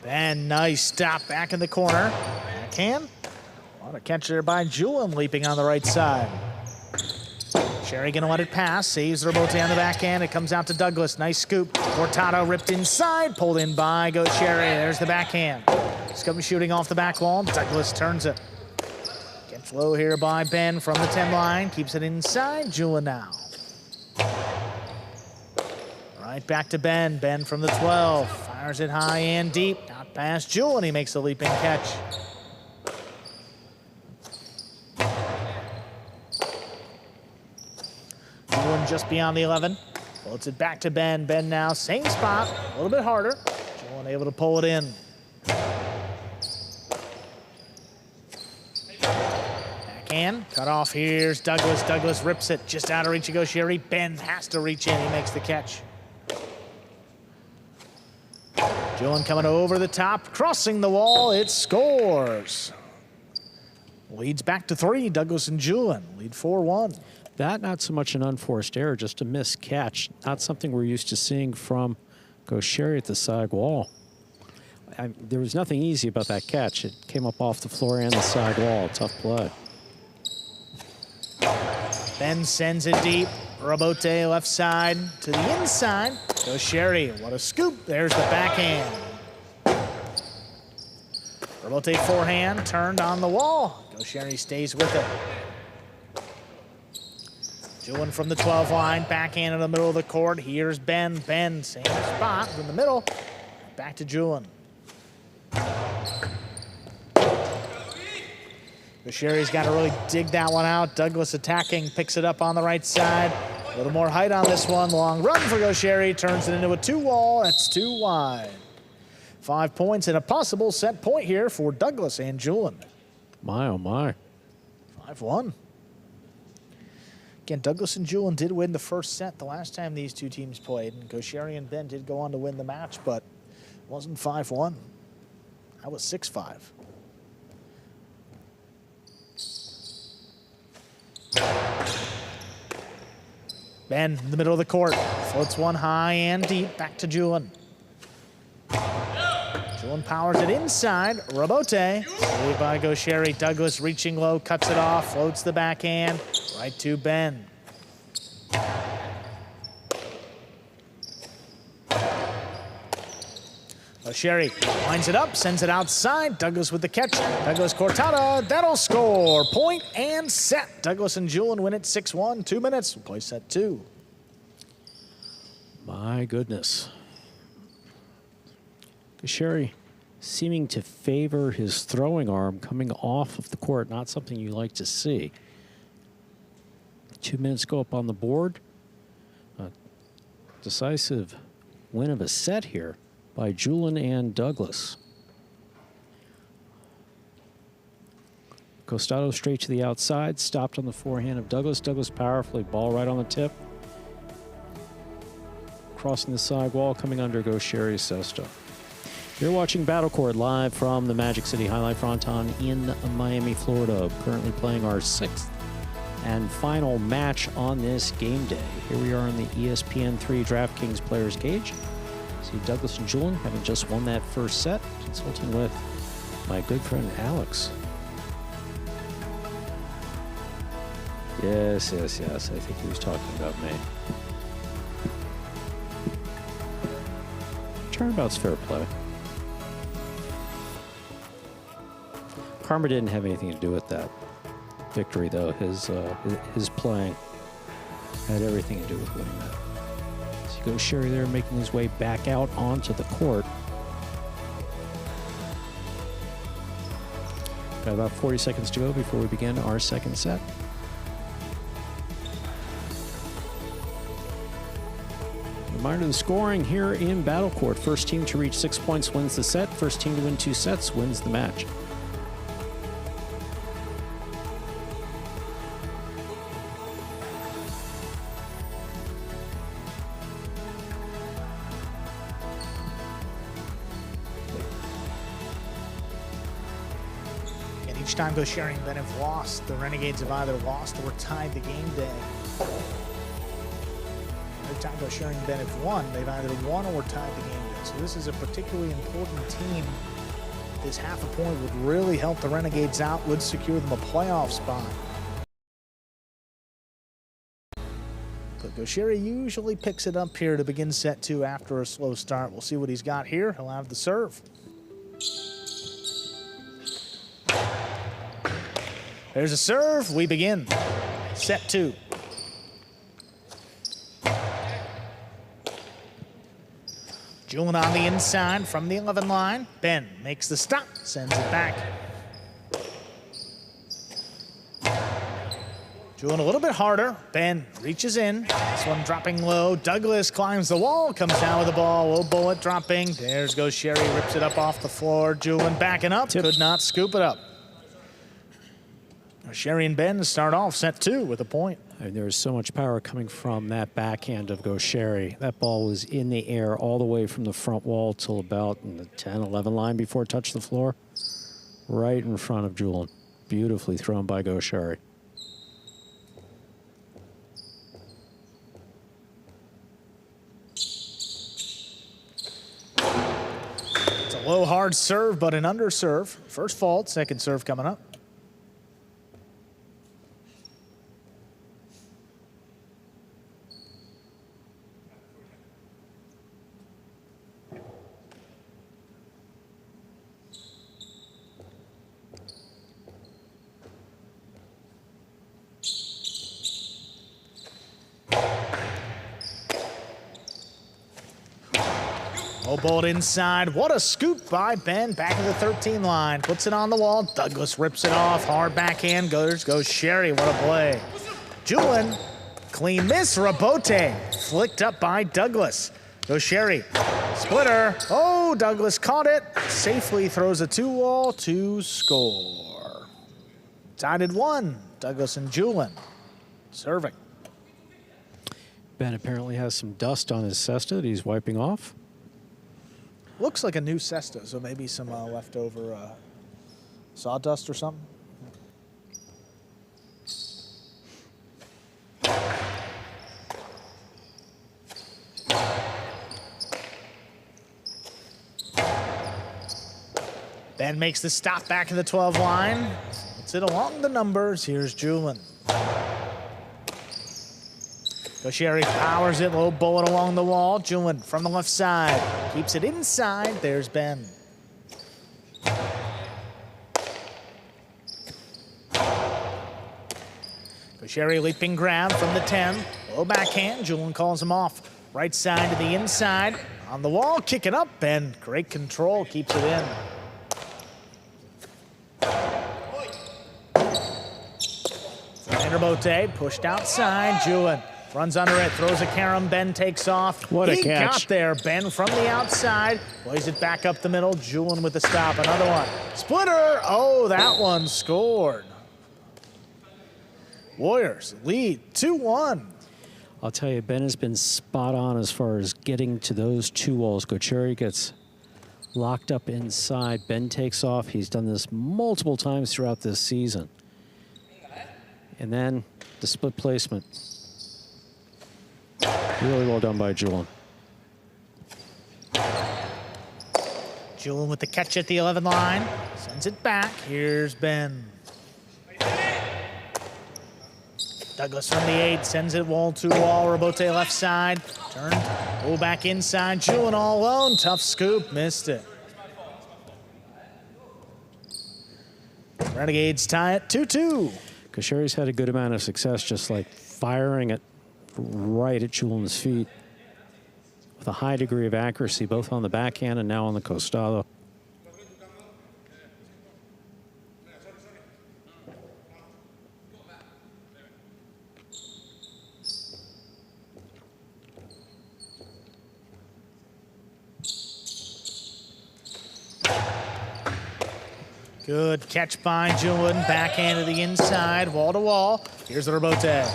And nice stop back in the corner. Backhand. What a catch there by Julian, leaping on the right side. Sherry gonna let it pass. Saves Robote on the backhand. It comes out to Douglas. Nice scoop. Cortado ripped inside. Pulled in by Gaucheri. There's the backhand. Scum shooting off the back wall. Douglas turns it. Gets low here by Ben from the 10 line. Keeps it inside. Julian now. Right back to Ben. Ben from the 12. Fires it high and deep. Out past Julian. He makes a leaping catch. Julian just beyond the 11. Floats it back to Ben. Ben now, same spot. A little bit harder. Julian able to pull it in. Backhand. Cut off. Here's Douglas. Douglas rips it just out of reach of Gaucheri. Ben has to reach in. He makes the catch. Julian coming over the top, crossing the wall, it scores. Leads back to 3, Douglas and Julian lead 4-1. That not so much an unforced error, just a missed catch. Not something we're used to seeing from Gaucheri at the side wall. There was nothing easy about that catch. It came up off the floor and the side wall. Tough play. Ben sends it deep. Robote left side to the inside. Gaucheri, what a scoop. There's the backhand. Robote forehand, turned on the wall. Gaucheri stays with it. Julian from the 12 line, backhand in the middle of the court. Here's Ben. Ben, same spot in the middle. Back to Julian. Gaucheri's got to really dig that one out. Douglas attacking, picks it up on the right side. A little more height on this one. Long run for Gaucheri, turns it into a 2-wall. That's 2 wide. 5 points and a possible set point here for Douglas and Julian. My, oh my. 5-1. Again, Douglas and Julian did win the first set the last time these two teams played, and Gaucheri and Ben did go on to win the match, but it wasn't 5-1. That was 6-5. Ben in the middle of the court, floats one high and deep, back to Julian. Julian powers it inside, Robote, saved by Gaucheri. Douglas reaching low, cuts it off, floats the backhand, right to Ben. Sherry lines it up, sends it outside. Douglas with the catch. Douglas Cortada, that'll score. Point and set. Douglas and Julian win it 6-1. 2 minutes. We'll play set 2. My goodness. Sherry seeming to favor his throwing arm coming off of the court. Not something you like to see. 2 minutes go up on the board. Decisive win of a set here by Julian and Douglas. Costado straight to the outside, stopped on the forehand of Douglas. Douglas powerfully, ball right on the tip. Crossing the sidewall, coming under goes Sherry Sesto. You're watching Battle Court live from the Magic City Jai-Alai Fronton in Miami, Florida. Currently playing our 6th and final match on this game day. Here we are on the ESPN3 DraftKings Players Cage. See Douglas and Julian having just won that first set, consulting with my good friend Alex. Yes. I think he was talking about me. Turnabout's fair play. Karma didn't have anything to do with that victory, though. His playing had everything to do with winning that. So you go Sherry there, making his way back out onto the court. Got about 40 seconds to go before we begin our second set. Reminder of the scoring here in Battle Court. First team to reach 6 points wins the set. First team to win 2 sets wins the match. Each time Go Sherry and Ben have lost. The Renegades have either lost or tied the game day. Every time Go Sherry and Ben have won, they've either won or tied the game day. So this is a particularly important team. This half a point would really help the Renegades out, would secure them a playoff spot. But Go Sherry usually picks it up here to begin set 2 after a slow start. We'll see what he's got here. He'll have the serve. There's a serve. We begin. Set 2. Julian on the inside from the 11 line. Ben makes the stop, sends it back. Julian a little bit harder. Ben reaches in. This one dropping low. Douglas climbs the wall, comes down with the ball. Low bullet dropping. There's goes Sherry, rips it up off the floor. Julian backing up, could not scoop it up. Sherry and Ben start off set 2 with a point. And there was so much power coming from that backhand of Go Sherry. That ball was in the air all the way from the front wall till about in the 10, 11 line before it touched the floor. Right in front of Julian. Beautifully thrown by Go Sherry. It's a low, hard serve, but an under serve. First fault, second serve coming up. Low ball inside. What a scoop by Ben. Back to the 13 line. Puts it on the wall. Douglas rips it off. Hard backhand. Goes Sherry. What a play. Julian. Clean miss. Rabote. Flicked up by Douglas. Goes Sherry. Splitter. Oh, Douglas caught it. Safely throws a 2-wall to score. Tied at 1. Douglas and Julian serving. Ben apparently has some dust on his cesta that he's wiping off. Looks like a new cesta, so maybe some leftover sawdust or something. Ben makes the stop back in the 12 line. Puts it along the numbers. Here's Julian. Gaucheri powers it, low bullet along the wall. Julin from the left side, keeps it inside. There's Ben. Gaucheri leaping grab from the 10. Low backhand, Julin calls him off. Right side to the inside. On the wall, kicking up. Ben, great control, keeps it in. Rebote pushed outside. Julin runs under it, throws a carom. Ben takes off. What a he catch. Got there. Ben from the outside. Plays it back up the middle. Julin with the stop. Another one. Splitter. Oh, that one scored. Warriors lead 2-1. I'll tell you, Ben has been spot on as far as getting to those 2 walls. Gaucheri gets locked up inside. Ben takes off. He's done this multiple times throughout this season. And then the split placement. Really well done by Julin. Julin with the catch at the 11 line. Sends it back. Here's Ben. Douglas from the 8 sends it wall to wall. Rebote left side. Turned. Oh, back inside. Julin all alone. Tough scoop. Missed it. Renegades tie it 2-2. Gaucheri's had a good amount of success just like firing it right at Julin's feet with a high degree of accuracy, both on the backhand and now on the costado. Good catch by Julin. Backhand to the inside, wall to wall. Here's the rebote.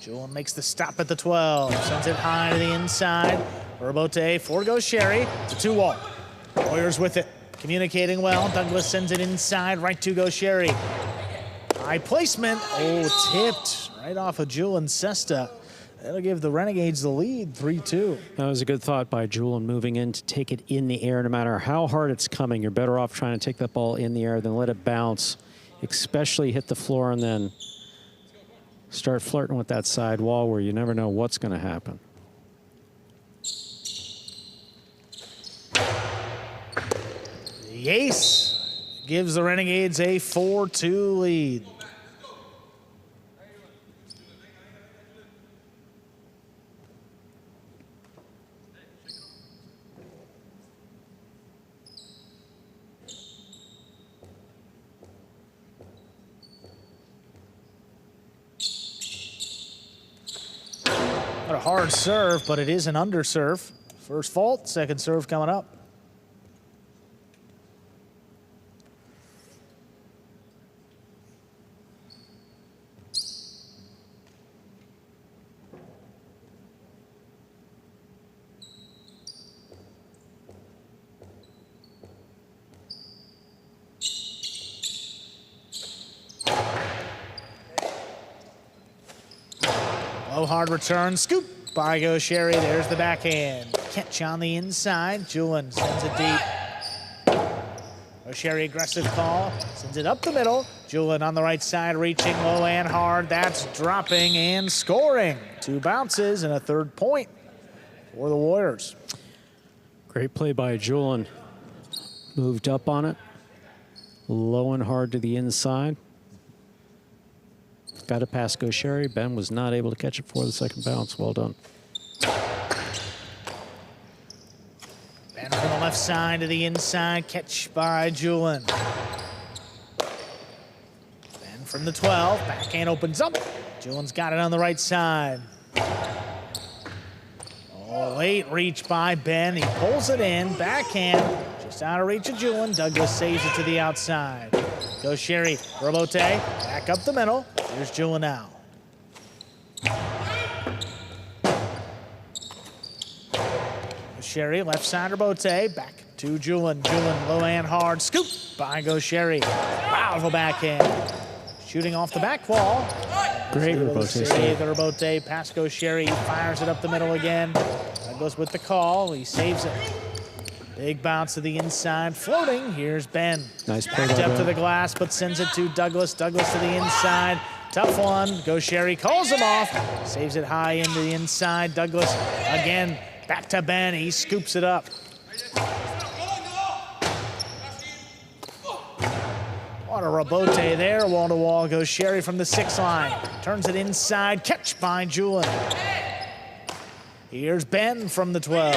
Julin makes the stop at the 12. Sends it high to the inside. Rebote for Gaucheri. It's a 2-wall. Warriors with it. Communicating well. Douglas sends it inside, right to Gaucheri. High placement. Oh, tipped right off of Julin's cesta. That'll give the Renegades the lead, 3-2. That was a good thought by Julin, moving in to take it in the air. No matter how hard it's coming, you're better off trying to take that ball in the air than let it bounce, especially hit the floor and then start flirting with that side wall where you never know what's going to happen. The ace gives the Renegades a 4-2 lead. Not a hard serve, but it is an underserve. First fault, second serve coming up. Low hard return, scoop by Gaucheri. There's the backhand. Catch on the inside. Julin sends it deep. Gaucheri aggressive call. Sends it up the middle. Julin on the right side, reaching low and hard. That's dropping and scoring. 2 bounces and a 3rd point for the Warriors. Great play by Julin. Moved up on it. Low and hard to the inside. Got it past Gaucheri. Ben was not able to catch it for the second bounce. Well done. Ben from the left side to the inside. Catch by Julin. Ben from the 12. Backhand opens up. Julin's got it on the right side. Oh, late reach by Ben. He pulls it in. Backhand. Just out of reach of Julin. Douglas saves it to the outside. Gaucheri, rebote, back up the middle. Here's Julin now. Gaucheri, left side rebote, back to Julin. Julin, low and hard, scoop by Gaucheri. Powerful backhand. Shooting off the back wall. Great rebote. Save the rebote, past Gaucheri. He fires it up the middle again. Douglas with the call. He saves it. Big bounce to the inside, floating. Here's Ben. Nice play. Backed up to the glass, but sends it to Douglas. Douglas to the inside. Tough one. Gaucheri calls him off. Saves it high into the inside. Douglas again back to Ben. He scoops it up. What a rebote there. Wall to wall. Gaucheri from the 6 line. Turns it inside. Catch by Julian. Here's Ben from the 12.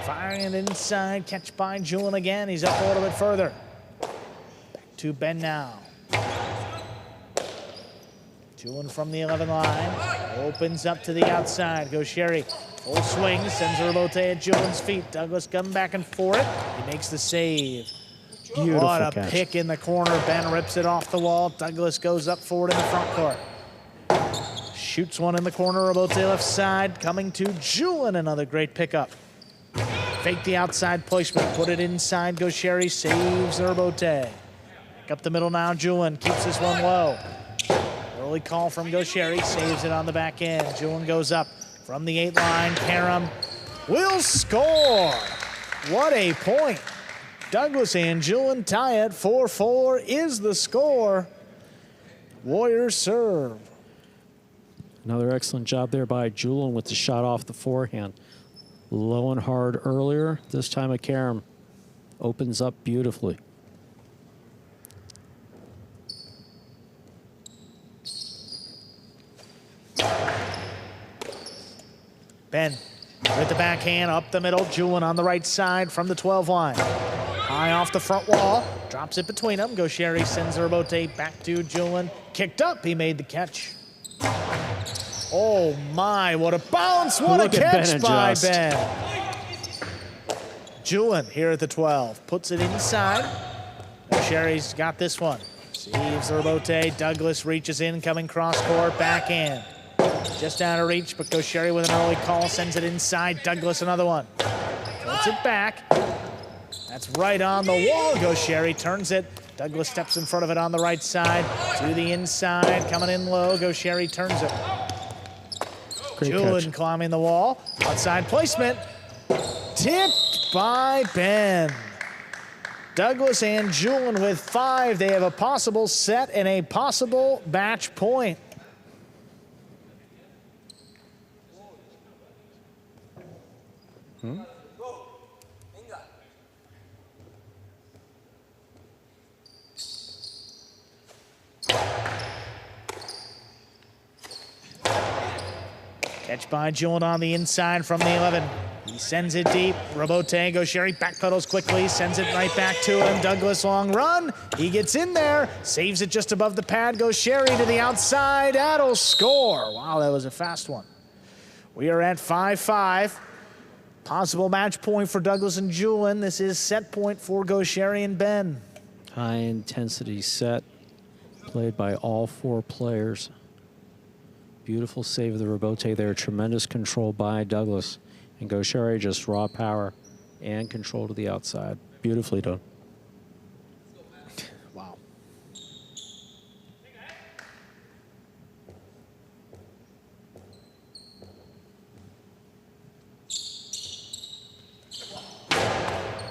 Firing it inside. Catch by Julian again. He's up a little bit further. Back to Ben now. Julian from the 11 line, opens up to the outside. Gaucheri, full swing, sends a rebote at Julian's feet. Douglas coming back and for it. He makes the save. Beautiful What a catch. pick in the corner. Ben rips it off the wall. Douglas goes up forward in the front court. Shoots one in the corner, rebote left side. Coming to Julian, another great pickup. Fake the outside placement, put it inside. Gaucheri saves the rebote. Back up the middle now, Julian keeps this one low. Early call from Gaucheri, saves it on the back end. Julian goes up from the 8 line. Karam will score. What a point. Douglas and Julian tie it. 4-4 is the score. Warriors serve. Another excellent job there by Julian with the shot off the forehand. Low and hard earlier. This time Karam opens up beautifully. Ben with the backhand up the middle. Julian on the right side from the 12 line. High off the front wall. Drops it between them. Gaucheri sends the rebote back to Julian. Kicked up. He made the catch. Oh my, what a bounce. What Look a at catch Ben by adjust. Ben. Julian here at the 12. Puts it inside. Gaucheri's got this one. Saves the rebote. Douglas reaches in, coming cross court, backhand. Just out of reach, but Gaucheri with an early call sends it inside. Douglas another one. Puts it back. That's right on the wall. Gaucheri turns it. Douglas steps in front of it on the right side. To the inside, coming in low. Gaucheri turns it. Great Julian catch. climbing the wall. Outside placement. Tipped by Ben. Douglas and Julian with 5. They have a possible set and a possible match point. Catch by Julian on the inside from the 11. He sends it deep. Rebote, Gaucheri backpedals quickly, sends it right back to him. Douglas long run. He gets in there, saves it just above the pad. Gaucheri to the outside. That'll score. Wow, that was a fast one. We are at 5-5. Possible match point for Douglas and Julian. This is set point for Gaucheri and Ben. High intensity set played by all 4 players. Beautiful save of the rebote there. Tremendous control by Douglas. And Gaucheri just raw power and control to the outside. Beautifully done. Wow.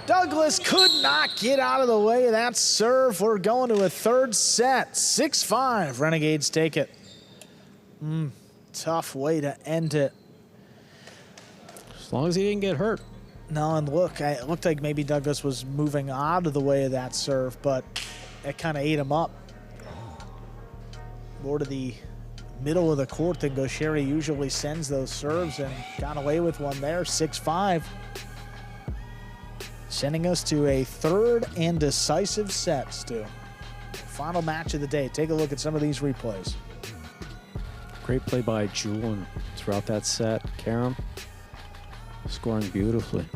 Douglas could not get out of the way of that serve. We're going to a 3rd set. 6-5. Renegades take it. Tough way to end it. As long as he didn't get hurt. No, and look, it looked like maybe Douglas was moving out of the way of that serve, but it kind of ate him up. More to the middle of the court than Gaucheri usually sends those serves, and got away with one there, 6-5. Sending us to a 3rd and decisive set, Stu. Final match of the day. Take a look at some of these replays. Great play by Julian throughout that set. Karam scoring beautifully.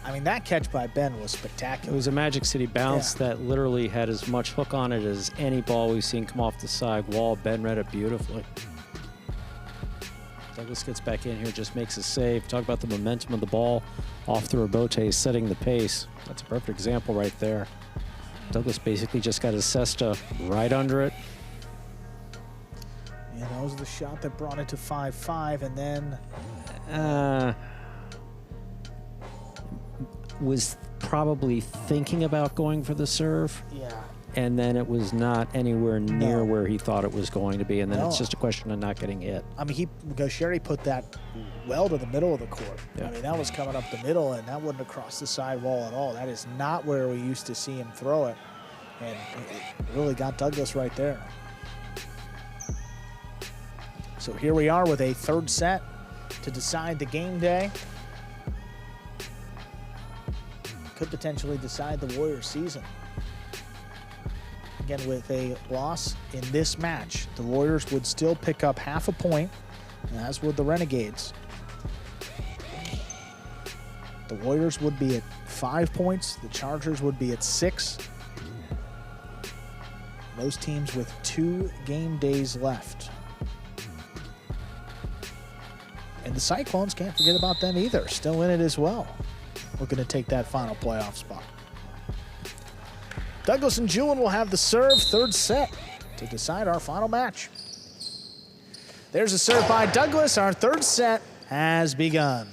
I mean, that catch by Ben was It spectacular. was a Magic City bounce that literally had as much hook on it as any ball we've seen come off the side wall. Ben read it beautifully. Douglas gets back in here, just makes a save. Talk about the momentum of the ball off the rebote, setting the pace. That's a perfect example right there. Douglas basically just got his cesta right under it. Yeah, that was the shot that brought it to 5-5, and then was probably thinking about going for the serve. Yeah. And then it was not anywhere near where he thought it was going to be. And then No. it's just a question of not getting hit. I mean, Gaucheri put that well to the middle of the court. Yeah. I mean, that was coming up the middle, and that wouldn't have crossed the sidewall at all. That is not where we used to see him throw it. And it really got Douglas right there. So here we are with a third set to decide the game day. Could potentially decide the Warriors season. Again, with a loss in this match, the Warriors would still pick up half a point, as would the Renegades. The Warriors would be at 5 points. The Chargers would be at 6. Those teams with 2 game days left. And the Cyclones, can't forget about them either. Still in it as well. Looking to take that final playoff spot. Douglas and Julian will have the serve, third set, to decide our final match. There's a serve by Douglas. Our third set has begun.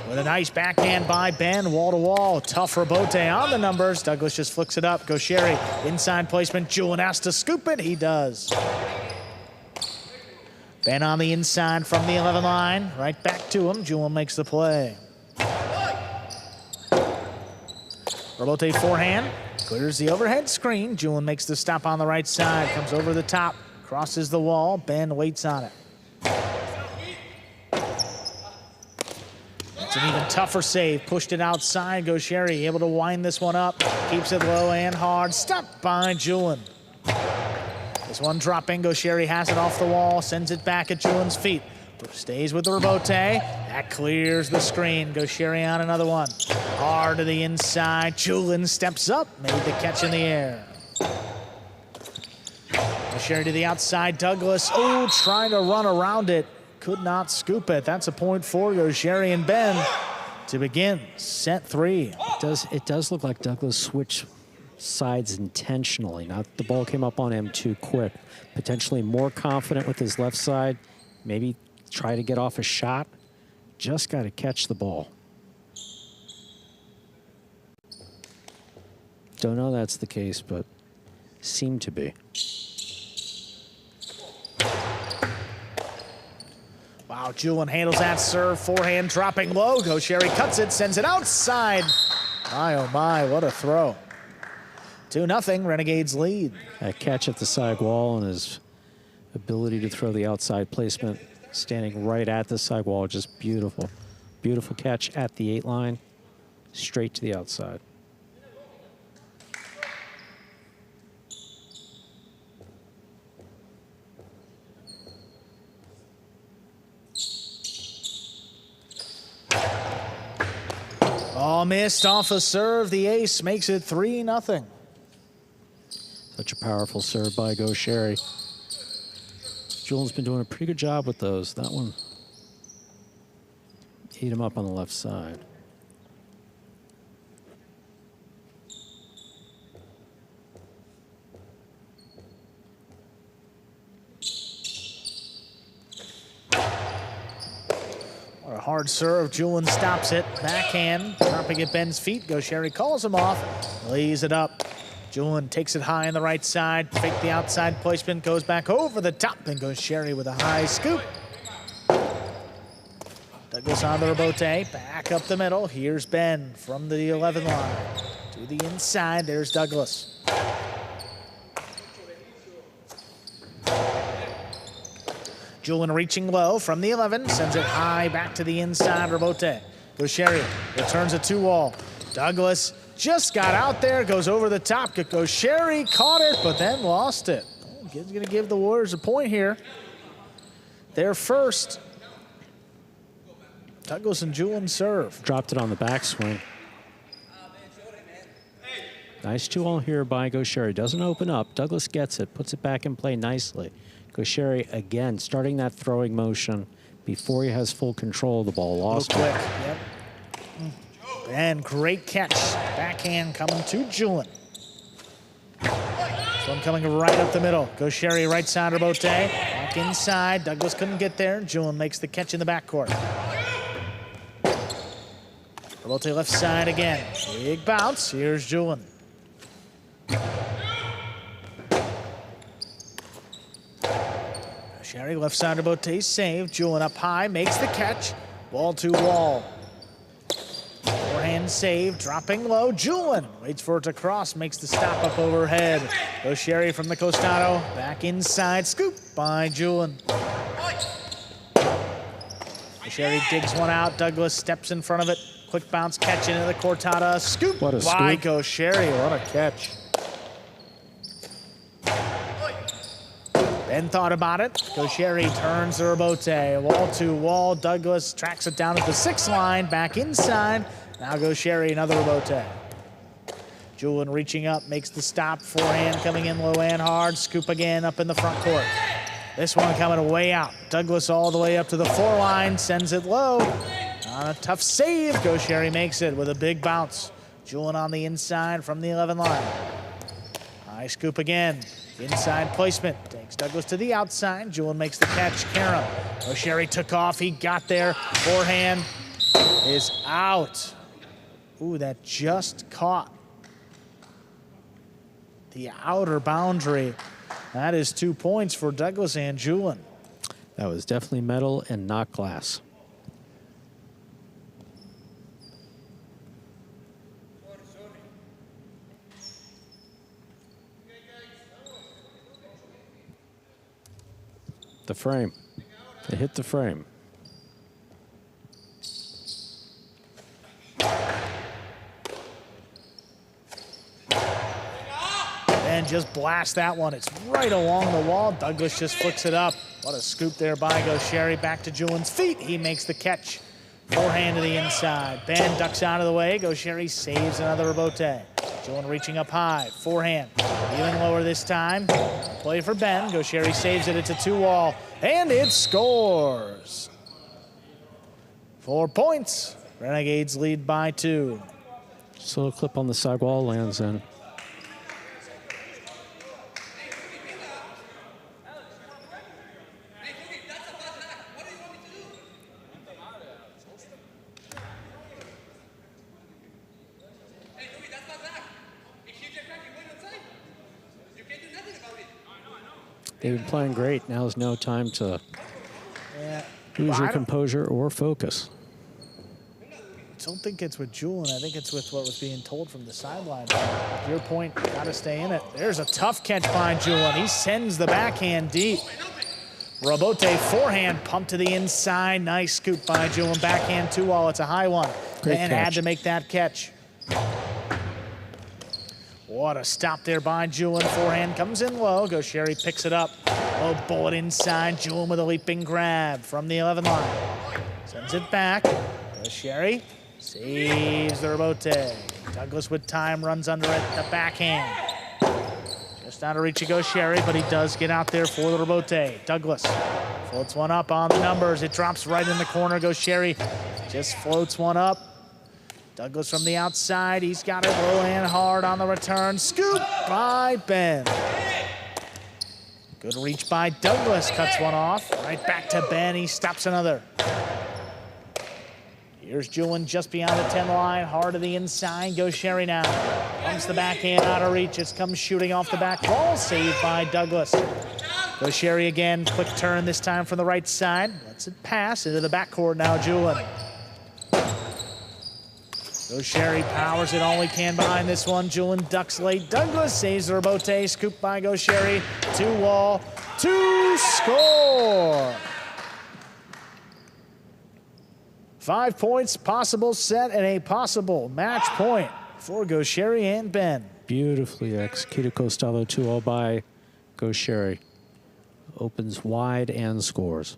With a nice backhand by Ben, wall to wall. Tough rebote on the numbers. Douglas just flicks it up. Gaucheri, inside placement. Julian has to scoop it. He does. Ben on the inside from the 11 line. Right back to him. Julian makes the play. Rebote forehand. Clears the overhead screen. Julian makes the stop on the right side. Comes over the top. Crosses the wall. Ben waits on it. It's an even tougher save. Pushed it outside. Gaucheri able to wind this one up. Keeps it low and hard. Stopped by Julian. This one dropping. Gaucheri has it off the wall. Sends it back at Julian's feet. Stays with the rebote. That clears the screen. Gaucheri on another one. Hard to the inside. Julian steps up. Made the catch in the air. Gaucheri to the outside. Douglas, trying to run around it. Could not scoop it. That's a point for Gaucheri and Ben to begin set 3. It does look like Douglas switched sides intentionally. Not the ball came up on him too quick. Potentially more confident with his left side. Maybe try to get off a shot. Just got to catch the ball. Don't know that's the case, but seemed to be. Wow, Julian handles that serve. Forehand dropping low. Gaucheri cuts it, sends it outside. My, oh my, what a throw. 2-0, Renegades lead. That catch at the side wall and his ability to throw the outside placement, standing right at the side wall, just beautiful. Beautiful catch at the 8 line, straight to the outside. Oh, missed off a serve. The ace makes it 3-0. Such a powerful serve by Gaucheri. Julian's been doing a pretty good job with those. That one ate him up on the left side. What a hard serve. Julian stops it. Backhand, dropping at Ben's feet. Gaucheri calls him off, lays it up. Julian takes it high on the right side. Fake the outside placement, goes back over the top, and Gaucheri with a high scoop. Douglas on the rebote, back up the middle. Here's Ben from the 11 line. To the inside, there's Douglas. Julian reaching low from the 11, sends it high back to the inside, rebote. Gaucheri returns a 2-wall. Douglas just got out there, goes over the top. Gaucheri caught it, but then lost it. He's going to give the Warriors a point here. They're first. Douglas and Julian serve. Dropped it on the backswing. Nice 2-all here by Gaucheri. Doesn't open up. Douglas gets it, puts it back in play nicely. Gaucheri again starting that throwing motion before he has full control of the ball. Lost quick. Yep. And great catch. Backhand coming to Julian. This one coming right up the middle. Gaucheri right side rebote. Back inside. Douglas couldn't get there. Julian makes the catch in the backcourt. Rebote left side again. Big bounce. Here's Julian. Sherry left side Rebote save. Julian up high, makes the catch. Ball to wall. Forehand save, dropping low. Julian waits for it to cross, makes the stop up overhead. Sherry from the costado, back inside, scoop by Julian. Sherry digs one out. Douglas steps in front of it. Quick bounce catch into the cortada. Scoop What a by scoop. Sherry. What a catch. Ben thought about it. Sherry turns the Rebote. Wall to wall. Douglas tracks it down at the 6 line. Back inside. Now Sherry, another Rebote. Julian reaching up, makes the stop. Forehand coming in low and hard. Scoop again up in the front court. This one coming way out. Douglas all the way up to the 4 line. Sends it low. On a tough save. Sherry makes it with a big bounce. Julian on the inside from the 11 line. High scoop again. Inside placement. Takes Douglas to the outside. Julian makes the catch. Karam. Sherry took off. He got there. Forehand is out. Ooh, that just caught the outer boundary. That is 2 points for Douglas and Julian. That was definitely metal and not glass. The frame. They hit the frame. And just blast that one. It's right along the wall. Douglas just flicks it up. What a scoop there by Sherry. Back to Julian's feet. He makes the catch. Forehand to the inside. Ben ducks out of the way. Sherry saves another Rebote. Julian reaching up high. Forehand. Even lower this time. Play for Ben. Sherry saves it. It's a 2-wall. And it scores. 4 points. Renegades lead by 2. Just a little clip on the side wall lands in. They've been playing great. Now is no time to lose your composure or focus. I don't think it's with Julian. I think it's with what was being told from the sideline. Your point, got to stay in it. There's a tough catch by Julian. He sends the backhand deep. Rebote forehand pumped to the inside. Nice scoop by Julian. Backhand 2-wall. It's a high one. Great and catch. had to make that catch. What a stop there by Julian. Forehand comes in low. Sherry picks it up. Low bullet inside. Julian with a leaping grab from the 11 line. Sends it back. Sherry saves the Rebote. Douglas with time runs under it. The backhand. Just out of reach of Sherry, but he does get out there for the Rebote. Douglas floats one up on the numbers. It drops right in the corner. Sherry just floats one up. Douglas from the outside. He's got it low and hard on the return. Scoop by Ben. Good reach by Douglas. Cuts one off. Right back to Ben. He stops another. Here's Julian just beyond the 10 line. Hard to the inside. Sherry now. Pumps the backhand out of reach. It comes shooting off the back wall. Saved by Douglas. Sherry again. Quick turn this time from the right side. Lets it pass into the backcourt now, Julian. Sherry powers it all he can behind this one. Julian ducks late. Douglas saves the Rebote. Scoop by Sherry. 2-wall. 2 score. 5 points, possible set, and a possible match point for Sherry and Ben. Beautifully executed Costalo 2-0 by Sherry. Opens wide and scores.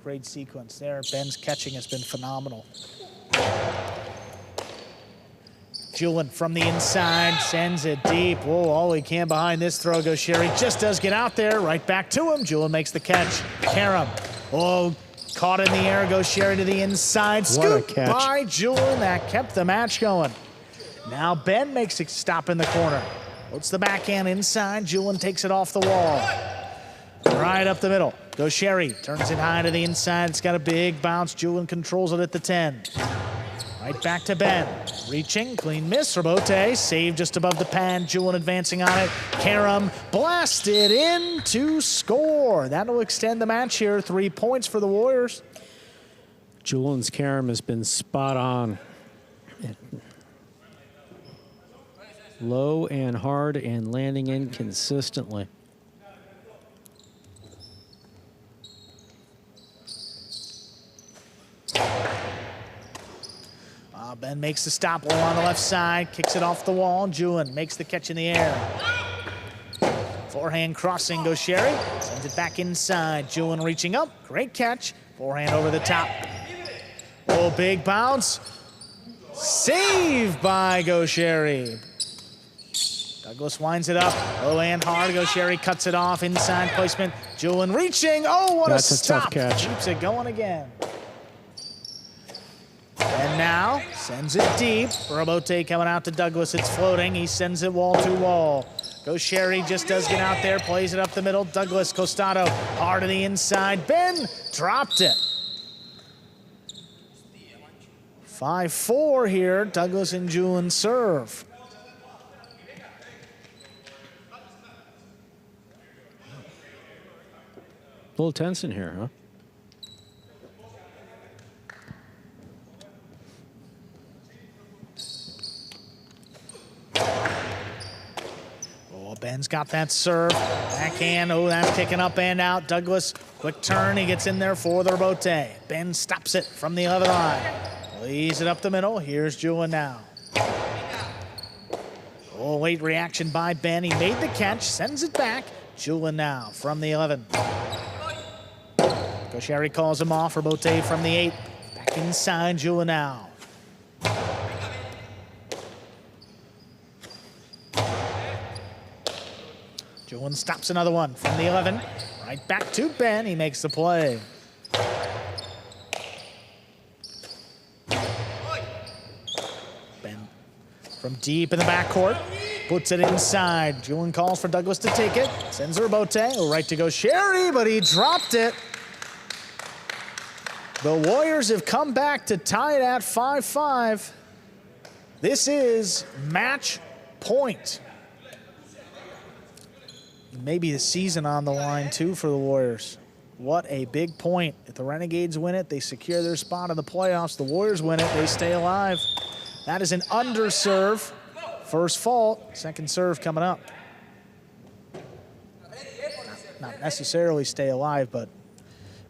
Great sequence there. Ben's catching has been phenomenal. Julian from the inside, sends it deep. Whoa, all he can behind this throw. Gaucheri just does get out there, right back to him. Julian makes the catch. Karam, oh, caught in the air. Gaucheri to the inside. Scoop by Julian. That kept the match going. Now Ben makes a stop in the corner. Puts the backhand inside. Julian takes it off the wall. Right up the middle. Gaucheri turns it high to the inside. It's got a big bounce. Julian controls it at the 10. Right back to Ben. Reaching, clean miss. Robote saved just above the pad. Julian advancing on it. Karam blasted in to score. That'll extend the match here. 3 points for the Warriors. Julian's Karam has been spot on. Low and hard and landing in consistently. Ben makes the stop low on the left side, kicks it off the wall. Julian makes the catch in the air. Forehand crossing, Gaucheri sends it back inside. Julian reaching up, great catch. Forehand over the top. Oh, big bounce. Saved by Gaucheri. Douglas winds it up, low and hard. Gaucheri cuts it off, inside placement. Julian reaching, oh, what That's a stop. Tough catch. Keeps it going again. And now, sends it deep. Robote coming out to Douglas, it's floating. He sends it wall to wall. Gaucheri just does get out there, plays it up the middle. Douglas, Costado, hard to the inside. Ben dropped it. 5-4 here, Douglas and Julian serve. A little tense in here, huh? Oh, Ben's got that serve. Backhand, oh, that's kicking up and out. Douglas, quick turn, he gets in there for the rebote. Ben stops it from the other line. Leads it up the middle. Here's Julian now. Oh, late reaction by Ben. He made the catch, sends it back. Julian now from the 11. Gaucheri calls him off. Rebote from the 8. Back inside, Julian now. Julian stops another one from the 11. Right back to Ben. He makes the play. Ben from deep in the backcourt. Puts it inside. Julian calls for Douglas to take it. Sends Rebote right to Gaucheri, but he dropped it. The Warriors have come back to tie it at 5-5. This is match point. Maybe the season on the line, too, for the Warriors. What a big point. If the Renegades win it, they secure their spot in the playoffs. The Warriors win it, they stay alive. That is an underserve. First fault, second serve coming up. Not necessarily stay alive, but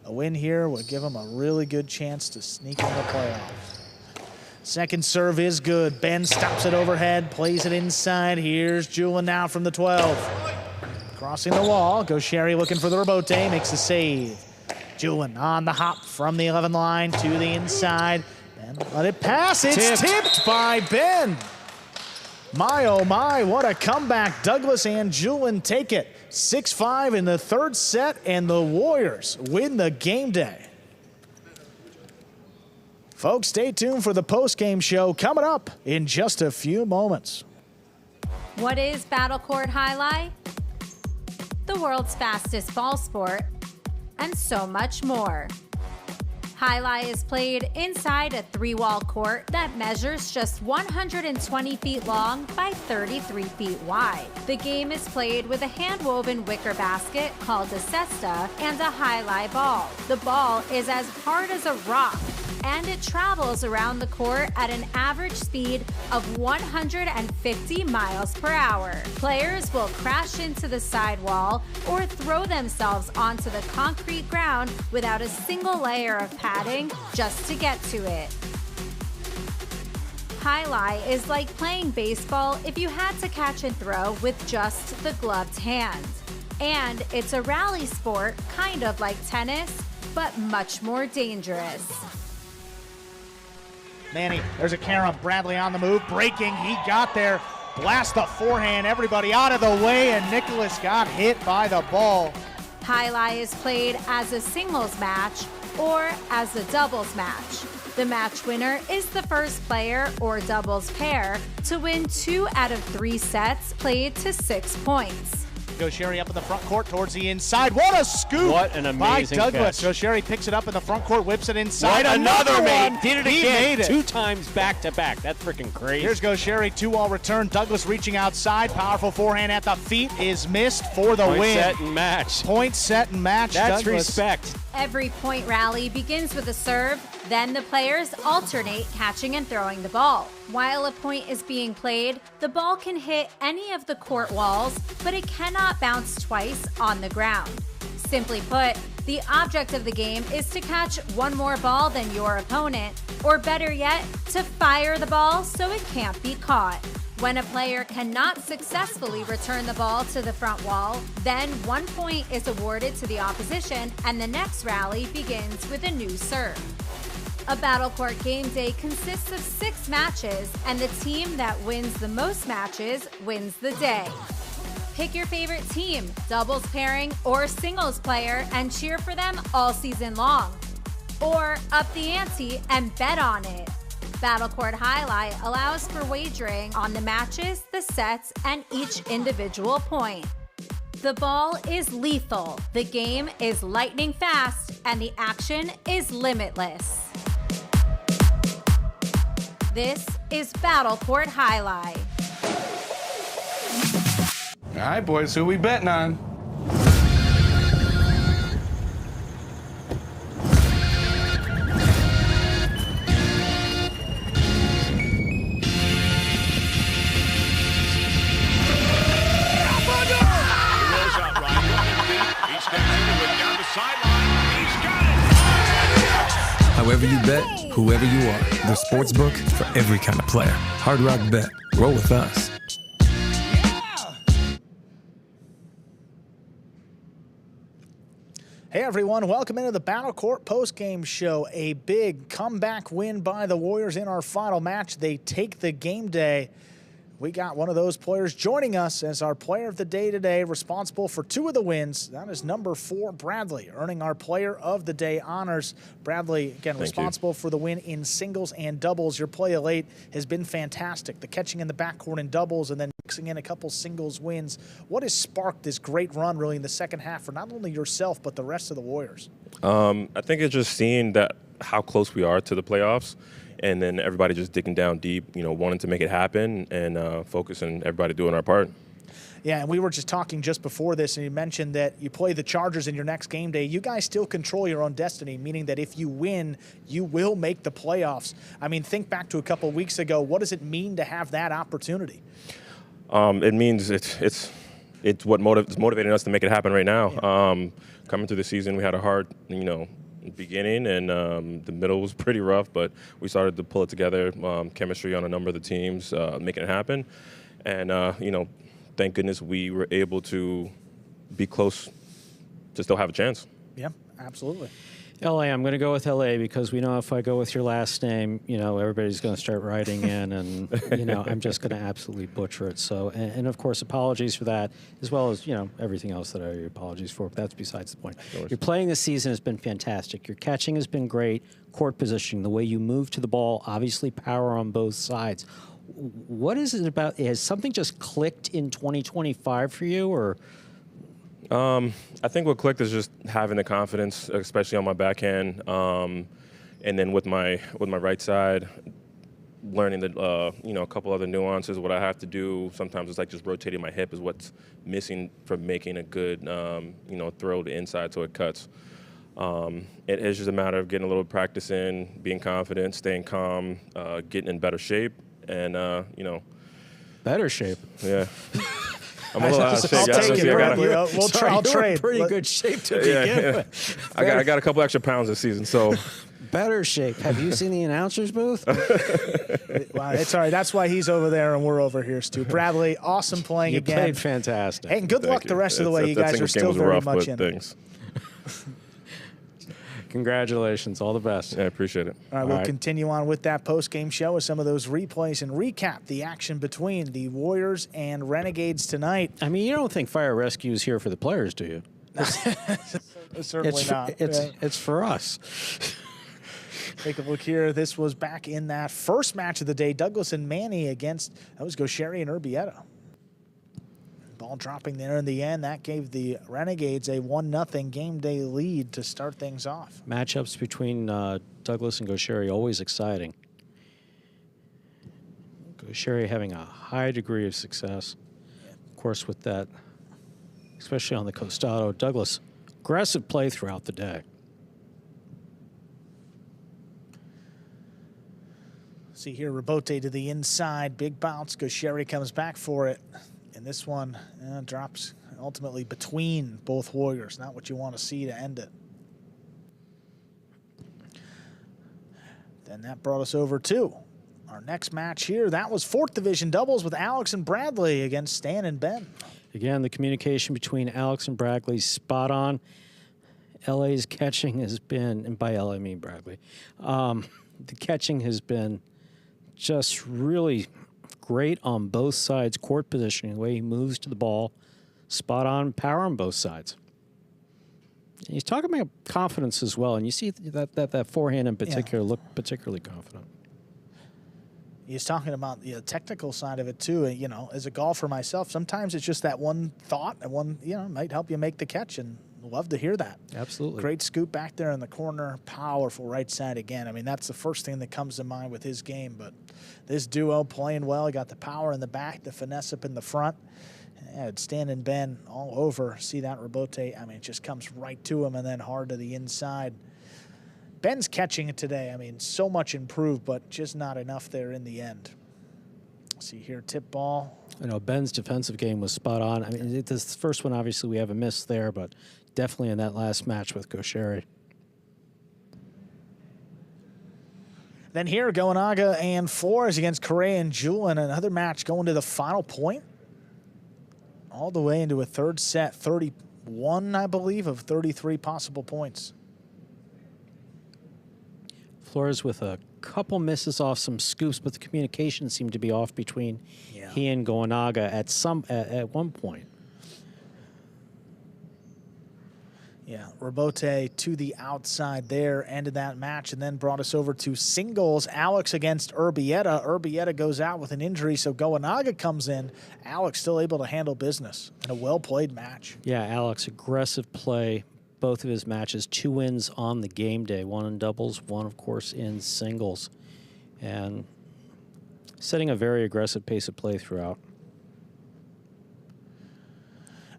a win here would give them a really good chance to sneak in the playoffs. Second serve is good. Ben stops it overhead, plays it inside. Here's Julian now from the 12. Crossing the wall, Gaucheri looking for the rebote, makes the save. Julian on the hop from the 11 line to the inside. Ben let it pass, it's tipped by Ben. My, oh my, what a comeback. Douglas and Julian take it. 6-5 in the third set, and the Warriors win the game day. Folks, stay tuned for the post-game show coming up in just a few moments. What is Battle Court Jai-Alai? The world's fastest ball sport, and so much more. Jai-Alai is played inside a 3-wall court that measures just 120 feet long by 33 feet wide. The game is played with a hand-woven wicker basket called a cesta and a Jai-Alai ball. The ball is as hard as a rock, and it travels around the court at an average speed of 150 miles per hour. Players will crash into the sidewall or throw themselves onto the concrete ground without a single layer of padding just to get to it. Jai-Alai is like playing baseball if you had to catch and throw with just the gloved hand. And it's a rally sport, kind of like tennis, but much more dangerous. Manny, there's a carom. Bradley on the move, breaking. He got there. Blast the forehand. Everybody out of the way, and Nicholas got hit by the ball. Jai-Alai is played as a singles match or as a doubles match. The match winner is the first player or doubles pair to win 2 out of 3 sets played to 6 points. Gaucheri up in the front court towards the inside. What a scoop What an amazing by Douglas. catch. Gaucheri picks it up in the front court, whips it inside. Right, another one. one. Did it He again. made it. 2 times back to back. That's freaking crazy. Here's Gaucheri, 2-all return. Douglas reaching outside. Powerful forehand at the feet is missed for the Point, win. set, and match. Point, set, and match. That's Douglas. respect. Every point rally begins with a serve, then the players alternate catching and throwing the ball. While a point is being played, the ball can hit any of the court walls, but it cannot bounce twice on the ground. Simply put, the object of the game is to catch one more ball than your opponent, or better yet, to fire the ball so it can't be caught. When a player cannot successfully return the ball to the front wall, then 1 point is awarded to the opposition and the next rally begins with a new serve. A Battle Court game day consists of 6 matches, and the team that wins the most matches wins the day. Pick your favorite team, doubles pairing, or singles player, and cheer for them all season long. Or up the ante and bet on it. Battle Court Jai-Alai allows for wagering on the matches, the sets, and each individual point. The ball is lethal, the game is lightning fast, and the action is limitless. This is Battle Court Jai-Alai. All right, boys, who we betting on? However you bet, whoever you are, the sportsbook for every kind of player. Hard Rock Bet. Roll with us. Hey everyone, welcome into the Battle Court post-game show. A big comeback win by the Warriors in our final match. They take the game day. We got one of those players joining us as our player of the day today, responsible for 2 of the wins. That is number 4, Bradley, earning our player of the day honors. Bradley, again, responsible for the win in singles and doubles. Your play of late has been fantastic. The catching in the backcourt in doubles and then mixing in a couple singles wins. What has sparked this great run really in the second half for not only yourself but the rest of the Warriors? I think it's just seeing that how close we are to the playoffs. And then everybody just digging down deep, wanting to make it happen and focusing everybody doing our part. Yeah, and we were just talking just before this, and you mentioned that you play the Chargers in your next game day. You guys still control your own destiny, meaning that if you win, you will make the playoffs. I mean, think back to a couple of weeks ago. What does it mean to have that opportunity? It means it's what is motivating us to make it happen right now. Yeah. Coming through the season, we had a hard, beginning, and the middle was pretty rough, but we started to pull it together, chemistry on a number of the teams, making it happen. And, thank goodness we were able to be close to still have a chance. Yeah, absolutely. LA, I'm going to go with LA because we know if I go with your last name, everybody's going to start writing in and, I'm just going to absolutely butcher it. So, and of course, apologies for that, as well as, everything else that I owe you apologies for, but that's besides the point. Your playing this season has been fantastic. Your catching has been great. Court positioning, the way you move to the ball, obviously power on both sides. What is it about? Has something just clicked in 2025 for you, or? I think what clicked is just having the confidence, especially on my backhand, and then with my right side, learning that a couple other nuances. What I have to do sometimes is like just rotating my hip is what's missing from making a good throw to inside so it cuts. It is just a matter of getting a little practice in, being confident, staying calm, getting in better shape, and better shape. Yeah. I'm a little out of shape. I'll take it, Bradley. I'll trade. Pretty good shape to begin with. I got a couple extra pounds this season, so. Better shape. Have you seen the announcer's booth? Wow, it's all right. That's why he's over there and we're over here, Stu. Bradley, awesome playing again. You played fantastic. Hey, and good luck the rest of the way. You guys are still very much in it. Congratulations. All the best. Yeah, I appreciate it. All right, we'll continue on with that post-game show with some of those replays and recap the action between the Warriors and Renegades tonight. I mean, you don't think Fire Rescue is here for the players, do you? Certainly not. It's for us. Take a look here. This was back in that first match of the day. Douglas and Manny against, that was Gaucheri and Urbieta. Ball dropping there in the end. That gave the Renegades a 1-0 game day lead to start things off. Matchups between Douglas and Gaucheri, always exciting. Gaucheri having a high degree of success. Of course, with that, especially on the Costado. Douglas, aggressive play throughout the day. See here, Rebote to the inside. Big bounce. Gaucheri comes back for it. And this one drops ultimately between both Warriors. Not what you want to see to end it. Then that brought us over to our next match here. That was 4th Division doubles with Alex and Bradley against Stan and Ben. Again, the communication between Alex and Bradley, spot on. LA's catching has been, and by LA I mean Bradley, the catching has been just really great on both sides. Court positioning, the way he moves to the ball, spot on power on both sides. And he's talking about confidence as well, and you see that forehand in particular looked particularly confident. He's talking about the technical side of it too. You know, as a golfer myself, sometimes it's just that one thought and one, might help you make the catch, and love to hear that. Absolutely. Great scoop back there in the corner, powerful right side again. I mean, that's the first thing that comes to mind with his game, but this duo playing well. He got the power in the back, the finesse up in the front. And Stan and Ben all over. See that Rebote? I mean, it just comes right to him and then hard to the inside. Ben's catching it today. I mean, so much improved, but just not enough there in the end. See here, tip ball. I know Ben's defensive game was spot on. I mean, this first one, obviously, we have a miss there, but definitely in that last match with Gaucheri. Then here, Goenaga and Flores against Correa and Julian. Another match going to the final point. All the way into a third set, 31, I believe, of 33 possible points. Flores with a couple misses off some scoops, but the communication seemed to be off between he and Goenaga at one point. Yeah, Rebote to the outside there, ended that match, and then brought us over to singles. Alex against Urbieta. Urbieta goes out with an injury, so Goenaga comes in. Alex still able to handle business in a well-played match. Yeah, Alex, aggressive play. Both of his matches, 2 wins on the game day, 1 in doubles, 1, of course, in singles. And setting a very aggressive pace of play throughout.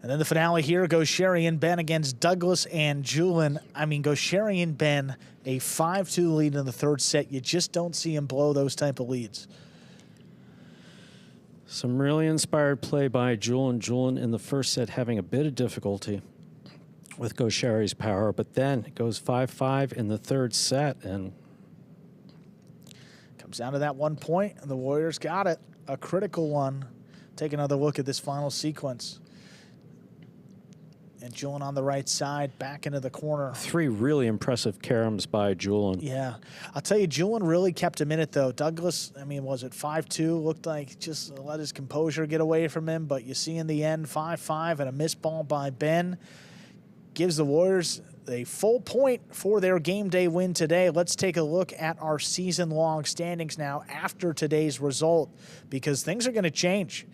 And then the finale here, Gaucheri and Ben against Douglas and Julian. I mean, Gaucheri and Ben, a 5-2 lead in the third set. You just don't see him blow those type of leads. Some really inspired play by Julian. Julian in the first set having a bit of difficulty with Gaucheri's power, but then it goes 5-5 in the third set, and comes down to that 1 point, and the Warriors got it. A critical one. Take another look at this final sequence. And Julian on the right side, back into the corner. 3 really impressive caroms by Julian. Yeah. I'll tell you, Julian really kept him in it, though. Douglas, I mean, was it 5-2? Looked like just let his composure get away from him. But you see in the end, 5-5 and a missed ball by Ben. Gives the Warriors a full point for their game day win today. Let's take a look at our season-long standings now after today's result, because things are going to change.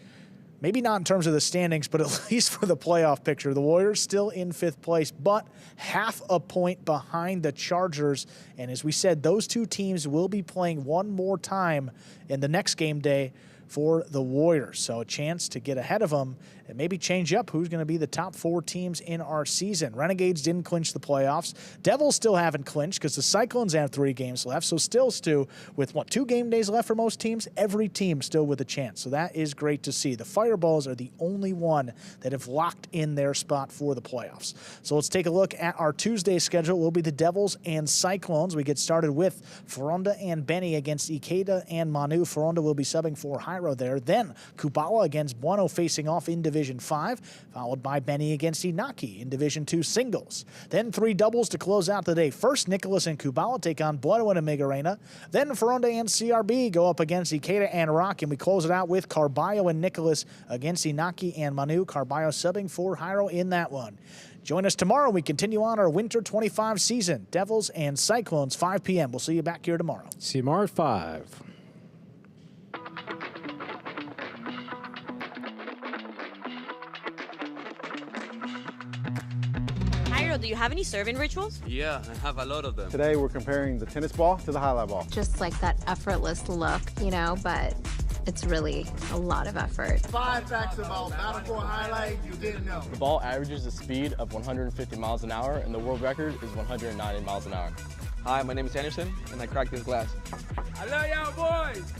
Maybe not in terms of the standings, but at least for the playoff picture. The Warriors still in 5th place, but half a point behind the Chargers. And as we said, those 2 teams will be playing one more time in the next game day for the Warriors. So a chance to get ahead of them and maybe change up who's going to be the top 4 teams in our season. Renegades didn't clinch the playoffs. Devils still haven't clinched because the Cyclones have 3 games left. So still, Stu, with 2 game days left for most teams, every team still with a chance. So that is great to see. The Fireballs are the only one that have locked in their spot for the playoffs. So let's take a look at our Tuesday schedule. It will be the Devils and Cyclones. We get started with Ferronda and Benny against Ikeda and Manu. Ferronda will be subbing for Jairo there. Then Kubala against Bueno facing off in Division Division 5, followed by Benny against Inaki in Division 2 singles. Then 3 doubles to close out the day. First, Nicholas and Kubala take on Bueno and Migarena. Then Ferronde and CRB go up against Ikeda and Rock, and we close it out with Carballo and Nicholas against Inaki and Manu. Carballo subbing for Jairo in that one. Join us tomorrow. We continue on our Winter 25 season. Devils and Cyclones, 5 p.m. We'll see you back here tomorrow. See you tomorrow at 5. Jairo, do you have any serving rituals? Yeah, I have a lot of them. Today we're comparing the tennis ball to the highlight ball. Just like that effortless look, you know, but it's really a lot of effort. 5 facts about Battle Court Highlight you didn't know. The ball averages a speed of 150 miles an hour, and the world record is 190 miles an hour. Hi, my name is Anderson, and I cracked this glass. I love y'all boys.